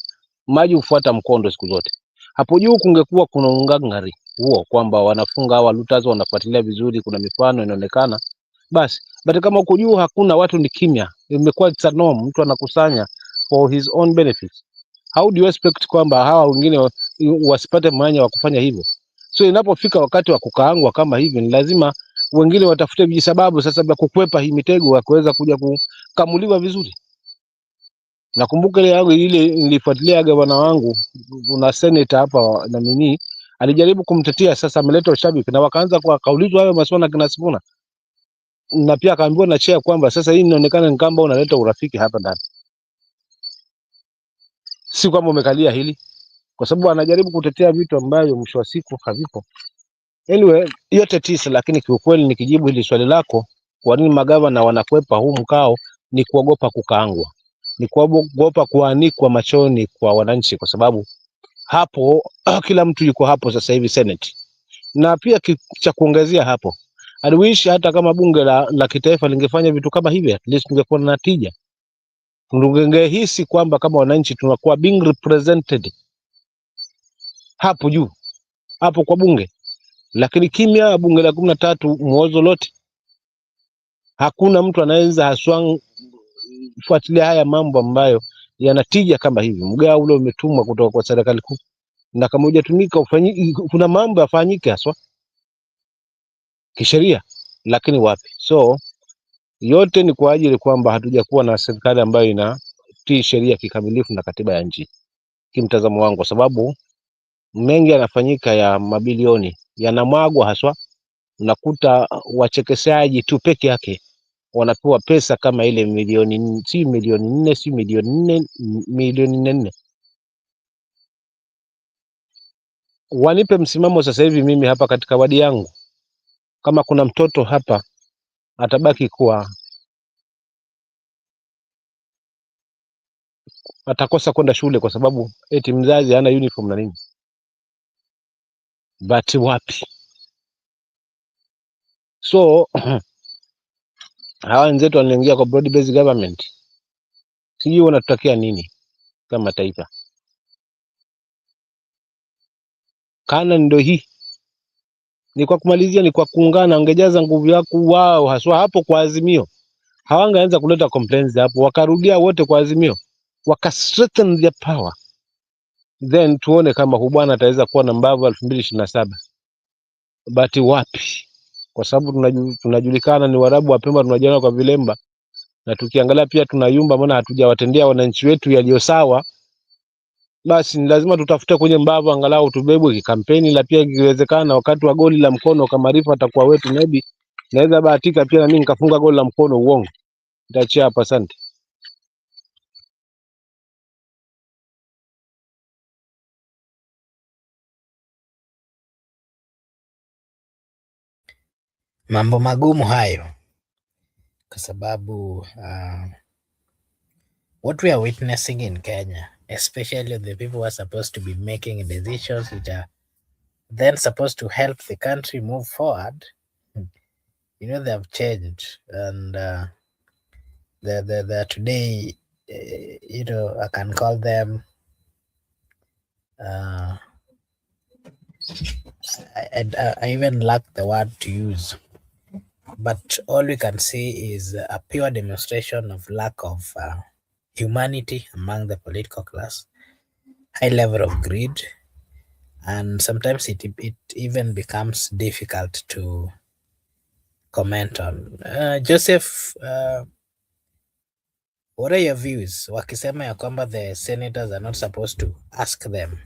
maji hufuata mkondo siku zote. Hapo juu kungekuwa kuna ungangari huo kwamba wanafunga hawa looters, wanafuatilia vizuri, kuna mifano inaonekana, basi. But kama huko juu hakuna, watu ni kimya, imekuwa it's a norm, mtu anakusanya for his own benefits. How do you expect kwamba hawa wengine wasipate mwanya wa kufanya hivyo? So inapofika wakati wa kukaangwa kama hivi, ni lazima wengine watafute vijisababu sasa vya kukwepa hii mitego ya kuweza kuja kukamuliwa vizuri. Nakumbuka ile nilifuatilia gavana wangu, kuna senator hapa na mimi alijaribu kumtetea, sasa ameleta ushabiki na wakaanza kwa kaulizwa hayo maswala kina Sifuna, na pia akaambiwa na chair kwamba sasa hii inaonekana ni kama unaleta urafiki hapa ndani, si kwamba umekalia hili, kwa sababu anajaribu kutetea vitu ambavyo mwisho wa siku havipo. Anyway, yote tisa, lakini kiukweli nikijibu hili swali lako, kwa nini magavana wanakwepa huu mkao, ni kuogopa kukaangwa, ni kuogopa kuanikwa machoni kwa wananchi, kwa sababu hapo kila mtu yuko hapo sasa hivi Senate. Na pia cha kuongezea hapo, I wish hata kama bunge la kitaifa lingefanya vitu kama hivi, at least tungekuwa na tija, tungehisi kwamba kama wananchi tunakuwa being represented hapo juu, hapo kwa bunge. Lakini kimya, bunge la 13 mwozo lote, hakuna mtu anaweza haswa fuatilia haya mambo ambayo yanatija kama hivi. Mgao ule umetumwa kutoka kwa serikali kuu, na kama hujatumika kuna mambo yafanyike haswa kisheria, lakini wapi? So yote ni kwa ajili kwamba hatujakuwa na serikali ambayo inatii sheria kikamilifu na katiba ya nchi, kimtazamo wangu, kwa sababu mengi yanafanyika ya mabilioni yanamwagwa haswa. Unakuta wachekeshaji tu peke yake wanapewa pesa kama ile milioni 4. Wanipe msimamo sasa hivi mimi hapa katika wadi yangu, kama kuna mtoto hapa atabaki kuwa atakosa kwenda shule kwa sababu eti mzazi hana uniform na nini, but wapi? So hawa wenzetu wanaingia kwa broad based government, sijui wanatutakia nini kama taifa. Kana ndio hii ni kwa kumalizia, ni kwa kuungana. Wangejaza nguvu yako wao haswa hapo kwa Azimio, hawangeanza kuleta complaints hapo, wakarudia wote kwa Azimio, waka strengthen their power, then tuone kama bwana ataweza kuwa na mbavu 2027. But wapi? Kwa sababu tunajulikana ni Warabu wa Pemba, tunajiona kwa vilemba, na tukiangalia pia tunayumba, maana hatujawatendea wananchi wetu yaliyo sawa. Basi ni lazima tutafute kwenye mbavu angalau tubebwe kikampeni, la pia ikiwezekana wakati wa goli la mkono kama Rifa atakuwa wetu, maybe naweza bahatika pia na mimi nikafunga goli la mkono. Uongo, nitaachia hapa. Asante. Mambo magumu hayo, kwa sababu what we are witnessing in Kenya, especially the people who are supposed to be making decisions which are then supposed to help the country move forward, you know, they have changed, and they're today, you know, I can call them I even lack the word to use, but all we can see is a pure demonstration of lack of humanity among the political class, high level of greed, and sometimes it even becomes difficult to comment on. Joseph, what are your views? Wakisema ya kwamba the senators are not supposed to ask them,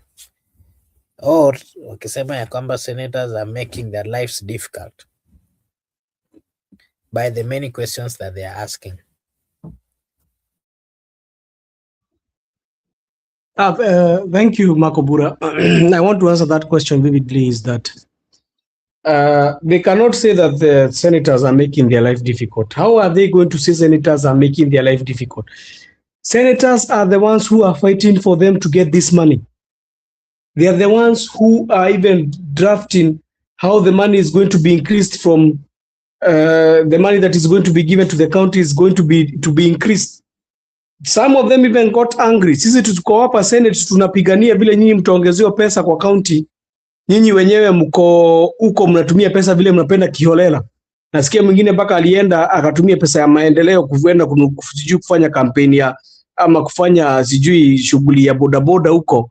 or wakisema ya kwamba senators are making their lives difficult by the many questions that they are asking. Thank you, Makobura. I want to answer that question vividly, is that they cannot say that the senators are making their life difficult. How are they going to say senators are making their life difficult? Senators are the ones who are fighting for them to get this money. They are the ones who are even drafting how the money is going to be increased from the money that is going to be given to the county is going to be increased. Some of them even got angry. Sisi tuko hapa Senate tunapigania vile nyinyi mtaongezewa pesa kwa county. Nyinyi wenyewe mko huko mnatumia pesa vile mnapenda kiholela. Nasikia mwingine mpaka alienda akatumia pesa ya maendeleo kuenda kufanya kampeni ya ama kufanya sijui shughuli ya bodaboda huko.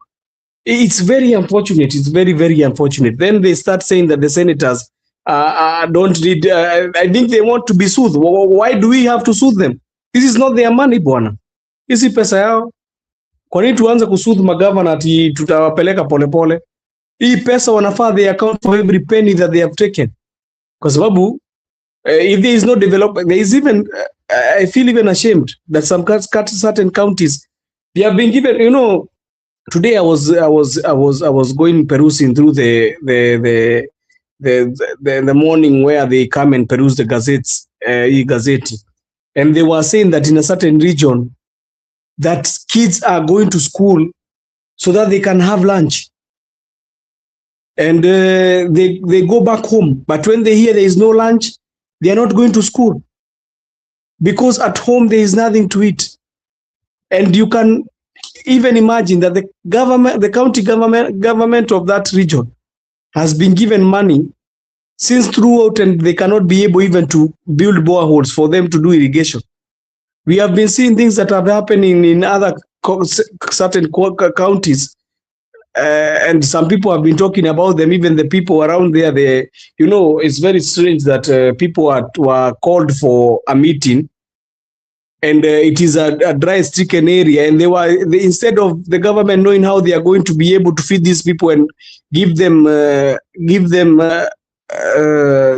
It's very unfortunate. It's very, very unfortunate. Then they start saying that the senators don't need. I think they want to be soothed. Why do we have to soothe them? This is not their money, bwana. Hisi pesa yao. Kwa nini tuanze kusoothe magavana ati tutawapeleka polepole? Hii pesa wanafaa they account for every penny that they have taken. Kwa sababu if there is no development, there is even I feel even ashamed that some certain counties they have been given. You know, today I was going perusing through the morning where they come and peruse the gazettes, e-gazette, and they were saying that in a certain region that kids are going to school so that they can have lunch, and they go back home. But when they hear there is no lunch, they are not going to school because at home there is nothing to eat. And you can even imagine that the county government of that region has been given money since throughout, and they cannot be able even to build boreholes for them to do irrigation. We have been seeing things that are happening in other certain counties, and some people have been talking about them. Even the people around there, you know, it's very strange that people were called for a meeting, and it is a dry, stricken area, and they instead of the government knowing how they are going to be able to feed these people and give them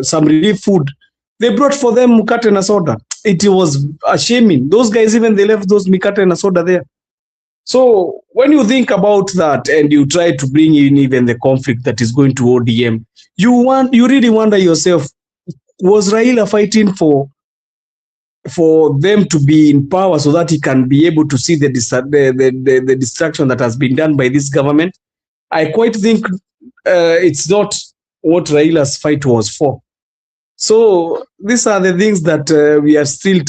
some relief food, they brought for them mkate and soda. It was shaming. Those guys, even they left those mkate and soda there. So when you think about that and you try to bring in even the conflict that is going to ODM, you really wonder yourself, was Raila fighting for them to be in power so that he can be able to see the destruction that has been done by this government? I quite think it's not what Raila's fight was for. So these are the things that we are still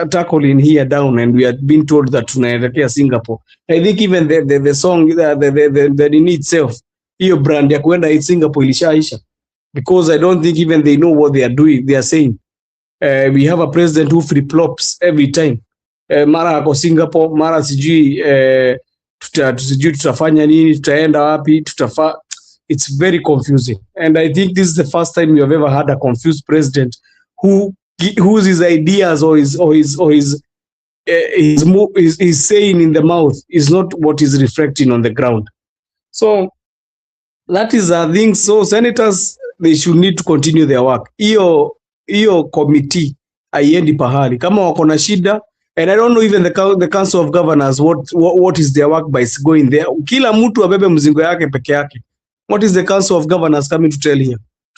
tackling here down, and we are being told that tunaelekea Singapore. I think even the song the in itself, hiyo brand ya kuenda in Singapore ilishaisha, because I don't think even they know what they are doing. They are saying we have a president who flip-flops every time. Mara ako Singapore, mara sijui tutafanya nini, tutaenda wapi, it's very confusing. And I think this is the first time you have ever had a confused president whose his ideas or his saying in the mouth is not what is reflecting on the ground. So that is a thing. So senators, they should need to continue their work. Hiyo committee haiendi pahali kama wako na shida, and I don't know even the council of governors what is their work by going there. Kila mtu abebe mzigo yake peke yake. What is the council of governors coming to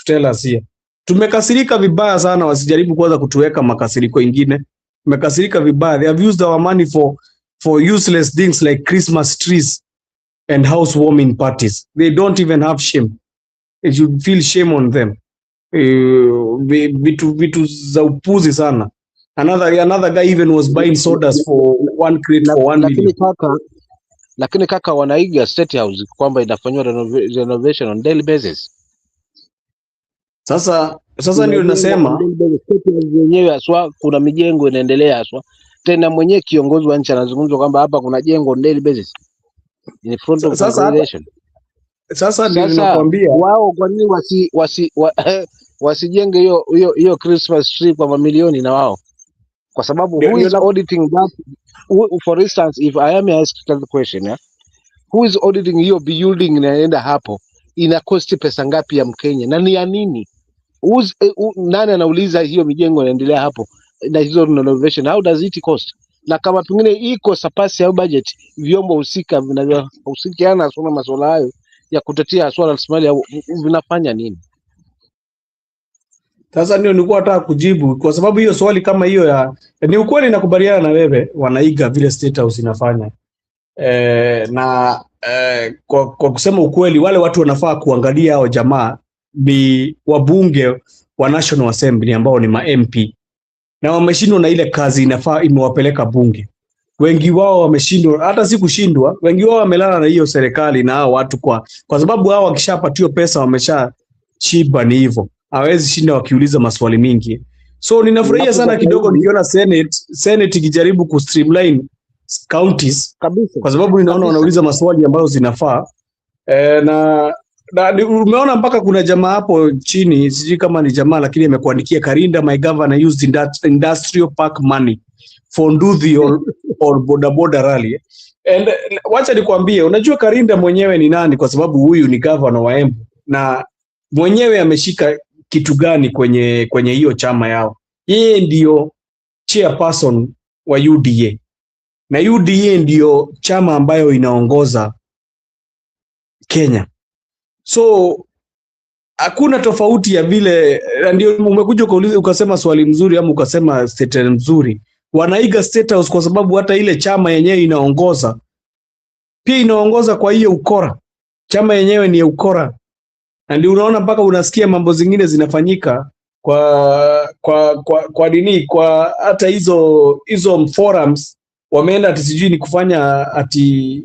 tell us here? Tumekasirika vibaya sana, wasijaribu kwanza kutuweka makasiriko ingine. Tumekasirika vibaya. They have used our money for useless things like Christmas trees and housewarming parties. They don't even have shame. It should feel shame on them. Vitu za upuzi sana. Another guy even was buying sodas for one crate for 1 million. Lakini kaka wanaiga State House kwamba inafanywa renovation on daily basis. Sasa ndio ninasema wenyewe aswa kuna mijengo inaendelea aswa. Tena mwenyewe kiongozi wa nchi anazungumza kwamba hapa kuna jengo on daily basis. In front of the congregation. Sasa ndio ninakwambia wao kwa nini wasijenge hiyo Christmas tree kwa mamilioni na wao? Kwa sababu who is auditing that? For instance, if I am asked the question, yeah, who is auditing hiyo building inaenda hapo, ina cost pesa ngapi ya Mkenya na ni ya nini? Nani anauliza hiyo mijengo inaendelea hapo na hizo renovation, how does it cost? Na kama pengine iko surpass ya budget, vyombo husika vinavyohusiana na masuala hayo ya kutetea swala la rasilimali vinafanya nini? Sasa ndio nilikuwa nataka kujibu, kwa sababu hiyo swali kama hiyo ni ukweli, nakubaliana na wewe, wanaiga vile State House inafanya. Kwa kusema ukweli, wale watu wanafaa kuangalia hao jamaa ni wabunge wa National Assembly ambao ni ma MP, na wameshindwa na ile kazi inafaa imewapeleka bunge. Wengi wao wameshindwa, hata si kushindwa, wengi wao wamelala na hiyo serikali na hao watu kwa sababu hao wakishapatiwa pesa wamesha chiba, ni hivyo. Hawezi shinda wakiuliza maswali mingi. So ninafurahia sana kidogo nikiona Senate ikijaribu ku streamline counties kabisa, kwa sababu ninaona wanauliza maswali ambayo zinafaa. Na umeona mpaka kuna jamaa hapo chini, sijui kama ni jamaa lakini amekuandikia Karinda, my governor used industrial park money for Nduthi or boda rally. And wacha nikwambie, unajua Karinda mwenyewe ni nani? Kwa sababu huyu ni governor wa Embu na mwenyewe ameshika kitu gani kwenye hiyo chama yao. Yeye ndio chairperson wa UDA na UDA ndio chama ambayo inaongoza Kenya. So hakuna tofauti ya vile, ndio umekuja ukasema swali mzuri ama ukasema statement mzuri. Wanaiga State House kwa sababu hata ile chama yenyewe inaongoza pia inaongoza kwa hiyo ukora. Chama yenyewe ni ukora. Na ndio unaona mpaka unasikia mambo zingine zinafanyika kwa nini, kwa hata hizo forums wameenda ati sijui ni kufanya ati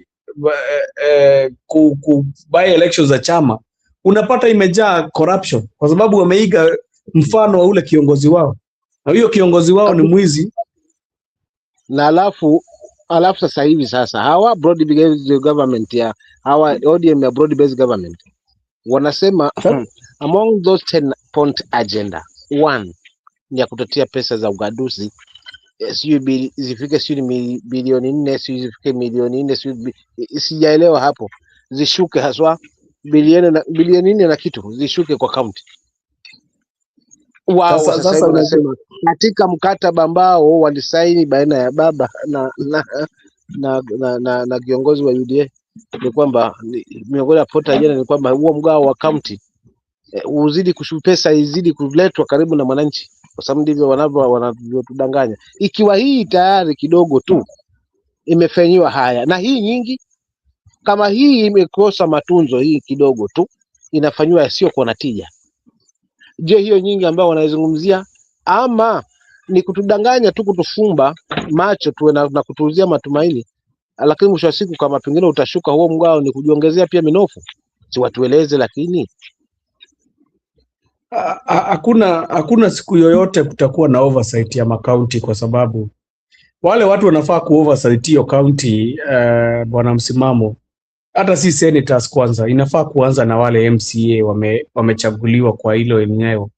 by elections za chama, unapata imejaa corruption kwa sababu wameiga mfano wa ule kiongozi wao, na huyo kiongozi wao ni mwizi. Na alafu sasa hivi hawa broad based government ya hawa ODM ya broad based government wanasema among those 10 point agenda, 1 ni ya kutetea pesa za ugaduzi, zifike bilioni 4, zifike milioni 4, sijaelewa hapo, zishuke haswa bilioni 4 na kitu, zishuke kwa county. Wao sasa wanasema katika mkataba ambao walisaini baina ya baba na kiongozi wa UDA ni kwamba miongoni ya pota jana ni kwamba huo mgao wa county uzidi pesa izidi kuletwa karibu na mwananchi, kwa sababu ndivyo wanavyotudanganya. Ikiwa hii tayari kidogo tu imefanywa haya, na hii nyingi kama hii imekosa matunzo, hii kidogo tu inafanywa yasio kwa natija, je, hiyo nyingi ambao wanaizungumzia ama ni kutudanganya tu, kutufumba macho tu na kutuuzia matumaini, lakini mwisho wa siku kama pengine utashuka huo mgao ni kujiongezea pia minofu? Si watueleze. Lakini hakuna siku yoyote kutakuwa na oversight ya makaunti, kwa sababu wale watu wanafaa ku-oversight hiyo county. Bwana Msimamo, hata si senators kwanza, inafaa kuanza na wale MCA wamechaguliwa kwa hilo eneo,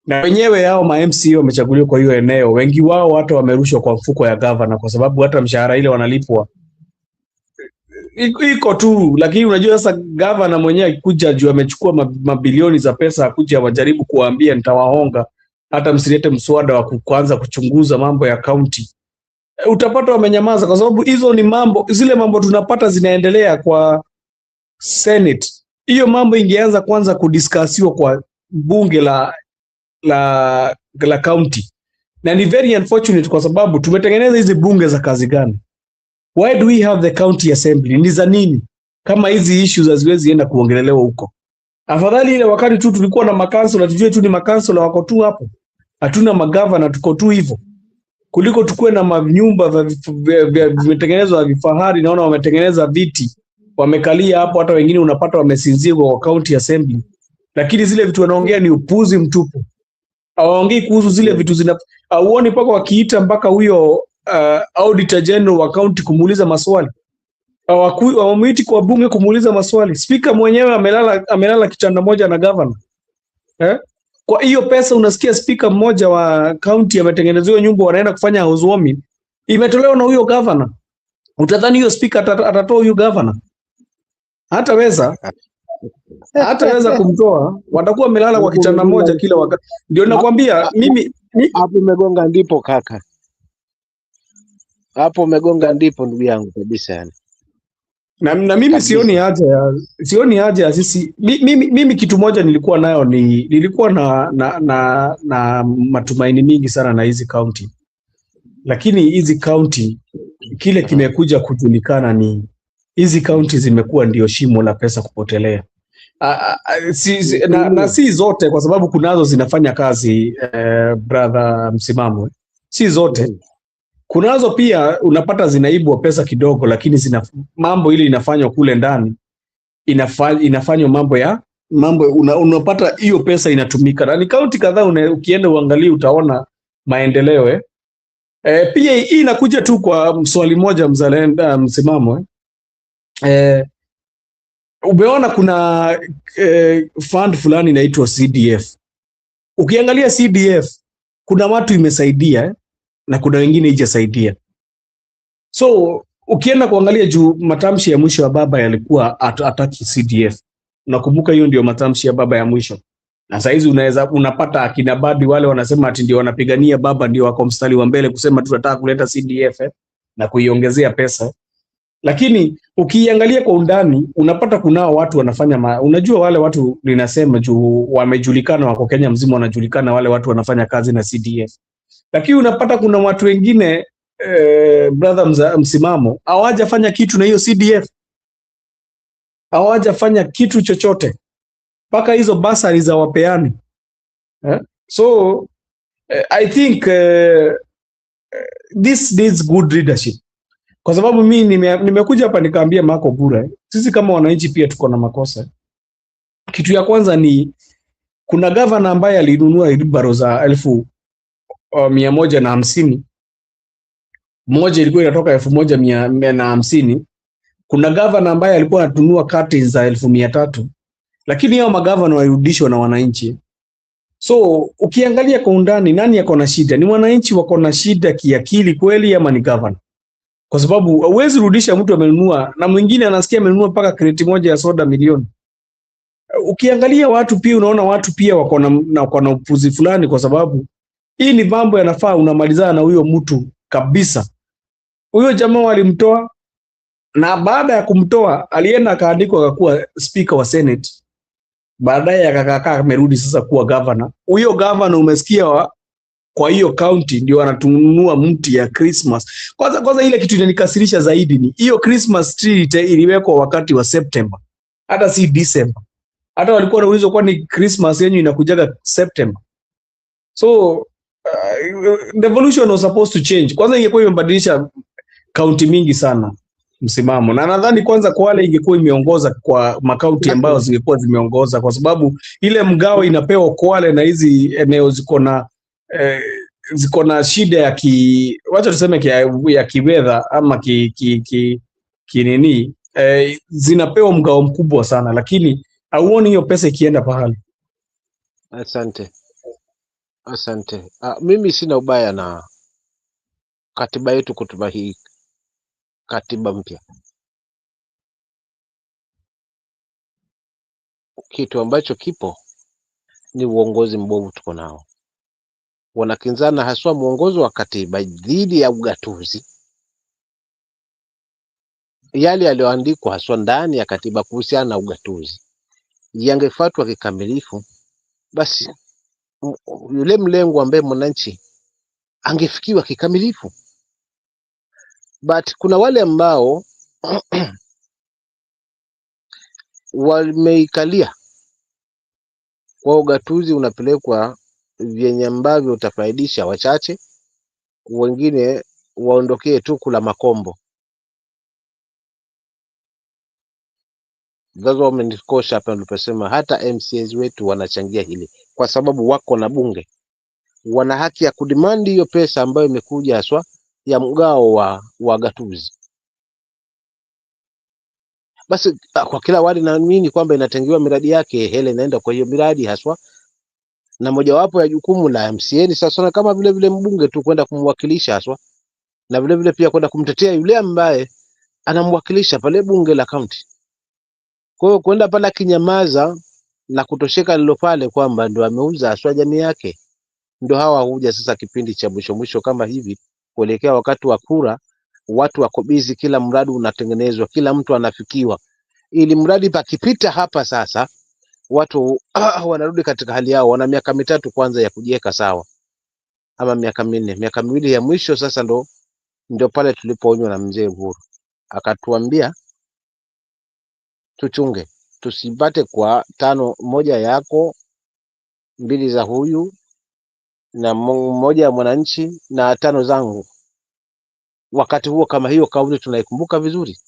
na wenyewe hao ma MCA wamechaguliwa kwa hiyo eneo, wengi wao hata wamerushwa kwa mfuko ya governor, kwa sababu hata mshahara ile wanalipwa iko tu. Lakini unajua sasa governor mwenyewe akikuja juu amechukua mabilioni za pesa, akuja wajaribu kuwaambia nitawahonga, hata msilete mswada wa kuanza kuchunguza mambo ya county, utapata wamenyamaza, kwa sababu hizo ni zile mambo tunapata zinaendelea kwa Senate. Hiyo mambo ingeanza kwanza kudiskasiwa kwa bunge la county, na ni very unfortunate kwa sababu tumetengeneza hizi bunge za kazi gani? Why do we have the county assembly? Ni za nini kama hizi issues haziwezi enda kuongelelewa huko? Afadhali ile wakati tu tulikuwa na makansela, tujue tu ni makansela wako tu hapo, hatuna magavana, tuko tu hivyo, kuliko tukue na manyumba vimetengenezwa vifahari. Naona wametengeneza viti wamekalia hapo, hata wengine unapata wamesinzia kwa county assembly, lakini zile vitu wanaongea ni upuzi mtupu. Hawaongei kuhusu zile vitu auoni paka wakiita mpaka huyo auditor general wa county kumuuliza maswali. Hawamuiti kwa bunge kumuuliza maswali. Speaker mwenyewe amelala kitanda moja na governor. Kwa hiyo pesa unasikia speaker mmoja wa county ametengenezewa nyumba, wanaenda kufanya housewarming, imetolewa na huyo governor. Utadhani hiyo speaker atatoa huyo governor? Hataweza kumtoa, watakuwa wamelala kwa kitanda moja kila wakati. Ndio nakwambia mimi hapo umegonga ndipo kaka. Hapo umegonga ndipo ndugu yangu kabisa yani. Na mimi sioni haja ya sisi. Mimi kitu moja nilikuwa nayo nilikuwa na matumaini mingi sana na hizi county. Lakini hizi county kile kimekuja kujulikana ni hizi county zimekuwa ndio shimo la pesa kupotelea. Na si zote, kwa sababu kunazo zinafanya kazi brother Msimamo. Si zote. Kunazo pia unapata zinaibwa pesa kidogo, lakini mambo ile inafanywa kule ndani, inafanywa mambo unapata hiyo pesa inatumika. Na ni county kadhaa ukienda uangalie utaona maendeleo. Pia hii inakuja tu kwa swali moja Mzalendo Msimamo. umeona kuna fund fulani inaitwa CDF. Ukiangalia CDF kuna watu imesaidia na kuna wengine haijasaidia. So ukienda kuangalia juu matamshi ya mwisho ya baba yalikuwa ataki CDF. Nakumbuka hiyo ndio matamshi ya baba ya mwisho. Na saizi unapata akina Badi wale wanasema ati ndio wanapigania baba ndio wako mstari wa mbele kusema tunataka kuleta CDF na kuiongezea pesa. Lakini ukiangalia kwa undani unapata kunao watu wanafanya unajua wale watu ninasema juu wamejulikana wako Kenya mzima wanajulikana wale watu wanafanya kazi na CDF. Lakini unapata kuna watu wengine brother msimamo hawajafanya kitu na hiyo CDF. Hawajafanya kitu chochote. Paka hizo basari za wapeani. So I think this needs good leadership. Kwa sababu mimi nimekuja hapa nikaambia Marco Bura, sisi kama wananchi pia tuko na makosa. Kitu ya kwanza ni kuna governor ambaye alinunua baro za 1,150. Moja ilikuwa inatoka 1,150. Kuna governor ambaye alikuwa anatunua kati za 1,300. Lakini hao magavana walirudishwa na wananchi. So ukiangalia kwa undani nani yako na shida? Ni wananchi wako na shida kiakili kweli ama ni governor? Kwa sababu huwezi rudisha mtu amenunua na mwingine anasikia amenunua mpaka kreti moja ya soda milioni. Ukiangalia watu pia unaona watu pia wako na upuzi fulani kwa sababu hii ni mambo yanafaa unamalizana na huyo mtu kabisa. Huyo jamaa walimtoa na baada ya kumtoa alienda akaandikwa akakuwa speaker wa Senate. Baadaye akakaa amerudi sasa kuwa governor. Huyo governor umesikia kwa hiyo county ndio anatununua mti ya Christmas. Kwanza ile kitu inanikasirisha zaidi ni hiyo Christmas tree iliwekwa wakati wa September. Hata si December. Hata walikuwa wanaulizwa kwa ni Christmas yenyu inakujaga September. So the evolution was supposed to change. Kwanza ingekuwa imebadilisha county mingi sana msimamo. Na nadhani kwanza kwa wale ingekuwa imeongoza kwa makaunti ambayo zingekuwa zimeongoza kwa sababu ile mgao inapewa Kwale na hizi eneo ziko na shida ya wacha tuseme ya kiweather ama kinini zinapewa mgao mkubwa sana lakini hauoni hiyo pesa ikienda pahali. Asante. Mimi sina ubaya na katiba yetu kutuba hii katiba mpya. Kitu ambacho kipo ni uongozi mbovu tuko nao. Wanakinzana haswa muongozo wa katiba dhidi ya ugatuzi. Yale yaliyoandikwa haswa ndani ya katiba kuhusiana na ugatuzi yangefuatwa kikamilifu, basi yule mlengo ambaye mwananchi angefikiwa kikamilifu. But kuna wale ambao wameikalia kwa ugatuzi unapelekwa vyenye ambavyo utafaidisha wachache, wengine waondokee tu kula makombo. Gazo wamenikosha hapa niliposema hata MCAs wetu wanachangia hili kwa sababu wako na bunge. Wana haki ya kudimandi hiyo pesa ambayo imekuja haswa ya mgao wa gatuzi. Basi kwa kila wadi naamini kwamba inatengewa miradi yake, hele inaenda kwa hiyo miradi haswa. Na mojawapo ya jukumu la MCA ni sasa kama vile vile mbunge tu kwenda kumwakilisha haswa, na vile vile pia kwenda kumtetea yule ambaye anamwakilisha pale bunge la county. Kwa hiyo kwenda pale kinyamaza na kutosheka lilo pale kwamba ndio ameuza haswa jamii yake, ndio hawa huja sasa kipindi cha mwisho kama hivi kuelekea wakati wa kura, watu wako busy, kila mradi unatengenezwa, kila mtu anafikiwa, ili mradi pakipita hapa sasa watu wanarudi katika hali yao. Wana miaka 3 kwanza ya kujiweka sawa, ama miaka 4, miaka 2 ya mwisho sasa ndio pale tulipoonywa na mzee Uhuru akatuambia tuchunge, tusipate kwa 5 moja yako, 2 za huyu na moja ya mwananchi na 5 zangu. Wakati huo kama hiyo kauli tunaikumbuka vizuri.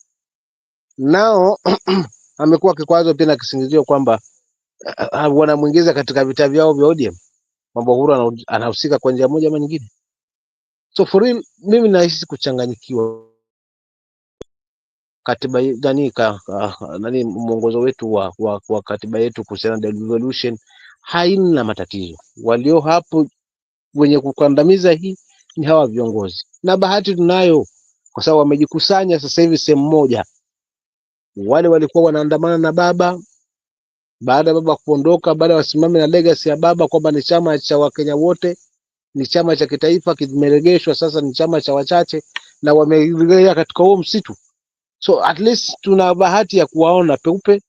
Nao amekuwa kikwazo pia na kisingizio kwamba wanamuingiza katika vita vyao vya ODM, mambo Uhuru anahusika kwa njia moja ama nyingine. So for real, mimi nahisi kuchanganyikiwa. katiba nani mwongozo wetu wa katiba yetu kuhusiana na devolution haina matatizo. Walio hapo wenye kukandamiza hii ni hawa viongozi, na bahati tunayo kwa sababu wamejikusanya sasa hivi sehemu moja. Wale walikuwa wanaandamana na baba, baada ya baba kuondoka, baada wasimame na legacy ya baba kwamba ni chama cha Wakenya wote, ni chama cha kitaifa, kimeregeshwa sasa ni chama cha wachache, na wamerejea katika huo msitu. So at least tuna bahati ya kuwaona peupe.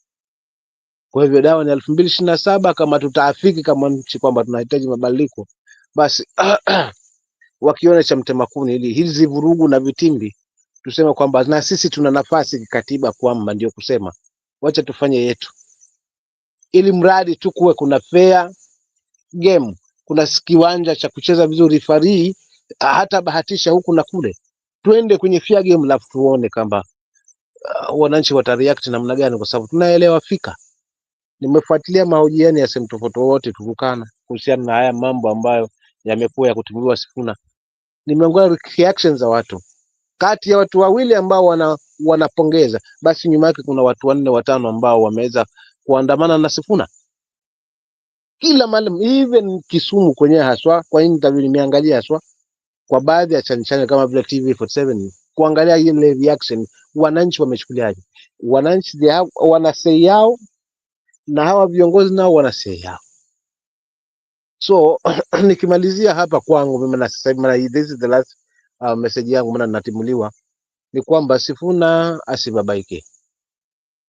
Kwa hivyo dawa ni 2027 kama tutaafiki kama nchi kwamba tunahitaji mabadiliko, basi wakiona cha mtema kuni ili hizi vurugu na vitimbi, tuseme kwamba na sisi tuna nafasi kikatiba kwamba ndio kusema wacha tufanye yetu, ili mradi tu kuwe kuna fair game, kuna kiwanja cha kucheza vizuri, referee hata bahatisha huku na kule, twende kwenye fair game, alafu tuone kwamba wananchi watareact namna gani, kwa sababu tunaelewa fika. Nimefuatilia mahojiano ya sehemu tofauti wote Turkana kuhusiana na haya mambo ambayo yamekuwa ya kutimuliwa Sifuna. Nimeangalia reactions za watu. Kati ya watu wawili ambao wanapongeza, basi nyuma yake kuna watu 4 5 ambao wameweza kuandamana na Sifuna. Kila mahali, even Kisumu kwenyewe haswa, kwa interview nimeangalia haswa kwa baadhi ya channel kama vile TV47 kuangalia ile reaction, wananchi wamechukuliaje. Wananchi wana say yao na hawa viongozi nao wana say yao. So nikimalizia hapa kwangu mimi na sasa hivi, this is the last message yangu maana natimuliwa, ni kwamba Sifuna asibabaike.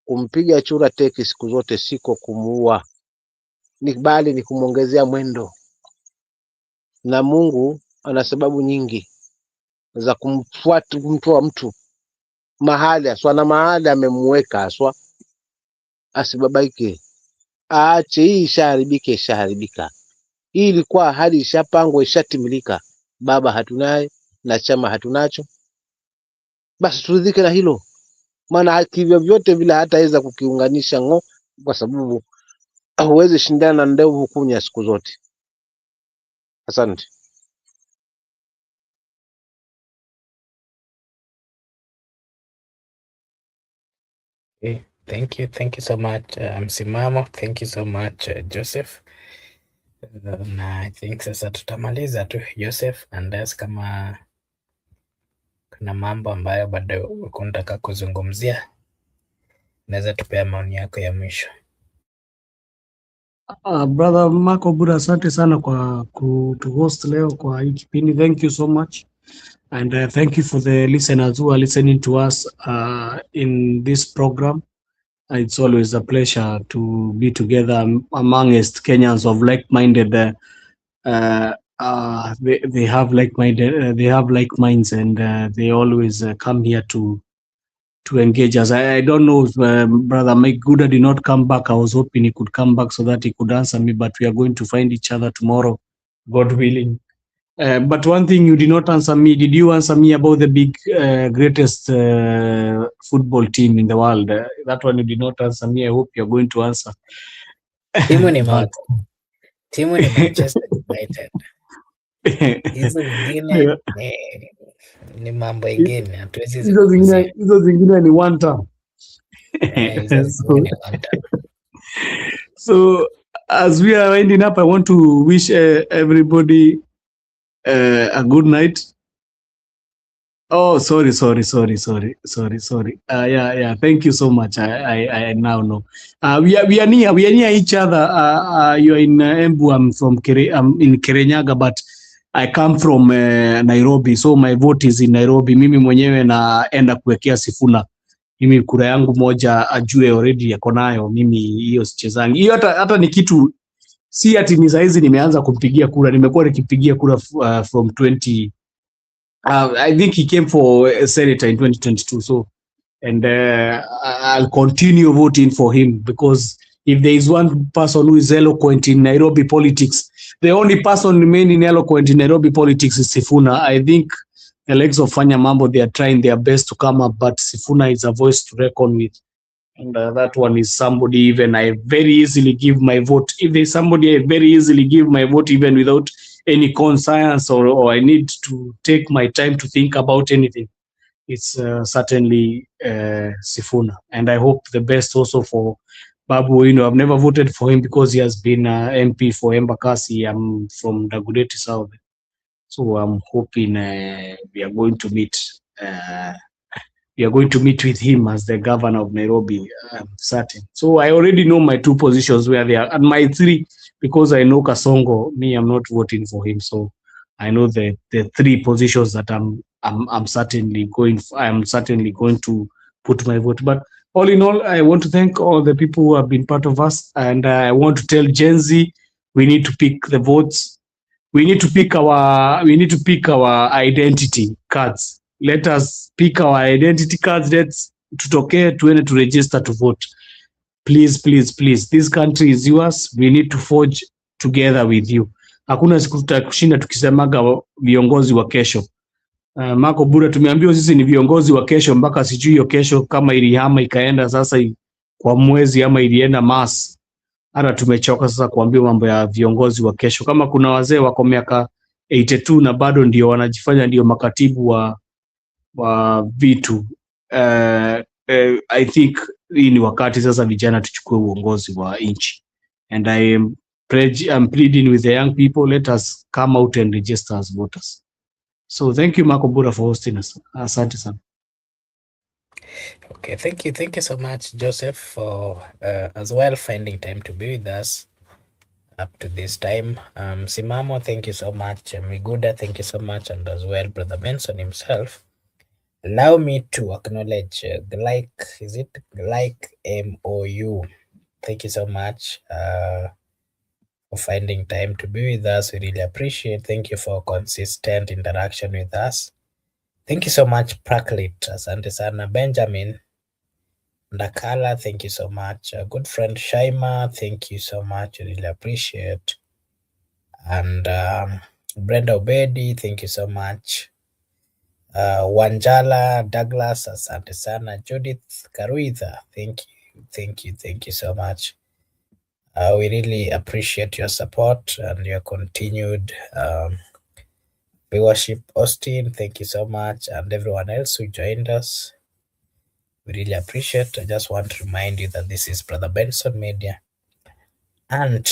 Kumpiga chura teki siku zote siko kumuua, ni bali ni kumuongezea mwendo, na Mungu ana sababu nyingi za kumtoa mtu mahali aswa, na mahali amemweka aswa. Asibabaike, aache hii ishaharibika. Hii ilikuwa ahadi ishapangwa, ishatimilika. Baba hatunaye na chama hatunacho, basi turidhike na hilo, maana hivyo vyote vile hataweza kukiunganisha kwa sababu huwezi shindana na ndevu kunya siku zote. Asante. Okay. Thank you so much Msimamo. Thank you so much Joseph. Na I think sasa tutamaliza tu Joseph, unless kama kuna mambo ambayo bado unataka kuzungumzia, naweza tupea maoni yako ya mwisho. Brother Marco Buda, asante sana kwa kutuhost leo kwa hii kipindi. Thank you so much, and thank you for the listeners who are listening to us in this program. It's always a pleasure to be together amongst Kenyans of like-minded. They have like-minded. They have like minds, and they always come here to engage us. I don't know if Brother Mike Guda did not come back. I was hoping he could come back so that he could answer me, but we are going to find each other tomorrow, God willing. But one thing you did not answer me. Did you answer me about the big greatest football team in the world? That one you did not answer me. I hope you're going to answer. Timu ni Manchester United. Hizo zingine ni mambo ingine, hatuwezi hizo zingine ni one time. So as we are winding up, I want to wish everybody a good night. Oh, sorry. Yeah. Thank you so much. I now know. We are near each other. You are in Embu. I'm from in Kirinyaga, but I come from Nairobi, so my vote is in Nairobi. Mimi mwenyewe naenda kuwekea Sifuna. Mimi kura yangu moja ajue already yako nayo. Mimi hiyo sichezangi. Hiyo hata ni kitu, si ati ni saizi nimeanza kumpigia kura. Nimekuwa nikipigia kura from 20 I think he came for a senator in 2022. So, and I'll continue voting for him, because if there is one person who is eloquent in Nairobi politics, the only person remaining eloquent in Nairobi politics is Sifuna. I think the legs of Fanya Mambo, they are trying their best to come up, but Sifuna is a voice to reckon with. And that one is somebody even I very easily give my vote. If there's somebody I very easily give my vote, even without any conscience or I need to take my time to think about anything, it's certainly Sifuna. And I hope the best also for Babu Owino. I've never voted for him because he has been MP for Embakasi. I'm from Dagoretti South. So I'm hoping we are going to meet. We are going to meet with him as the governor of Nairobi. I'm certain. So I already know my two positions where they are, and my three, because I know Kasongo. Me, I'm not voting for him. So I know the three positions that I'm certainly going. I'm certainly going to put my vote. But all in all, I want to thank all the people who have been part of us, and I want to tell Gen Z, we need to pick the votes. We need to pick our identity cards. Let us pick our identity cards. Let's tutokee tuende to register to vote. Please, please, please. This country is yours. We need to forge together with you. Hakuna siku tutakushinda tukisemaga viongozi wa kesho. Marco Bura, tumeambiwa sisi ni viongozi wa kesho mpaka sijui hiyo kesho kama ilihama ikaenda sasa kwa mwezi ama ilienda Mars. Hata tumechoka sasa kuambia mambo ya viongozi wa kesho. Kama kuna wazee wako miaka 82 na bado ndio wanajifanya ndio makatibu wa vitu. I think hii ni wakati sasa vijana tuchukue uongozi wa nchi. And I'm pleading with the young people, let us come out and register as voters. So thank you, Marco Bura, for hosting us. Asante sana. Okay, thank you so much, Joseph, for as well finding time to be with us up to this time. Simamo, thank you so much. Miguda, thank you so much, and as well Brother Benson himself. Allow me to acknowledge the is it MOU? Thank you so much for finding time to be with us. We really appreciate. Thank you for consistent interaction with us. Thank you so much, Praklit. Asante sana. Benjamin Ndakala, thank you so much. Good friend Shaima, thank you so much. Really appreciate. And Brenda Obedi, thank you so much. Wanjala Douglas, asante sana. Judith Karuitha, thank you so much. We really appreciate your support and your continued viewership. Austin, thank you so much, and everyone else who joined us. We really appreciate. I just want to remind you that this is Brother Benson Media. And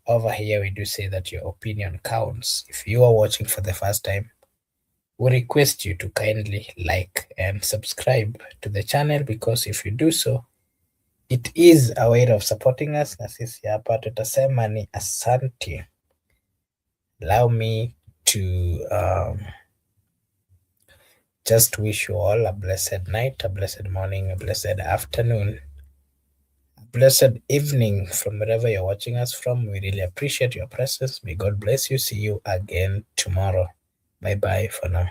over here, we do say that your opinion counts. If you are watching for the first time, we request you to kindly like and subscribe to the channel, because if you do so, it is a way of supporting us. Na sisi hapa tutasema ni asante. Allow me to just wish you all a blessed night, a blessed morning, a blessed afternoon, a blessed evening from wherever you're watching us from. We really appreciate your presence. May God bless you. See you again tomorrow. Bye-bye for now.